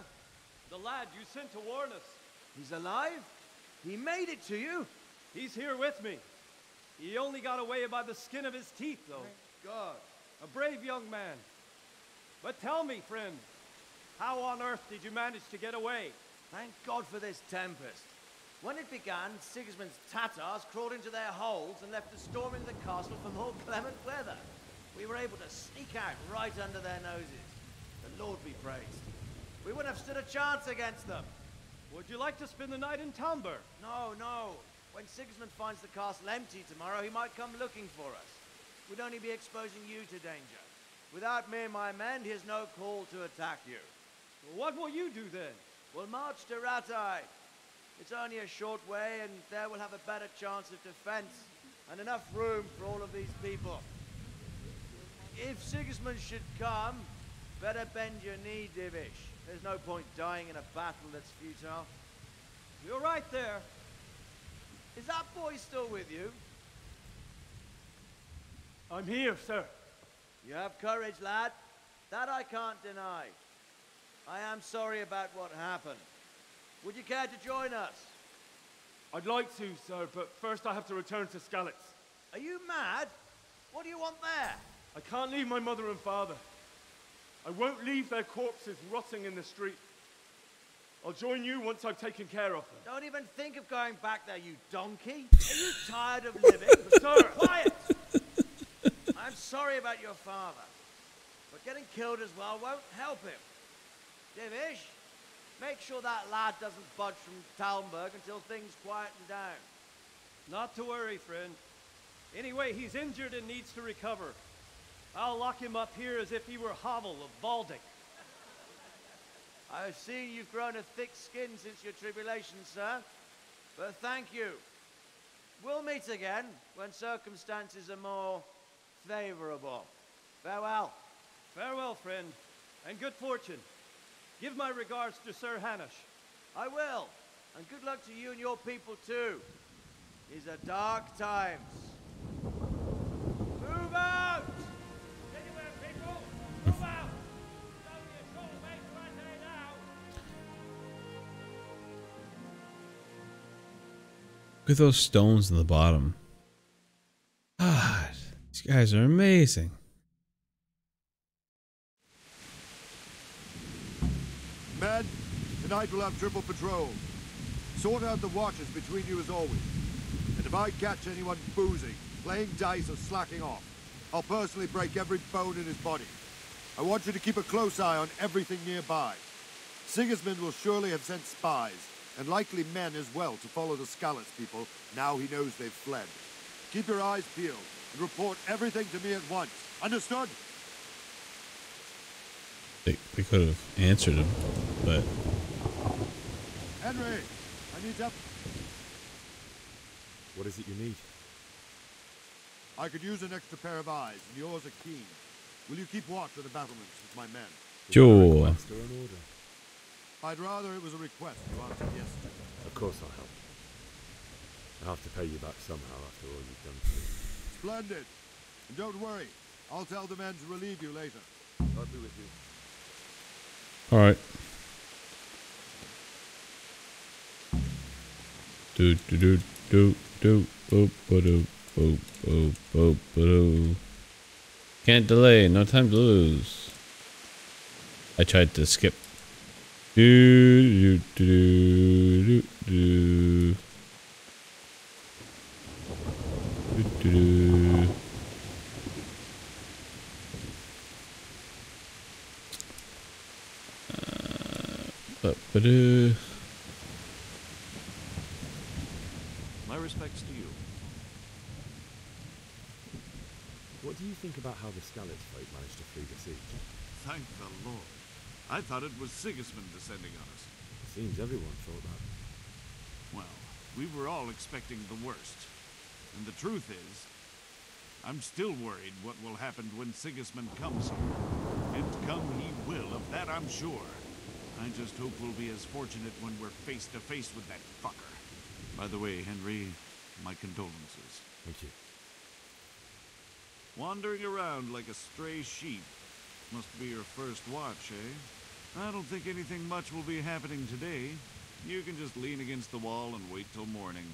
The lad you sent to warn us. He's alive? He made it to you? He's here with me. He only got away by the skin of his teeth, though. Thank God. A brave young man. But tell me, friend, how on earth did you manage to get away? Thank God for this tempest. When it began, Sigismund's Tatars crawled into their holes and left us storming the castle for more clement weather. We were able to sneak out right under their noses. The Lord be praised. We wouldn't have stood a chance against them. Would you like to spend the night in Talmberg? No, no. When Sigismund finds the castle empty tomorrow, he might come looking for us. We'd only be exposing you to danger. Without me and my men, he has no call to attack you. What will you do then? We'll march to Ratai. It's only a short way, and there we'll have a better chance of defense and enough room for all of these people. If Sigismund should come, better bend your knee, Divish. There's no point dying in a battle that's futile. You're right there. Is that boy still with you? I'm here, sir. You have courage, lad. That I can't deny. I am sorry about what happened. Would you care to join us? I'd like to, sir, but first I have to return to Skalitz. Are you mad? What do you want there? I can't leave my mother and father. I won't leave their corpses rotting in the street. I'll join you once I've taken care of them. Don't even think of going back there, you donkey. Are you tired of living? Sir! Quiet! I'm sorry about your father, but getting killed as well won't help him. Divish, make sure that lad doesn't budge from Talmberg until things quieten down. Not to worry, friend. Anyway, he's injured and needs to recover. I'll lock him up here as if he were Havel of Baldic. I've seen you've grown a thick skin since your tribulation, sir. But thank you. We'll meet again when circumstances are more favorable. Farewell. Farewell, friend, and good fortune. Give my regards to Sir Hanush. I will. And good luck to you and your people, too. These are dark times. Move out! Anywhere, people! Move out! It's only a short way to Ratai now. Look at those stones in the bottom. God, these guys are amazing. Men, tonight we'll have triple patrol. Sort out the watches between you as always. And if I catch anyone boozing, playing dice or slacking off, I'll personally break every bone in his body. I want you to keep a close eye on everything nearby. Sigismund will surely have sent spies, and likely men as well, to follow the Skalitz people now he knows they've fled. Keep your eyes peeled and report everything to me at once. Understood? We could have answered him, but... Henry, I need help. What is it you need? I could use an extra pair of eyes, and yours are keen. Will you keep watch of the battlements with my men? Sure. I'd rather it was a request you answered yes to. Of course I'll help. I'll have to pay you back somehow after all you've done for me. Splendid. And don't worry, I'll tell the men to relieve you later. I'll be with you. All right. Do do do do do boop boop boop boop boop boop. Can't delay. No time to lose. I tried to skip. Do do do do do do do. Ba-ba-do. My respects to you. What do you think about how the Skalitz folk managed to flee the siege? Thank the Lord. I thought it was Sigismund descending on us. It seems everyone thought that. Well, we were all expecting the worst. And the truth is, I'm still worried what will happen when Sigismund comes here. And come he will, of that I'm sure. I just hope we'll be as fortunate when we're face to face with that fucker. By the way, Henry, my condolences. Thank you. Wandering around like a stray sheep. Must be your first watch, eh? I don't think anything much will be happening today. You can just lean against the wall and wait till morning.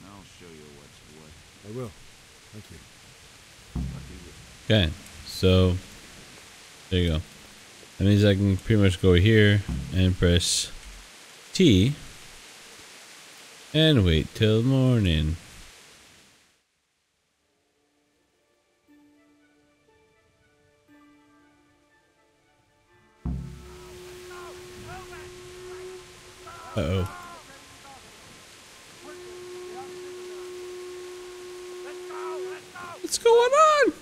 I'll show you what's what. I will. Thank you. Okay, so there you go. That means I can pretty much go here and press T and wait till morning. Uh-oh. What's going on?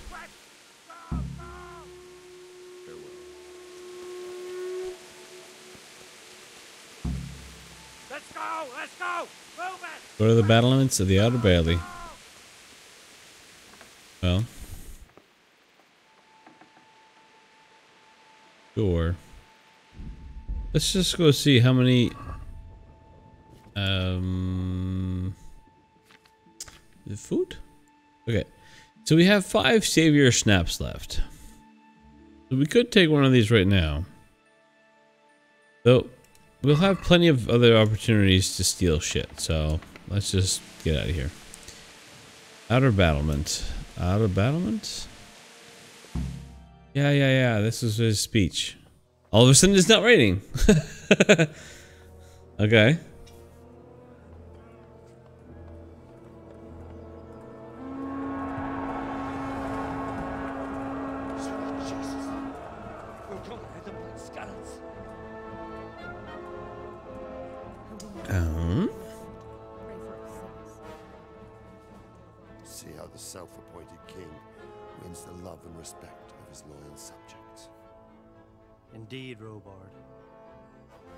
Let's go! Let's go! Move it! What are the battlements of the Outer Bailey? Well. Sure. Let's just go see how many the food? Okay. So we have 5 Savior Snaps left. So we could take one of these right now. Though we'll have plenty of other opportunities to steal shit, so let's just get out of here. Outer battlement. Outer battlement? Yeah. This is his speech. All of a sudden it's not raining. Okay. See how the self-appointed king wins the love and respect of his loyal subjects. Indeed, Robard.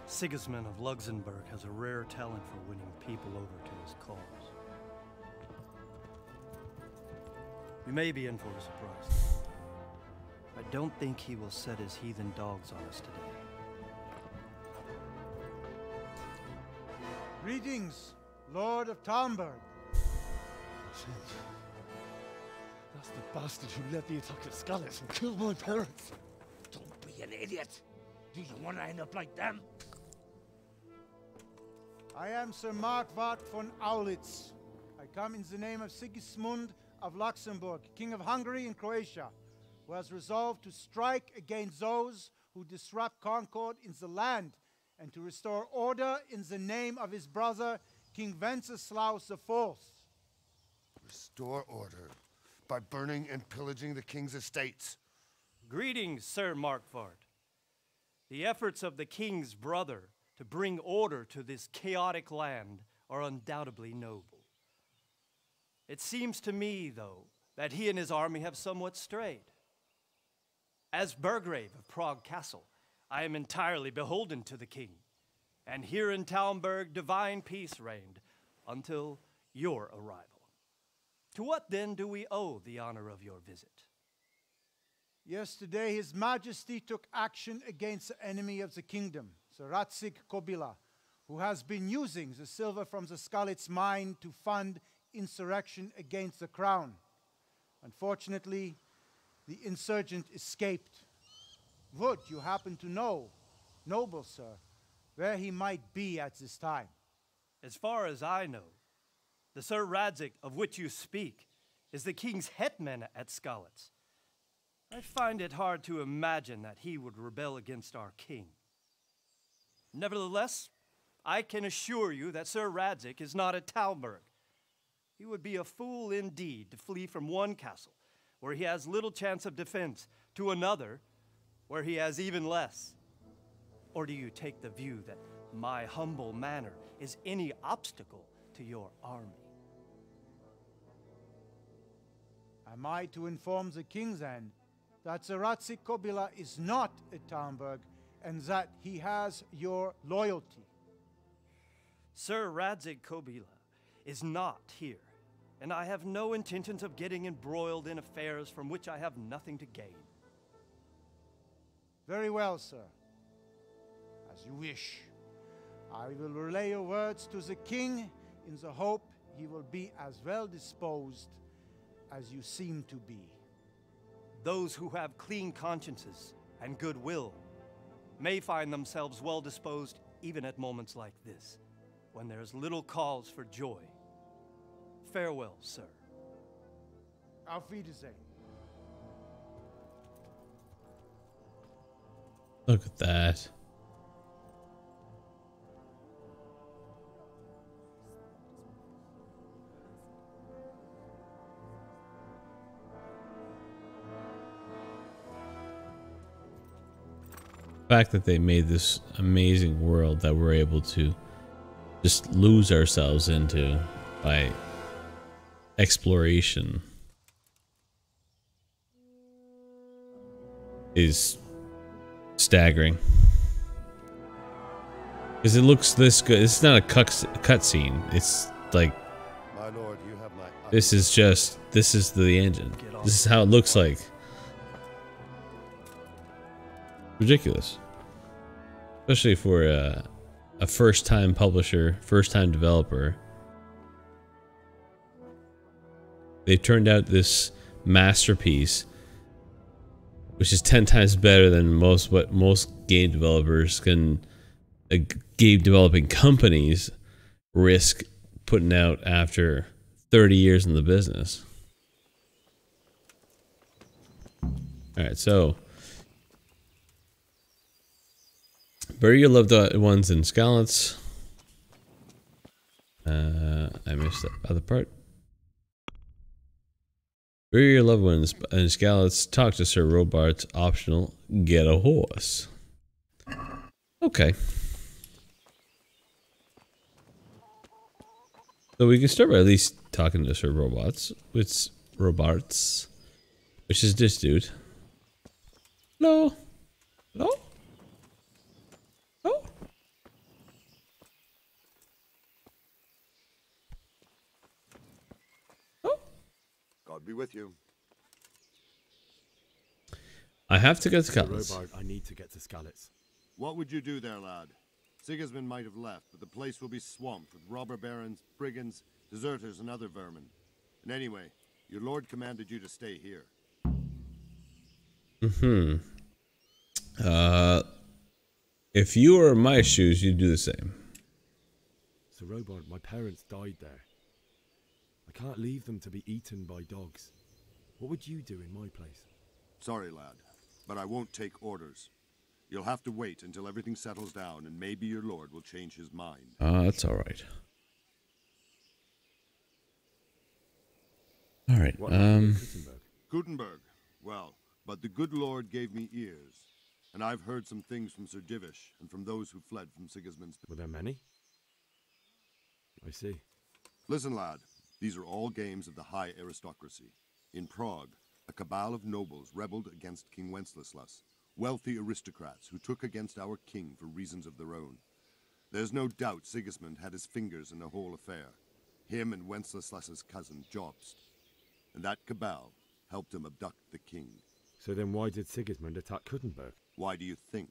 Sigismund of Luxembourg has a rare talent for winning people over to his cause. We may be in for a surprise. I don't think he will set his heathen dogs on us today. Greetings, Lord of Talmberg. That's the bastard who led the attack at Skalitz and killed my parents. Don't be an idiot. Do you want to end up like them? I am Sir Markwart von Aulitz. I come in the name of Sigismund of Luxembourg, King of Hungary and Croatia, who has resolved to strike against those who disrupt concord in the land and to restore order in the name of his brother, King Wenceslaus IV. Restore order by burning and pillaging the king's estates. Greetings, Sir Markvart. The efforts of the king's brother to bring order to this chaotic land are undoubtedly noble. It seems to me, though, that he and his army have somewhat strayed. As Burgrave of Prague Castle, I am entirely beholden to the king, and here in Talmberg divine peace reigned until your arrival. To what then do we owe the honor of your visit? Yesterday, His Majesty took action against the enemy of the kingdom, Sir Radzig Kobyla, who has been using the silver from the Skalitz mine to fund insurrection against the crown. Unfortunately, the insurgent escaped. Would you happen to know, noble sir, where he might be at this time? As far as I know, the Sir Radzig of which you speak is the king's hetman at Skalitz. I find it hard to imagine that he would rebel against our king. Nevertheless, I can assure you that Sir Radzig is not at Talmberg. He would be a fool indeed to flee from one castle, where he has little chance of defense, to another, where he has even less. Or do you take the view that my humble manner is any obstacle to your army? Am I to inform the king then that Sir Radzig Kobyla is not at Talmberg and that he has your loyalty? Sir Radzig Kobyla is not here, and I have no intentions of getting embroiled in affairs from which I have nothing to gain. Very well, sir. As you wish. I will relay your words to the king in the hope he will be as well disposed as you seem to be. Those who have clean consciences and goodwill may find themselves well disposed even at moments like this, when there is little cause for joy. Farewell, sir. Auf Wiedersehen. Look at that. The fact that they made this amazing world that we're able to just lose ourselves into by exploration is staggering. Because it looks this good. It's not a cutscene. It's like, My lord, you have my this is the engine. This is how it looks like. Ridiculous. Especially for a first-time publisher, first-time developer. They've turned out this masterpiece, which is 10 times better than what most game developers can, game developing companies risk putting out after 30 years in the business. Alright, so bury your loved ones in Skalitz. I missed that other part. Bury your loved ones in Skalitz. Talk to Sir Robart. Optional. Get a horse. Okay. So we can start by at least talking to Sir Robarts. Which is this dude. Hello? Hello? Hello? God be with you. I have to get to Sir Skalitz. Robart, I need to get to Skalitz. What would you do there, lad? Sigismund might have left, but the place will be swamped with robber barons, brigands, deserters, and other vermin. And anyway, your lord commanded you to stay here. If you were in my shoes, you'd do the same. Sir Robart, my parents died there. I can't leave them to be eaten by dogs. What would you do in my place? Sorry, lad, but I won't take orders. You'll have to wait until everything settles down, and maybe your lord will change his mind. That's all right. All right. Gutenberg. Well, but the good lord gave me ears, and I've heard some things from Sir Divish and from those who fled from Sigismund's. Were there many? I see. Listen, lad. These are all games of the high aristocracy. In Prague, a cabal of nobles rebelled against King Wenceslas, wealthy aristocrats who took against our king for reasons of their own. There's no doubt Sigismund had his fingers in the whole affair. Him and Wenceslas's cousin, Jobst. And that cabal helped him abduct the king. So then why did Sigismund attack Gutenberg? Why do you think?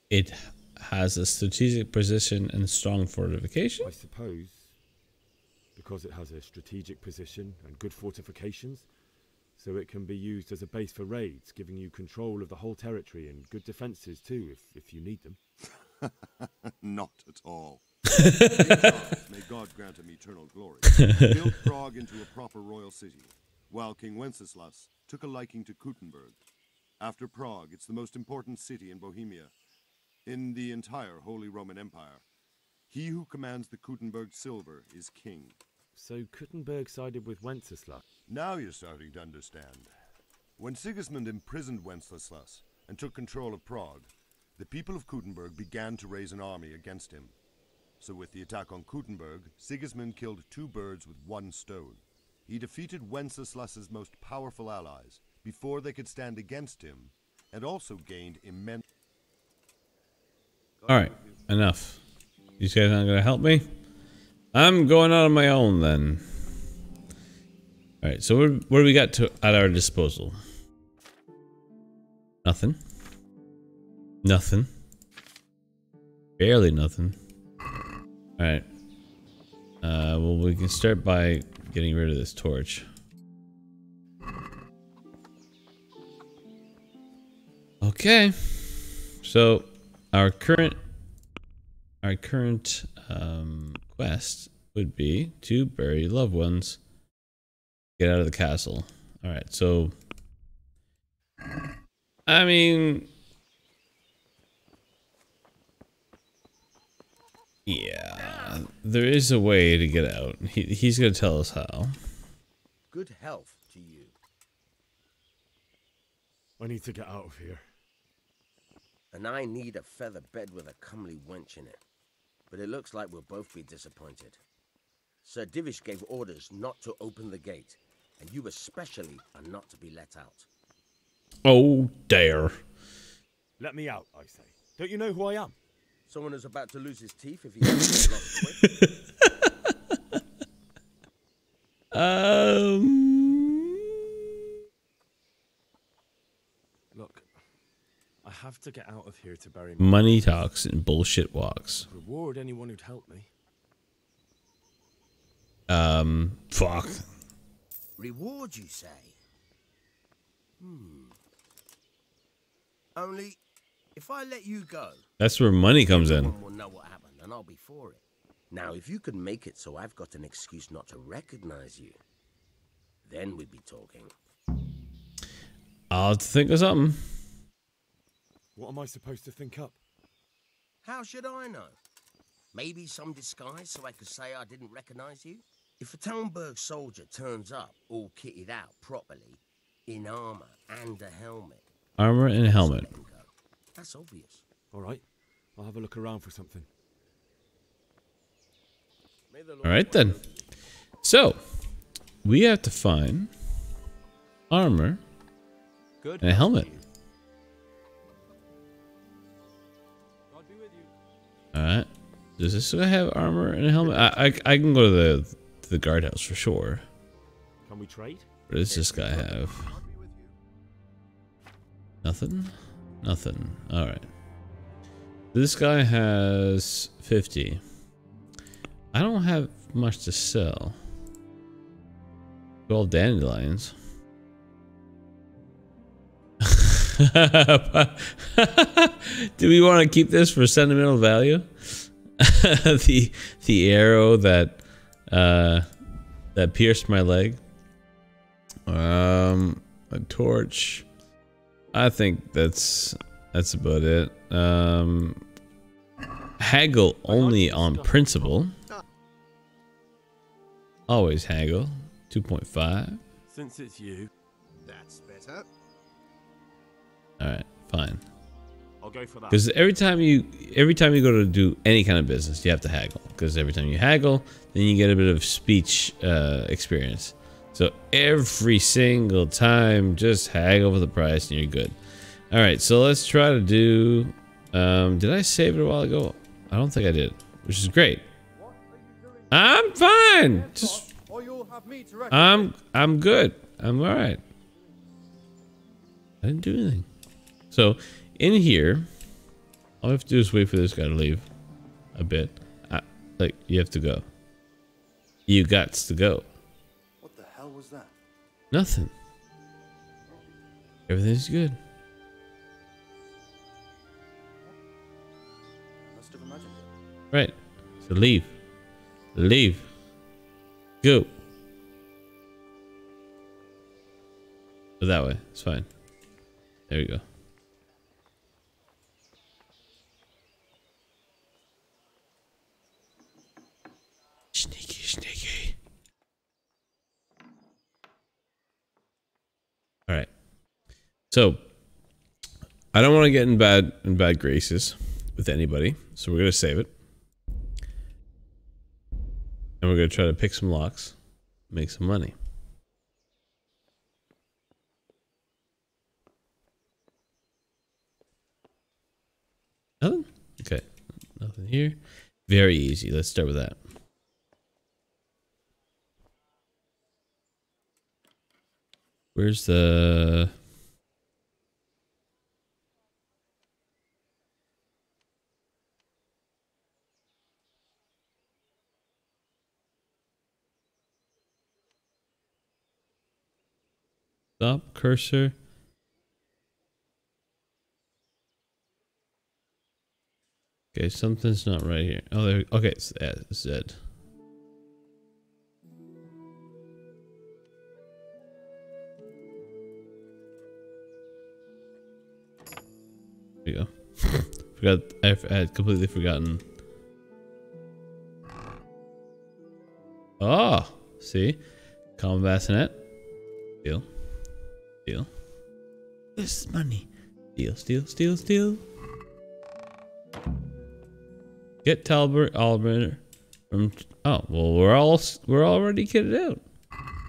It has a strategic position and strong fortification. I suppose because it has a strategic position and good fortifications, so it can be used as a base for raids, giving you control of the whole territory and good defenses too, if you need them. Not at all. May God grant him eternal glory. Built Prague into a proper royal city, while King Wenceslas took a liking to Gutenberg. After Prague, it's the most important city in Bohemia, in the entire Holy Roman Empire. He who commands the Gutenberg silver is king. So Gutenberg sided with Wenceslas? Now you're starting to understand. When Sigismund imprisoned Wenceslas and took control of Prague, the people of Gutenberg began to raise an army against him. So with the attack on Gutenberg, Sigismund killed 2 birds with 1 stone. He defeated Wenceslas's most powerful allies before they could stand against him, and also gained immense... Alright, enough. You guys aren't gonna help me? I'm going out on my own then. Alright, so what do we got at our disposal? Nothing. Nothing. Barely nothing. Alright. Well, we can start by getting rid of this torch. Okay. So, our current quest would be to bury loved ones. Get out of the castle. Alright, so... I mean... Yeah, there is a way to get out. He's going to tell us how. Good health to you. I need to get out of here. And I need a feather bed with a comely wench in it. But it looks like we'll both be disappointed. Sir Divish gave orders not to open the gate, and you especially are not to be let out. Oh, dare. Let me out, I say. Don't you know who I am? Someone who's about to lose his teeth if he hasn't lost quick. Look, I have to get out of here to bury Money talks and bullshit walks. Reward anyone who'd help me. Fuck. Reward, you say? Only, if I let you go... That's where money comes in. Everyone will know what happened, and I'll be for it. Now, if you can make it so I've got an excuse not to recognize you, then we'd be talking. I'll have to think of something. What am I supposed to think up? How should I know? Maybe some disguise so I could say I didn't recognize you? If a Talmberg soldier turns up all kitted out properly, in armor and a helmet. Armor and a helmet. That's obvious. All right, I'll have a look around for something. All right then. So, we have to find armor and a helmet. All right. Does this guy have armor and a helmet? I can go to the guardhouse for sure. Can we trade? What does this guy have? Nothing? Nothing. Alright. This guy has 50. I don't have much to sell. 12 dandelions. Do we want to keep this for sentimental value? the arrow that pierced my leg. A torch. I think that's about it. Haggle only on principle. Always haggle. 2.5. Since it's you, that's better. Alright, fine. I'll go for that. Because every time you go to do any kind of business, you have to haggle. Because every time you haggle, then you get a bit of speech experience. So every single time, just haggle for the price and you're good. All right, so let's try to do. Did I save it a while ago? I don't think I did, which is great. I'm fine. Just I'm good. I'm all right. I didn't do anything. So in here, all I have to do is wait for this guy to leave a bit. Like, you have to go. You got to go. What the hell was that? Nothing. Everything's good. Must have imagined it. Right. So leave. Leave. Go. Go that way. It's fine. There we go. Sneaky, sneaky. All right. So I don't want to get in bad graces with anybody, so we're gonna save it, and we're gonna try to pick some locks, make some money. Nothing? Okay. Nothing here. Very easy. Let's start with that. Where's the... Stop cursor. Okay, something's not right here. Oh, there. Okay, it's Z. There you go. I had completely forgotten. Oh, see, common bassinet. Steal. Steal. This is money. Steal, steal, steal, steal. Get Talbot Albright from. Oh well, we're already kitted out.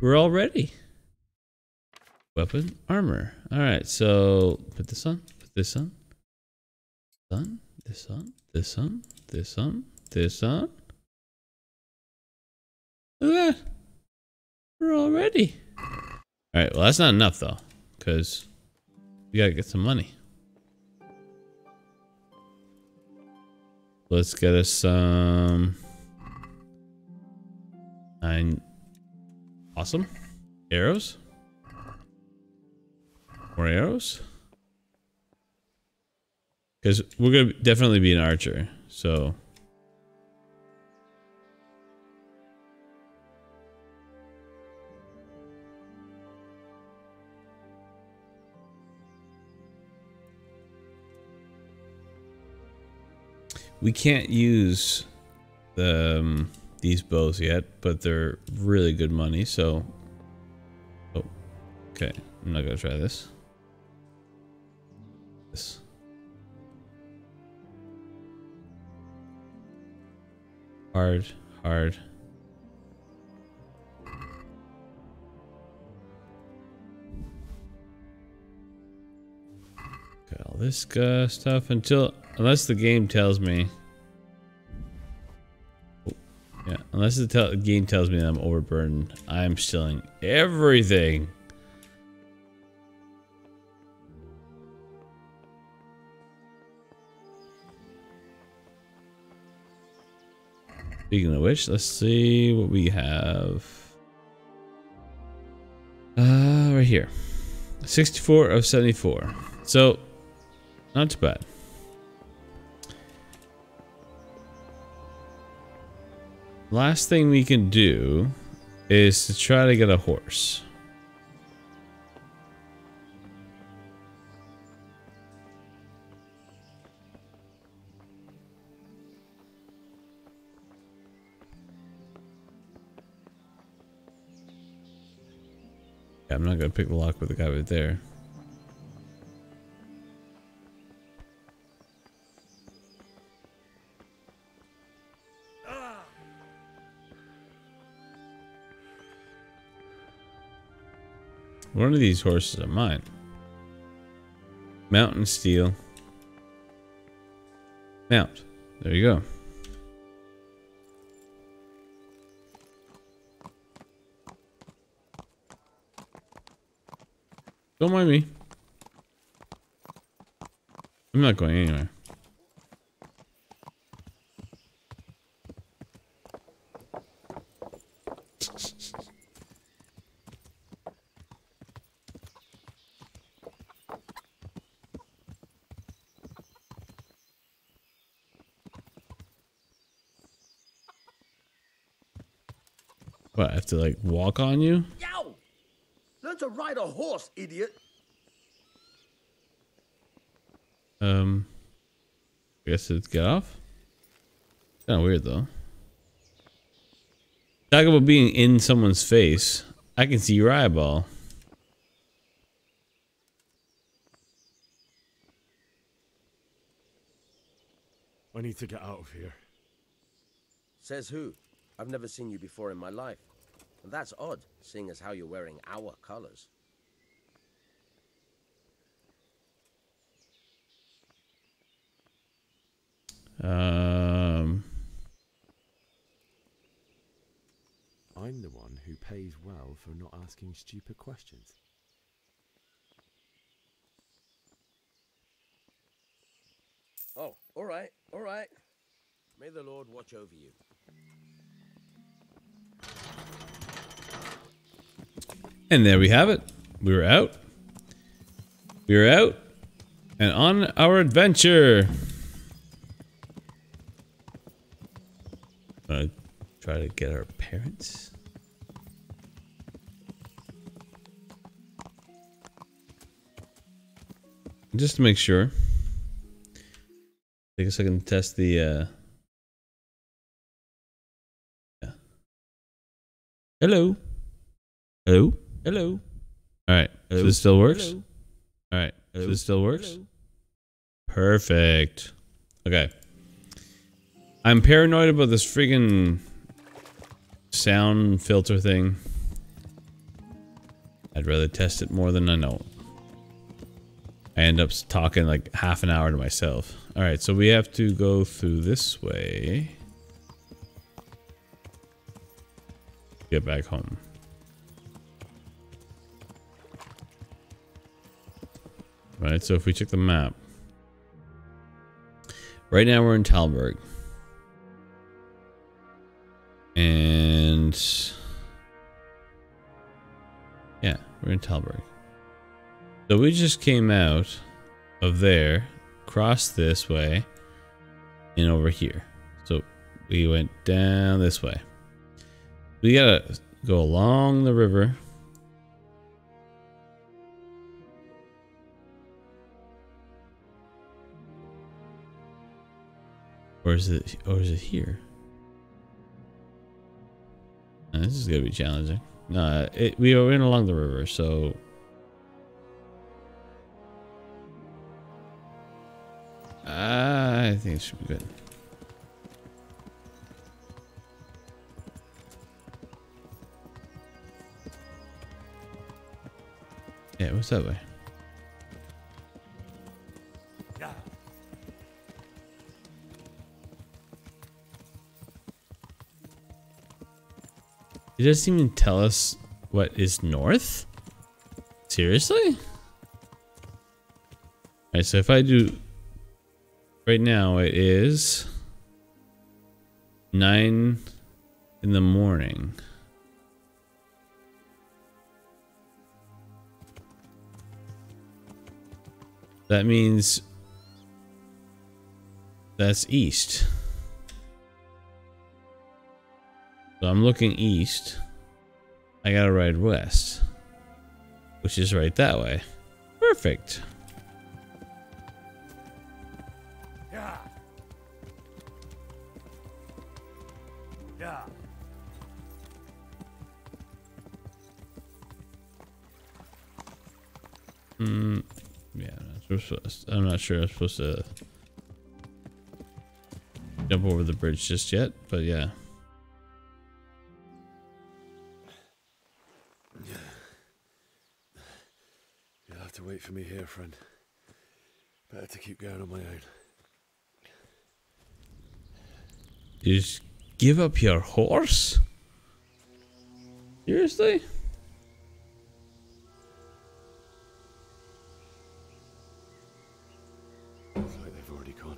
We're all ready. Weapon, armor. All right, so put this on. Put this on. This on. This on. This on. This on. Look at that. We're all ready. All right. Well, that's not enough though, because we gotta get some money. Let's get us some 9 awesome arrows. More arrows. Because we're gonna definitely be an archer, so we can't use these bows yet, but they're really good money, so... Oh, okay. I'm not gonna try this. This. Hard. Got all this stuff unless the game tells me. Oh, yeah, unless the game tells me that I'm overburdened, I'm stealing everything. Speaking of which, let's see what we have. Right here. 64 of 74. So, not too bad. Last thing we can do is to try to get a horse. Yeah, I'm not gonna pick the lock with the guy right there. One of these horses are mine. Mount and steal. Mount. There you go. Don't mind me. I'm not going anywhere. What, I have to like walk on you? Yow! Learn to ride a horse, idiot. I guess it's get off. Kind of weird though. Talk about being in someone's face. I can see your eyeball. I need to get out of here. Says who? I've never seen you before in my life. And that's odd, seeing as how you're wearing our colors. I'm the one who pays well for not asking stupid questions. Oh, all right, all right. May the Lord watch over you. And there we have it. We were out. We were out and on our adventure. Try to get our parents. Just to make sure. Take a second to test the yeah. Hello. Hello. Hello. Alright. So this still works? Alright. So this still works? Perfect. Okay. I'm paranoid about this friggin' sound filter thing. I'd rather test it more than I know. I end up talking like half an hour to myself. Alright, so we have to go through this way. Get back home. Right, so if we check the map. Right now we're in Talberg. And yeah, we're in Talberg. So we just came out of there, crossed this way, and over here. So we went down this way. We gotta go along the river. Or is it here? This is gonna be challenging. No, we are in along the river, so I think it should be good. Yeah, what's that way? Yeah. It doesn't even tell us what is north? Seriously? Alright, so if I do... Right now it is 9 in the morning. That means that's east. So I'm looking east. I gotta ride west, which is right that way. Perfect. Yeah. Yeah. Yeah, I'm not sure I'm supposed to jump over the bridge just yet, but yeah. You'll have to wait for me here, friend. Better to keep going on my own. You just give up your horse? Seriously? Looks like they've already gone.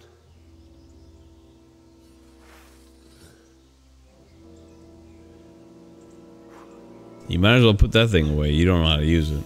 You might as well put that thing away. You don't know how to use it.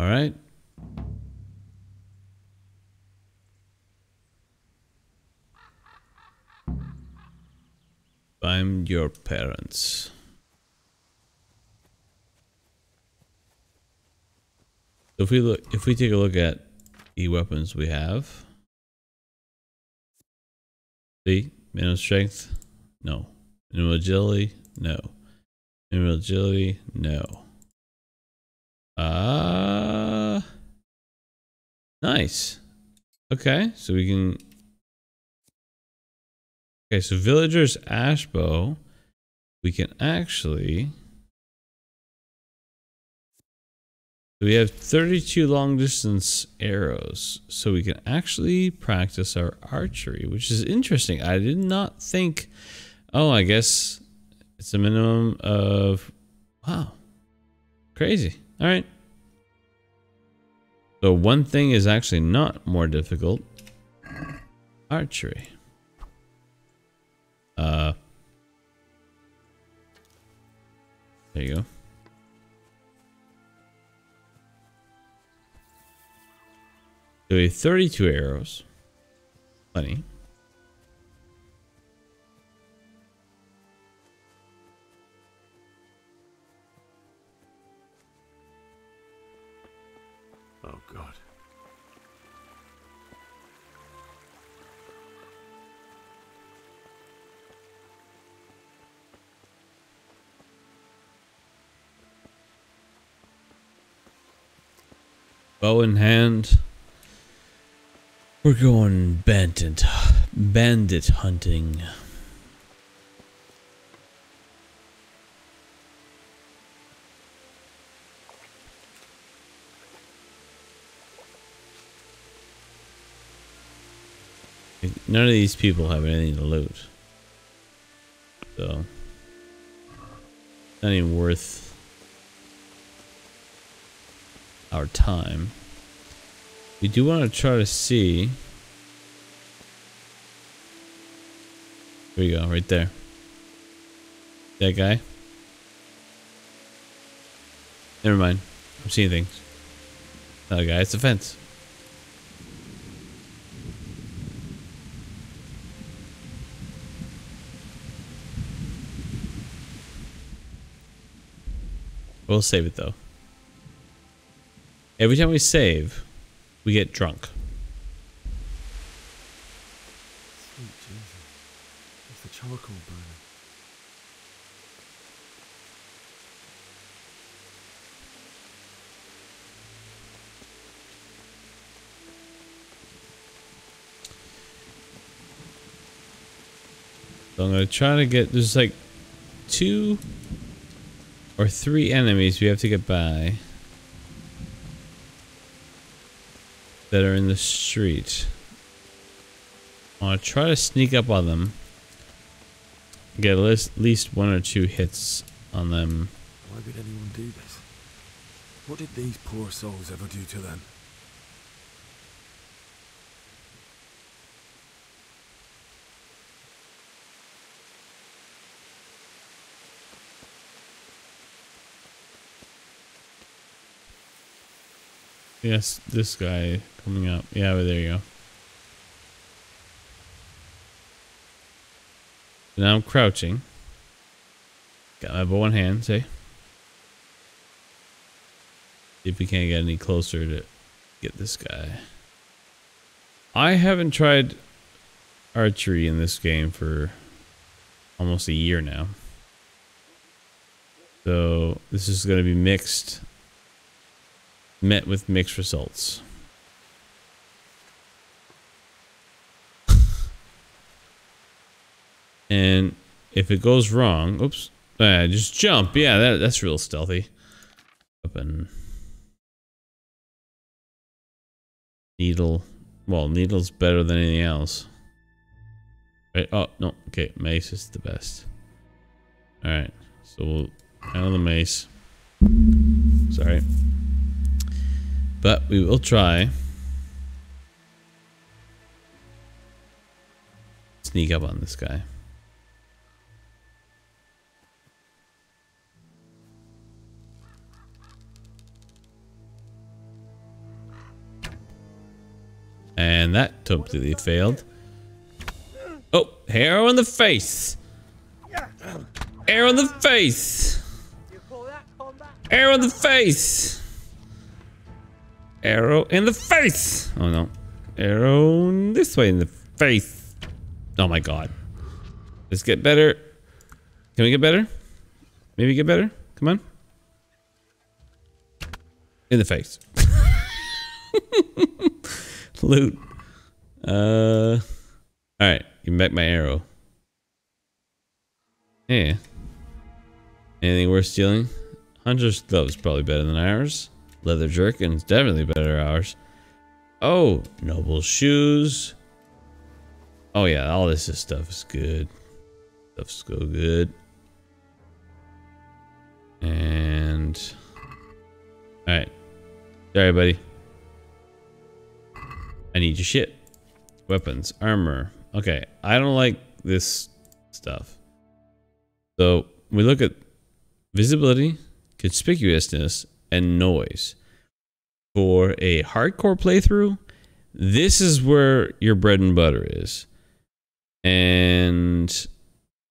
All right. I'm your parents. If we take a look at the weapons we have, see, minimum strength, no. Minimum agility, no. Minimum agility, no. Nice. Okay, so we can. Okay, so Villager's Ashbow, we can actually. We have 32 long distance arrows, so we can actually practice our archery, which is interesting. I did not think. Oh, I guess it's a minimum of. Wow. Crazy. All right. So one thing is actually not more difficult. Archery. There you go. So we have 32 arrows. Plenty. Oh, God. Bow in hand. We're going bandit hunting. None of these people have anything to loot, so not even worth our time. We do want to try to see. Here we go, right there. That guy. Never mind. I'm seeing things. Not a guy, it's a fence. We'll save it though. Every time we save, we get drunk. Sweet Jesus. It's the charcoal burner. So I'm gonna try to get, there's like 2 or 3 enemies we have to get by that are in the street. I want to try to sneak up on them. Get at least 1 or 2 hits on them. Why would anyone do this? What did these poor souls ever do to them? Yes, this guy coming up. Yeah, but there you go. Now I'm crouching. Got my bow in hand, see? See if we can't get any closer to get this guy. I haven't tried archery in this game for almost a year now. So this is going to be mixed. Met with mixed results. And if it goes wrong, oops, just jump. Yeah, that's real stealthy. Up and needle. Well, needle's better than anything else. Right? Oh no. Okay, mace is the best. All right, so we'll handle the mace. Sorry, but we will try. Sneak up on this guy. And that completely failed. Oh, arrow in the face. Arrow in the face. Arrow in the face. Arrow in the face. Oh no. Arrow this way in the face. Oh my god. Let's get better. Can we get better? Maybe get better? Come on. In the face. Loot. Alright, give me back my arrow. Yeah. Anything worth stealing? Hunter's gloves probably better than ours. Leather jerkin's definitely better than ours. Oh, noble shoes. Oh yeah, all this stuff is good. Stuff's so good. And alright. Sorry, buddy. I need your shit. Weapons, armor. Okay, I don't like this stuff. So we look at visibility, conspicuousness, and noise. For a hardcore playthrough, this is where your bread and butter is. And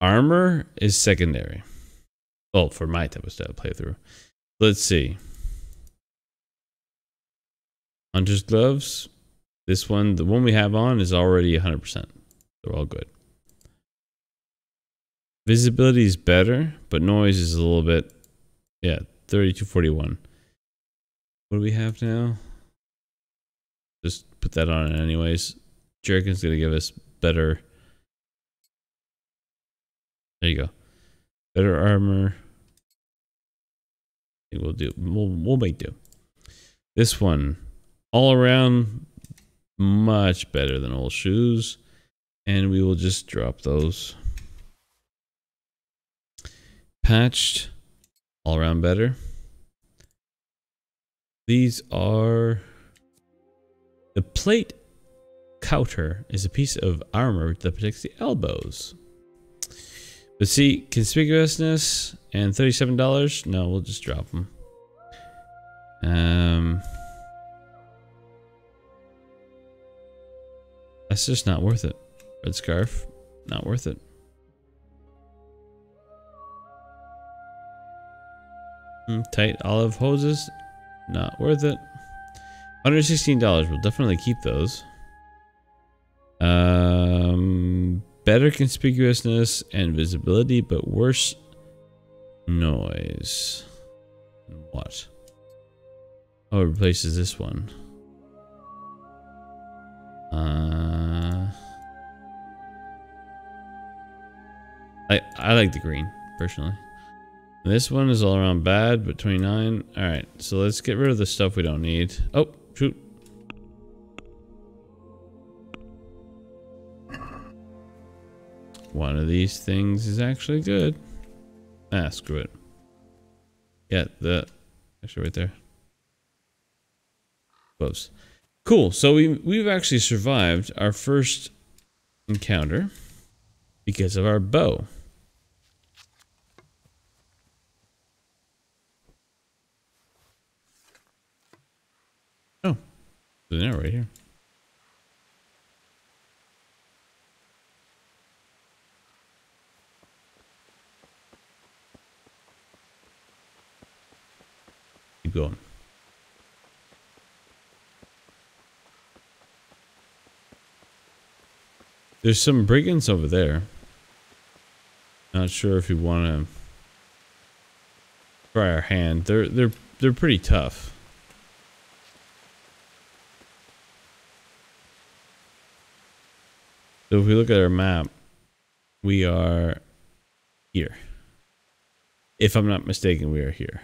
armor is secondary. Well, for my type of style playthrough. Let's see. Hunter's gloves. This one, the one we have on, is already 100%. They're all good. Visibility is better, but noise is a little bit, yeah, 3241. What do we have now? Just put that on it anyways. Jerkin's gonna give us better. There you go. Better armor. I think we'll do. We'll make do. This one, all around, much better than old shoes, and we will just drop those. Patched, all around better. These are the plate counter is a piece of armor that protects the elbows. But see, conspicuousness and $37. No, we'll just drop them. That's just not worth it. Red scarf, not worth it. Tight olive hoses, not worth it. $116. We'll definitely keep those. Better conspicuousness and visibility, but worse noise. What? Oh, it replaces this one. I like the green personally. This one is all around bad, but 29. All right, so let's get rid of the stuff we don't need. Oh, shoot. one of these things is actually good. Ah, screw it. Yeah, actually right there. Close. Cool. So we've actually survived our first encounter because of our bow. Oh, there's an arrow right here. Keep going. There's some brigands over there. Not sure if we want to try our hand. They're pretty tough. So if we look at our map, we are here. If I'm not mistaken, we are here.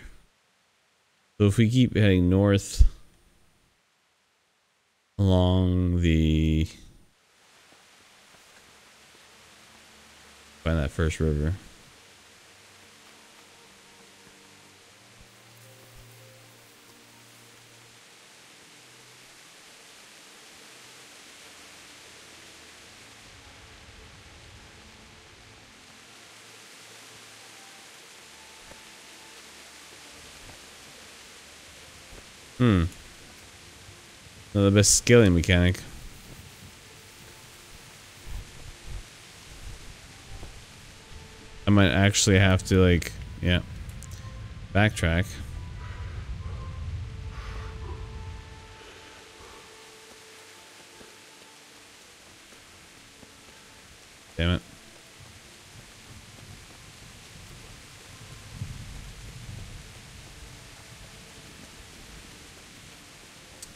So if we keep heading north along the... Find that first river. Not the best scaling mechanic. I might actually have to, like, yeah, backtrack. Damn it.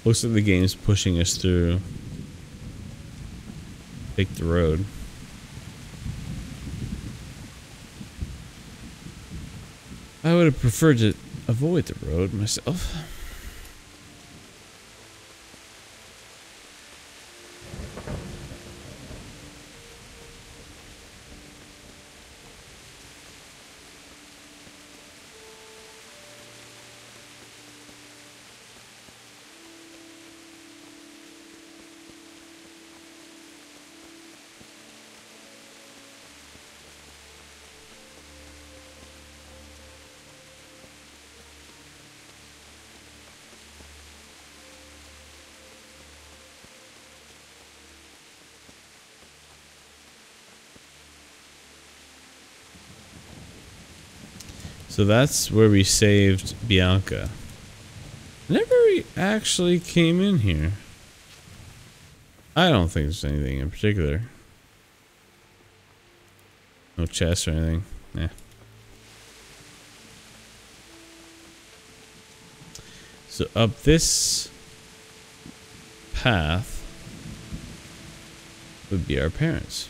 Looks like the game's pushing us through. Take the road. I would have preferred to avoid the road myself. So that's where we saved Bianca. Never actually came in here. I don't think there's anything in particular. No chests or anything. Yeah. So up this path would be our parents.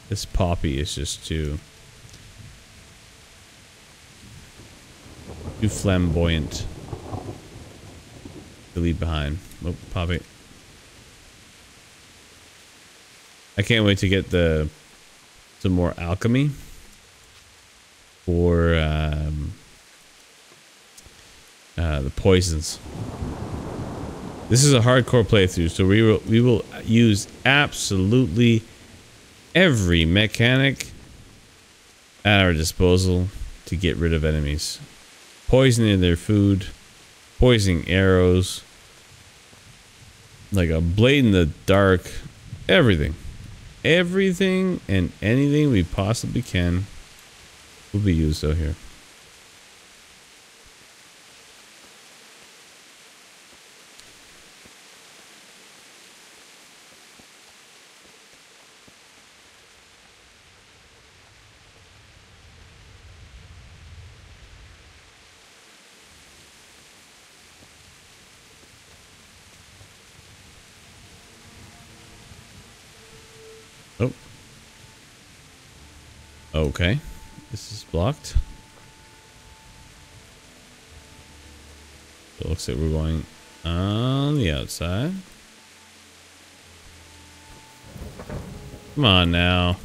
This poppy is just too flamboyant to leave behind. Oh, poppy. I can't wait to get some more alchemy for the poisons. This is a hardcore playthrough, so we will use absolutely every mechanic at our disposal to get rid of enemies. Poisoning their food, poisoning arrows, like a blade in the dark, everything. Everything and anything we possibly can will be used out here. Oh. Okay. This is blocked. looks like we're going on the outside. Come on now.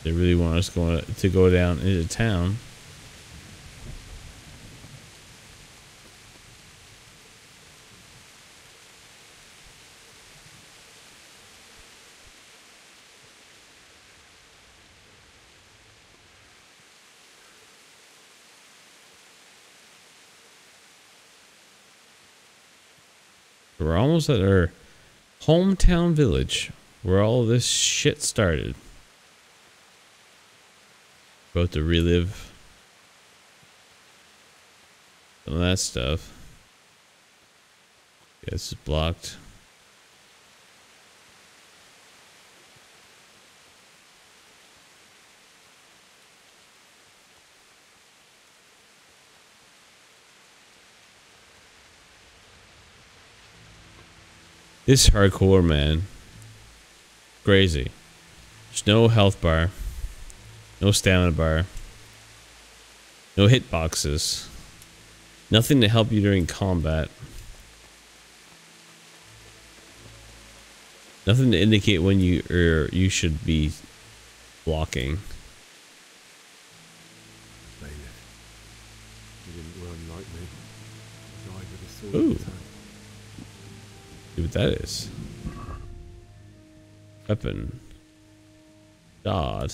They really want us to go down into town. We're almost at our hometown village where all this shit started. About to relive some of that stuff. Yeah, this is blocked. This hardcore, man. Crazy. There's no health bar. No stamina bar. No hitboxes. Nothing to help you during combat. Nothing to indicate when you should be blocking. You didn't run like me. Died with a sword Ooh. in his hand. See what that is. Weapon. God.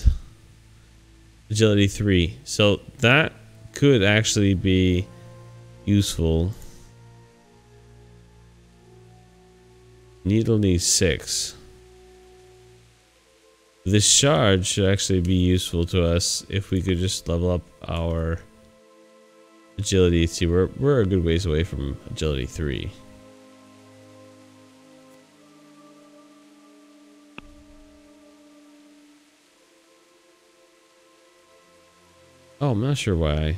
Agility 3. So that could actually be useful. Needle needs 6. This shard should actually be useful to us if we could just level up our agility. See, we're a good ways away from agility 3. Oh, I'm not sure why.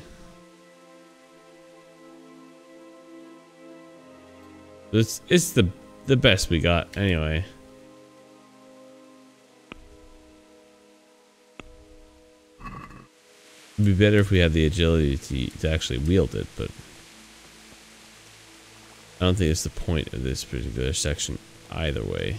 It's the best we got anyway. It'd be better if we had the agility to actually wield it, but I don't think it's the point of this particular section either way.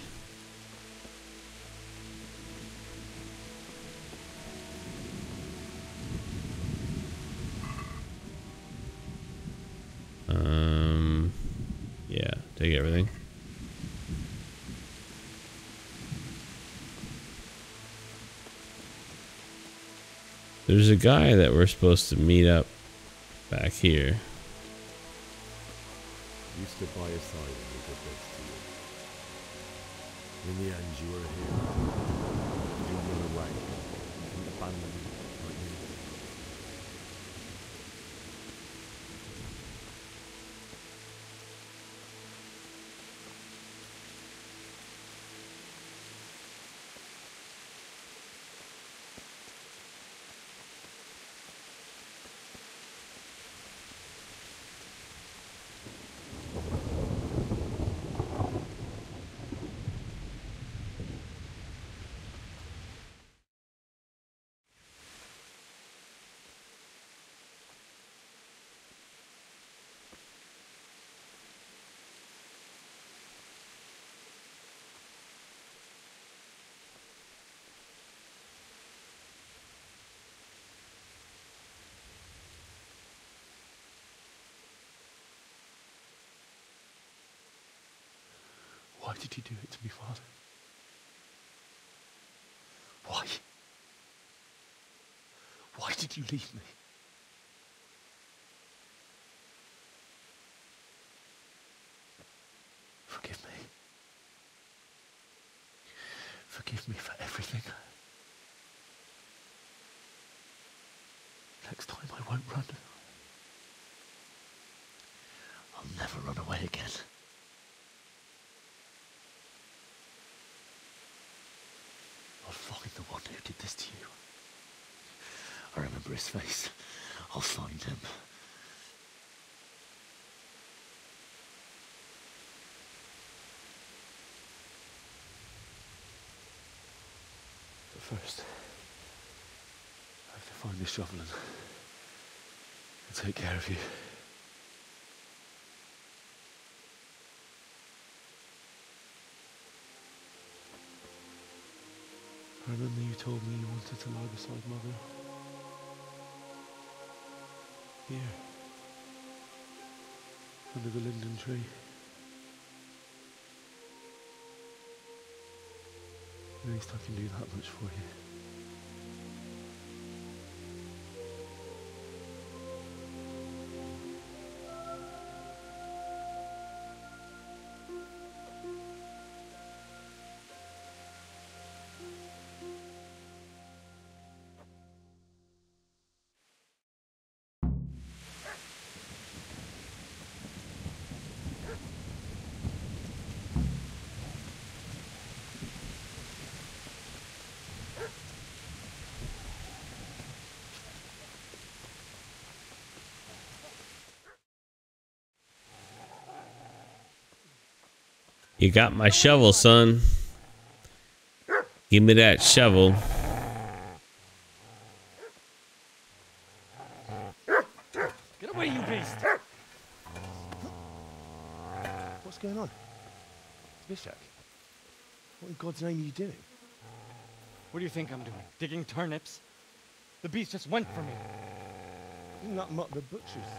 Yeah, take everything. There's a guy that we're supposed to meet up back here. You stood by his side and he did this to you. In the end, you were a hero. You didn't run away. You didn't abandon me like me. Why did you do it to me, Father? Why? Why did you leave me? Forgive me. Forgive me for everything. Next time I won't run. I'll never run away again. I'll find the one who did this for his face. I'll find him. But first, I have to find this shovel and take care of you. I remember you told me you wanted to lie beside Mother. Here. Under the linden tree. At least I can do that much for you. You got my shovel, son. Give me that shovel. Get away, you beast! What's going on? Bishak, what in God's name are you doing? What do you think I'm doing? Digging turnips? The beast just went for me. Isn't that Mutt the butcher's?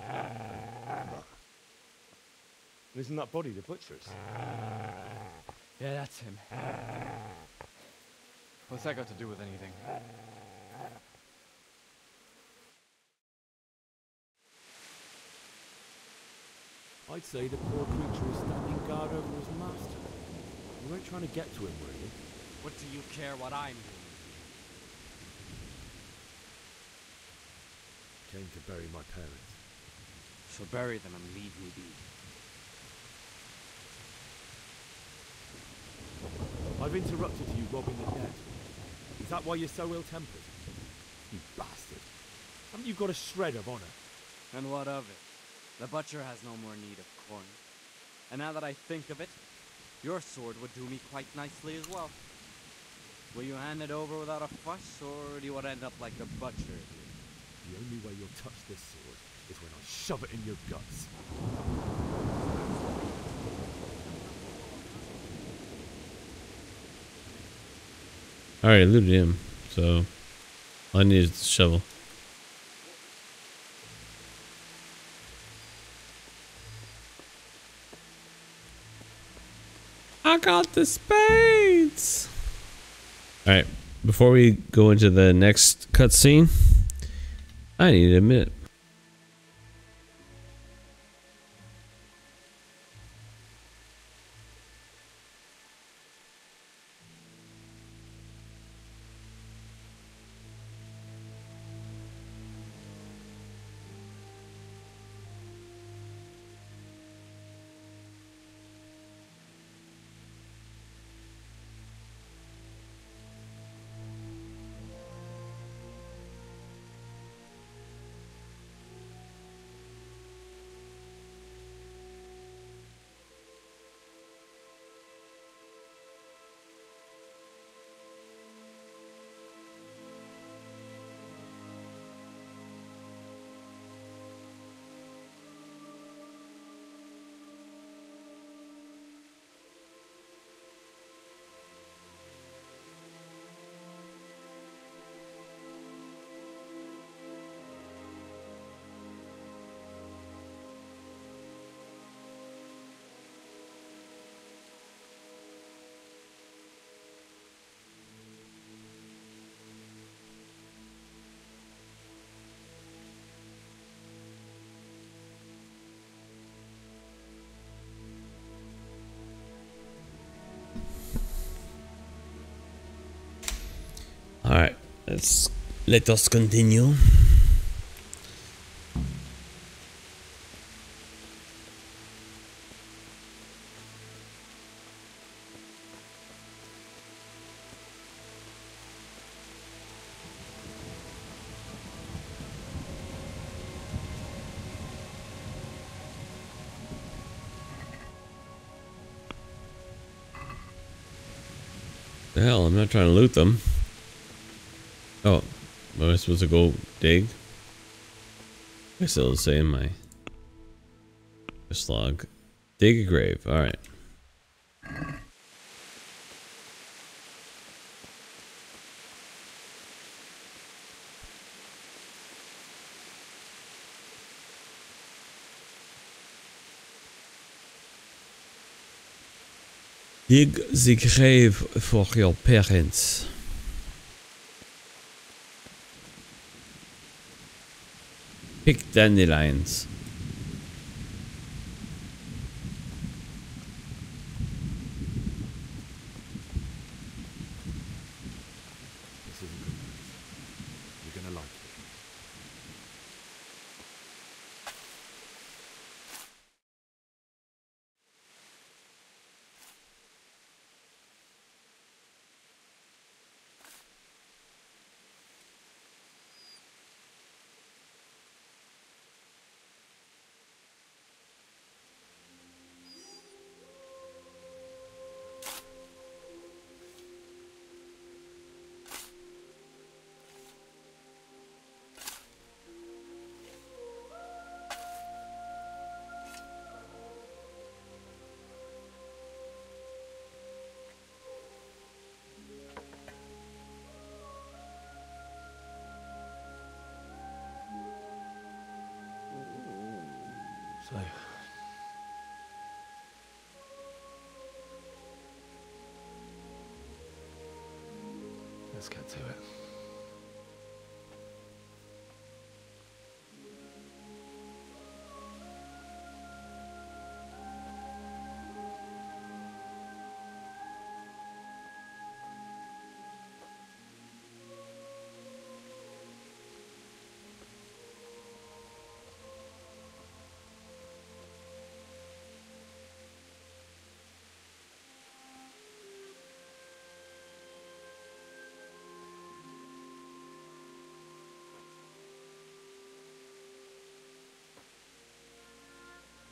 Isn't that body the butcher's? Yeah, that's him. What's that got to do with anything? I'd say the poor creature is standing guard over his master. You weren't trying to get to him, were you? What do you care what I'm doing? Came to bury my parents. So bury them and leave me be. I've interrupted you robbing the dead. Is that why you're so ill-tempered? You bastard. Haven't you got a shred of honor? And what of it? The butcher has no more need of corn. And now that I think of it, your sword would do me quite nicely as well. Will you hand it over without a fuss, or do you want to end up like the butcher did? The only way you'll touch this sword is when I shove it in your guts. I already looted him, so all I need is the shovel. I got the spades. All right, before we go into the next cutscene, I need to admit. All right, let us continue. The hell, I'm not trying to loot them. Oh, am I supposed to go dig? I still say in my slog. Dig a grave, alright. Dig the grave for your parents. Pick dandelions. This isn't good news. You're gonna like it. So, let's get to it.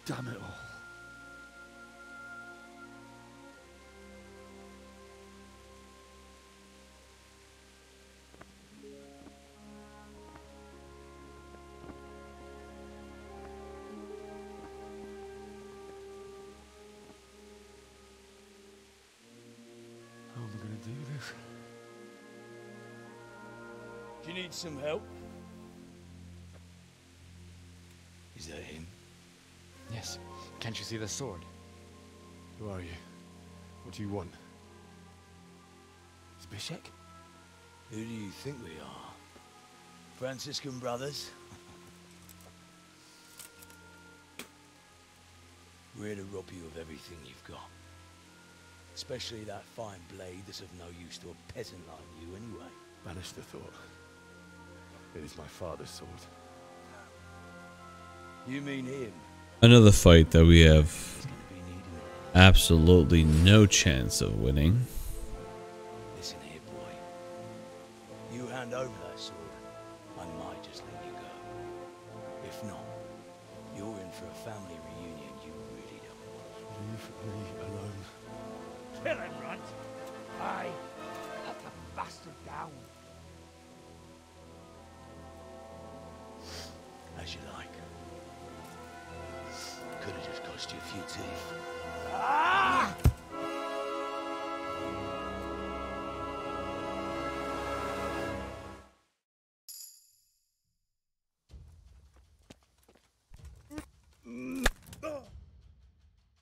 Damn it all. How am I going to do this? Do you need some help? Is that him? Yes. Can't you see the sword? Who are you? What do you want? Zbyszek? Who do you think we are? Franciscan brothers? We're here to rob you of everything you've got. Especially that fine blade that's of no use to a peasant like you anyway. Banish the thought. It is my father's sword. You mean him? Another fight that we have absolutely no chance of winning. Listen here, boy. You hand over that sword, I might just let you go. If not, you're in for a family reunion you really don't want. Leave me alone. Kill him, Runt! Aye. Cut the bastard down. As you like. Could have just cost you a few teeth. Ah!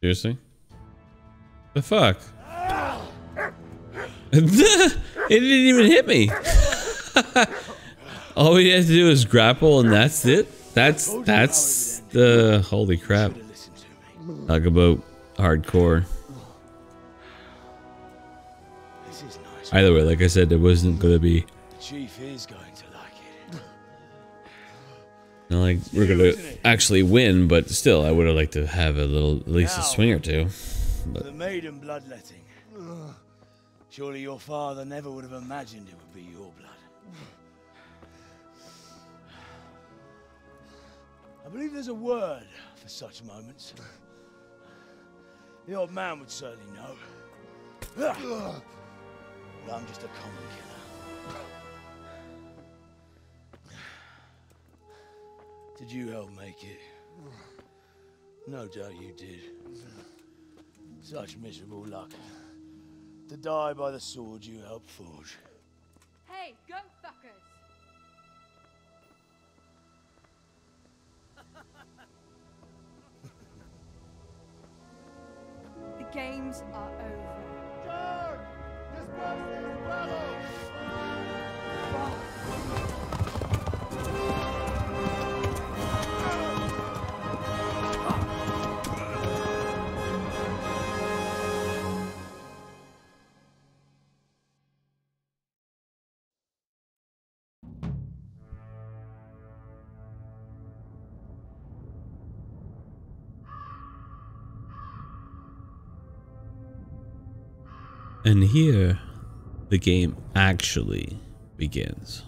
Seriously? The fuck? It didn't even hit me. All we had to do is grapple and that's it. That's the holy crap. Talk about hardcore. Either way, like I said, it wasn't gonna be. The chief is going to like it. Not like we're gonna actually win, but still, I would have liked to have a little, at least a swing or two. But The maiden bloodletting. Surely your father never would have imagined it would be your blood. I believe there's a word for such moments. The old man would certainly know. but I'm just a common killer. Did you help make it? No doubt you did. Such miserable luck. To die by the sword you helped forge. Hey, go fuckers! The games are over. George! Disperse these rebels! And here, the game actually begins.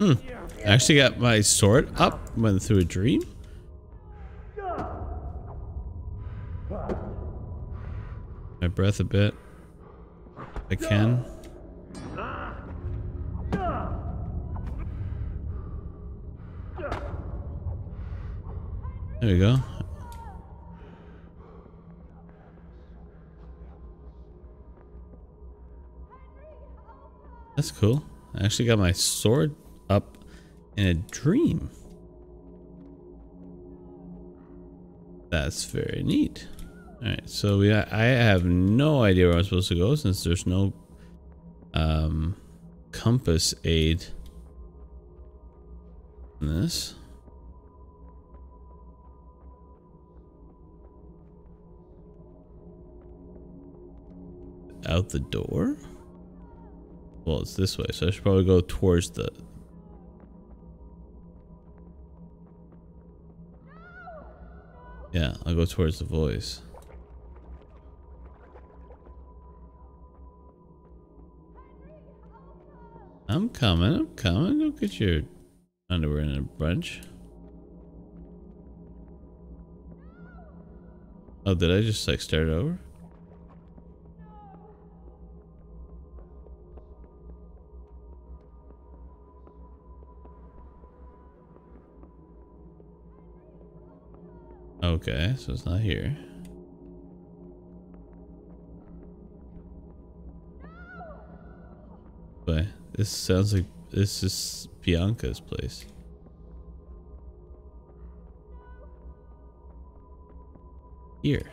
I actually got my sword up, went through a dream. My breath a bit. I can. There we go. That's cool. I actually got my sword up in a dream. That's very neat. Alright, so I have no idea where I'm supposed to go since there's no compass aid in this. Out the door? Well, it's this way, so I should probably go towards the... Yeah, I'll go towards the voice. I'm coming. Go get your underwear in a bunch. Oh, did I just like start over? Okay, so it's not here. But this sounds like this is Bianca's place. Here.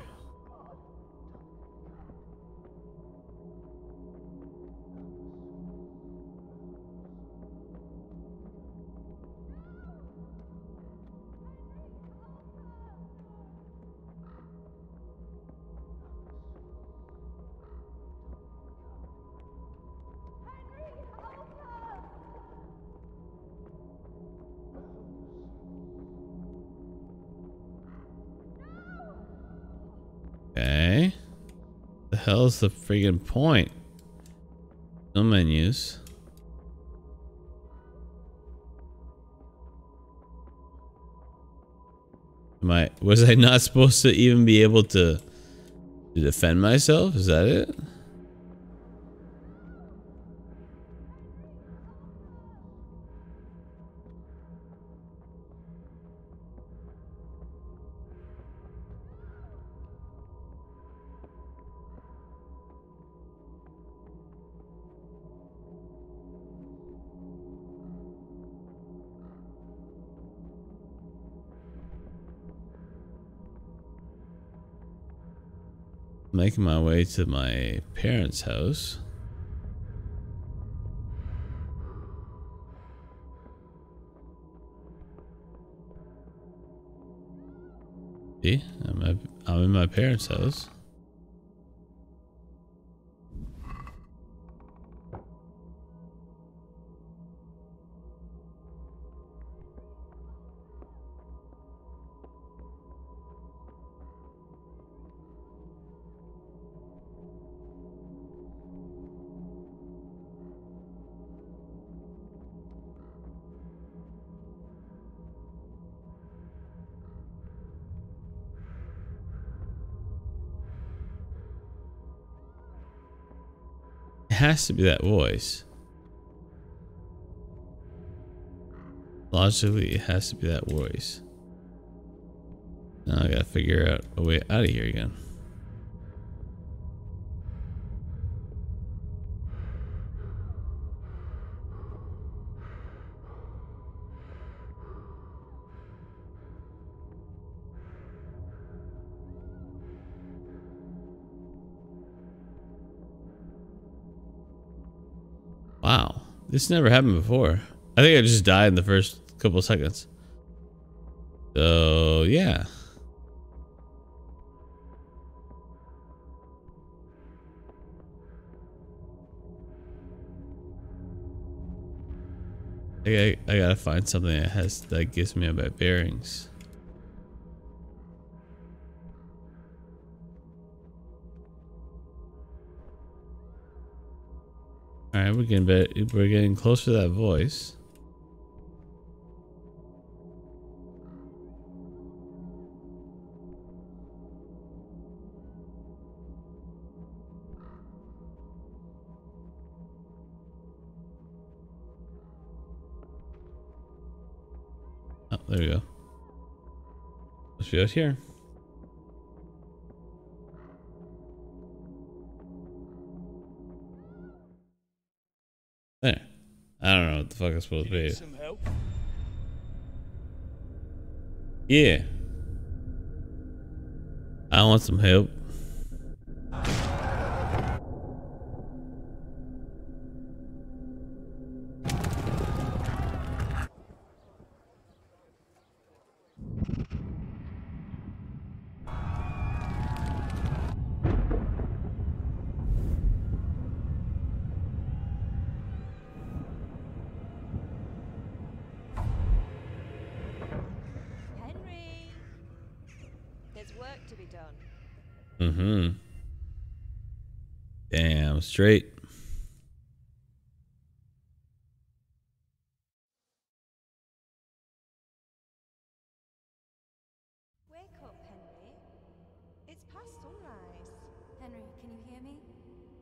Okay. The hell's the friggin' point? No menus. Was I not supposed to even be able to defend myself? Is that it? Making my way to my parents' house. See, I'm in my parents' house. It has to be that voice. Logically, it has to be that voice. Now I gotta figure out a way out of here again. Wow, this never happened before. I think I just died in the first couple of seconds. So, yeah. I gotta find something that gives me my bearings. All right, we're getting closer to that voice. Oh, there we go. Let's go out here. There. I don't know what the fuck it's supposed to be. Some help? Yeah. I want some help. Henry, there's work to be done. Mm-hmm. Damn straight. Wake up, Henry. It's past sunrise. Henry, can you hear me?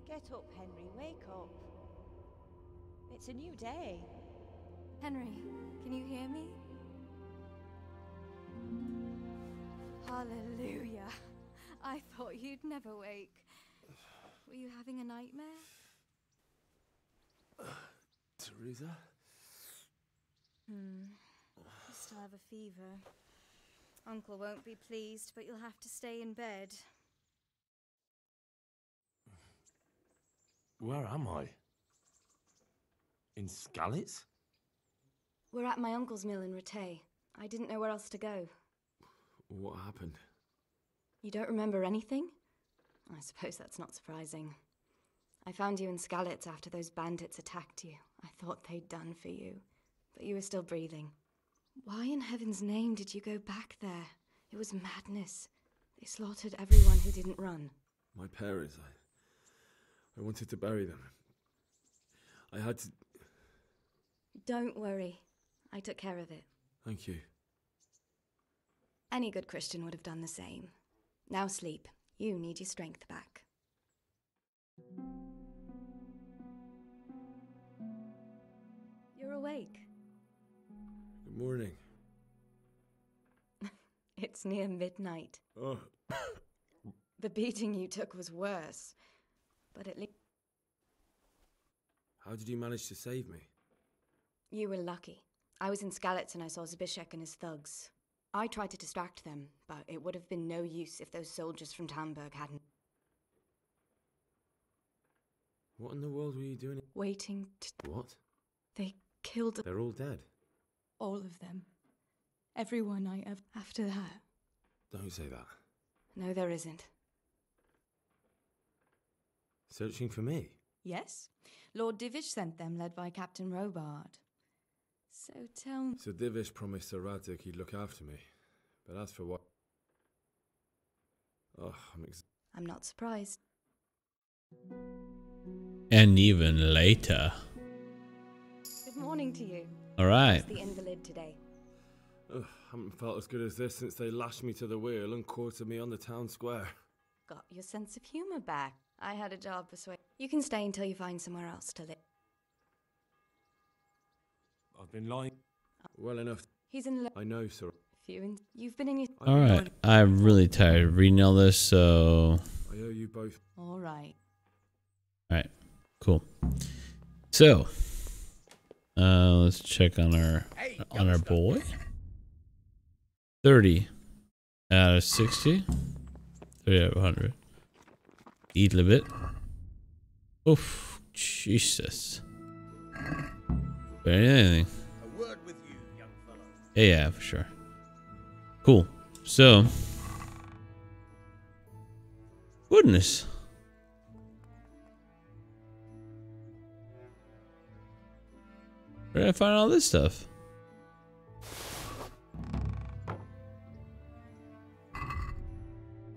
Get up, Henry. Wake up. It's a new day. Henry, can you hear me? Hallelujah. I thought you'd never wake. Were you having a nightmare? Teresa? You still have a fever. Uncle won't be pleased, but you'll have to stay in bed. Where am I? In Skalitz? We're at my uncle's mill in Rattay. I didn't know where else to go. What happened? You don't remember anything? I suppose that's not surprising. I found you in Skalitz after those bandits attacked you. I thought they'd done for you, but you were still breathing. Why in heaven's name did you go back there? It was madness. They slaughtered everyone who didn't run. My parents, I wanted to bury them. I had to... Don't worry. I took care of it. Thank you. Any good Christian would have done the same. Now sleep. You need your strength back. You're awake. Good morning. It's near midnight. Oh. The beating you took was worse. But at least How did you manage to save me? you were lucky. I was in Skalitz and I saw Zbyszek and his thugs. I tried to distract them, but it would have been no use if those soldiers from Tamburg hadn't. What in the world were you doing? Waiting to... What? They killed... They're all dead. all of them. Everyone I ever... After that. Don't say that. No, there isn't. Searching for me? Yes. Lord Divish sent them, led by Captain Robard. So tell me... So Divish promised Sir Radzik he'd look after me. But as for what... Oh, I'm not surprised. And even later. Good morning to you. All right. How's the invalid today? Ugh, haven't felt as good as this since they lashed me to the wheel and quartered me on the town square. Got your sense of humor back. I had a job persuade. You can stay until you find somewhere else to live. I've been lying. Well enough. He's in... I know, sir. You've been in your... All right. I'm really tired of reading all this, so... I owe you both. All right. All right. Cool. So, let's check on our boy. 30 out of 60. 30 out of 100. Eat a bit. Oof. Jesus. But anything. A word with you, young fellow. Yeah, for sure. Cool. So, goodness. Where did I find all this stuff?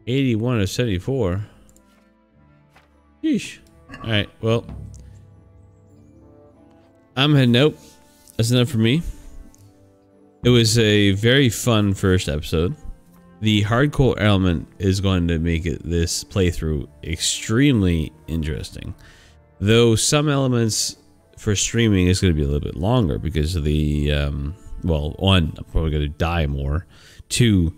$81 to 74. Yeesh. Alright, well. I'm heading out. That's enough for me. It was a very fun first episode. The hardcore element is going to make this playthrough extremely interesting. Though some elements for streaming is going to be a little bit longer because of the, well, one, I'm probably going to die more. Two,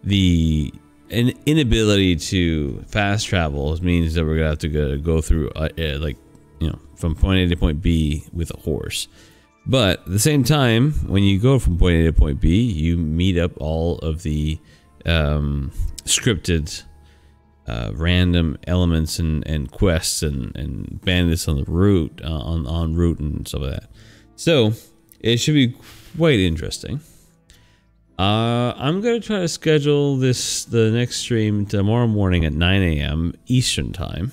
the inability to fast travel means that we're going to have to go through like you know, from point A to point B with a horse. But at the same time, when you go from point A to point B, you meet up all of the scripted random elements and quests and bandits on the route, on route and stuff like that. So it should be quite interesting. I'm gonna try to schedule the next stream tomorrow morning at 9 a.m. Eastern time.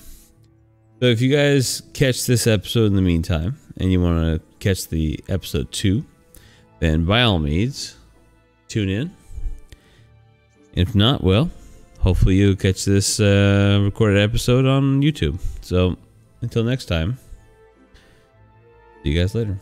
So if you guys catch this episode in the meantime and you want to catch the episode 2, then by all means tune in. If not, well, hopefully you'll catch this recorded episode on YouTube. So until next time, see you guys later.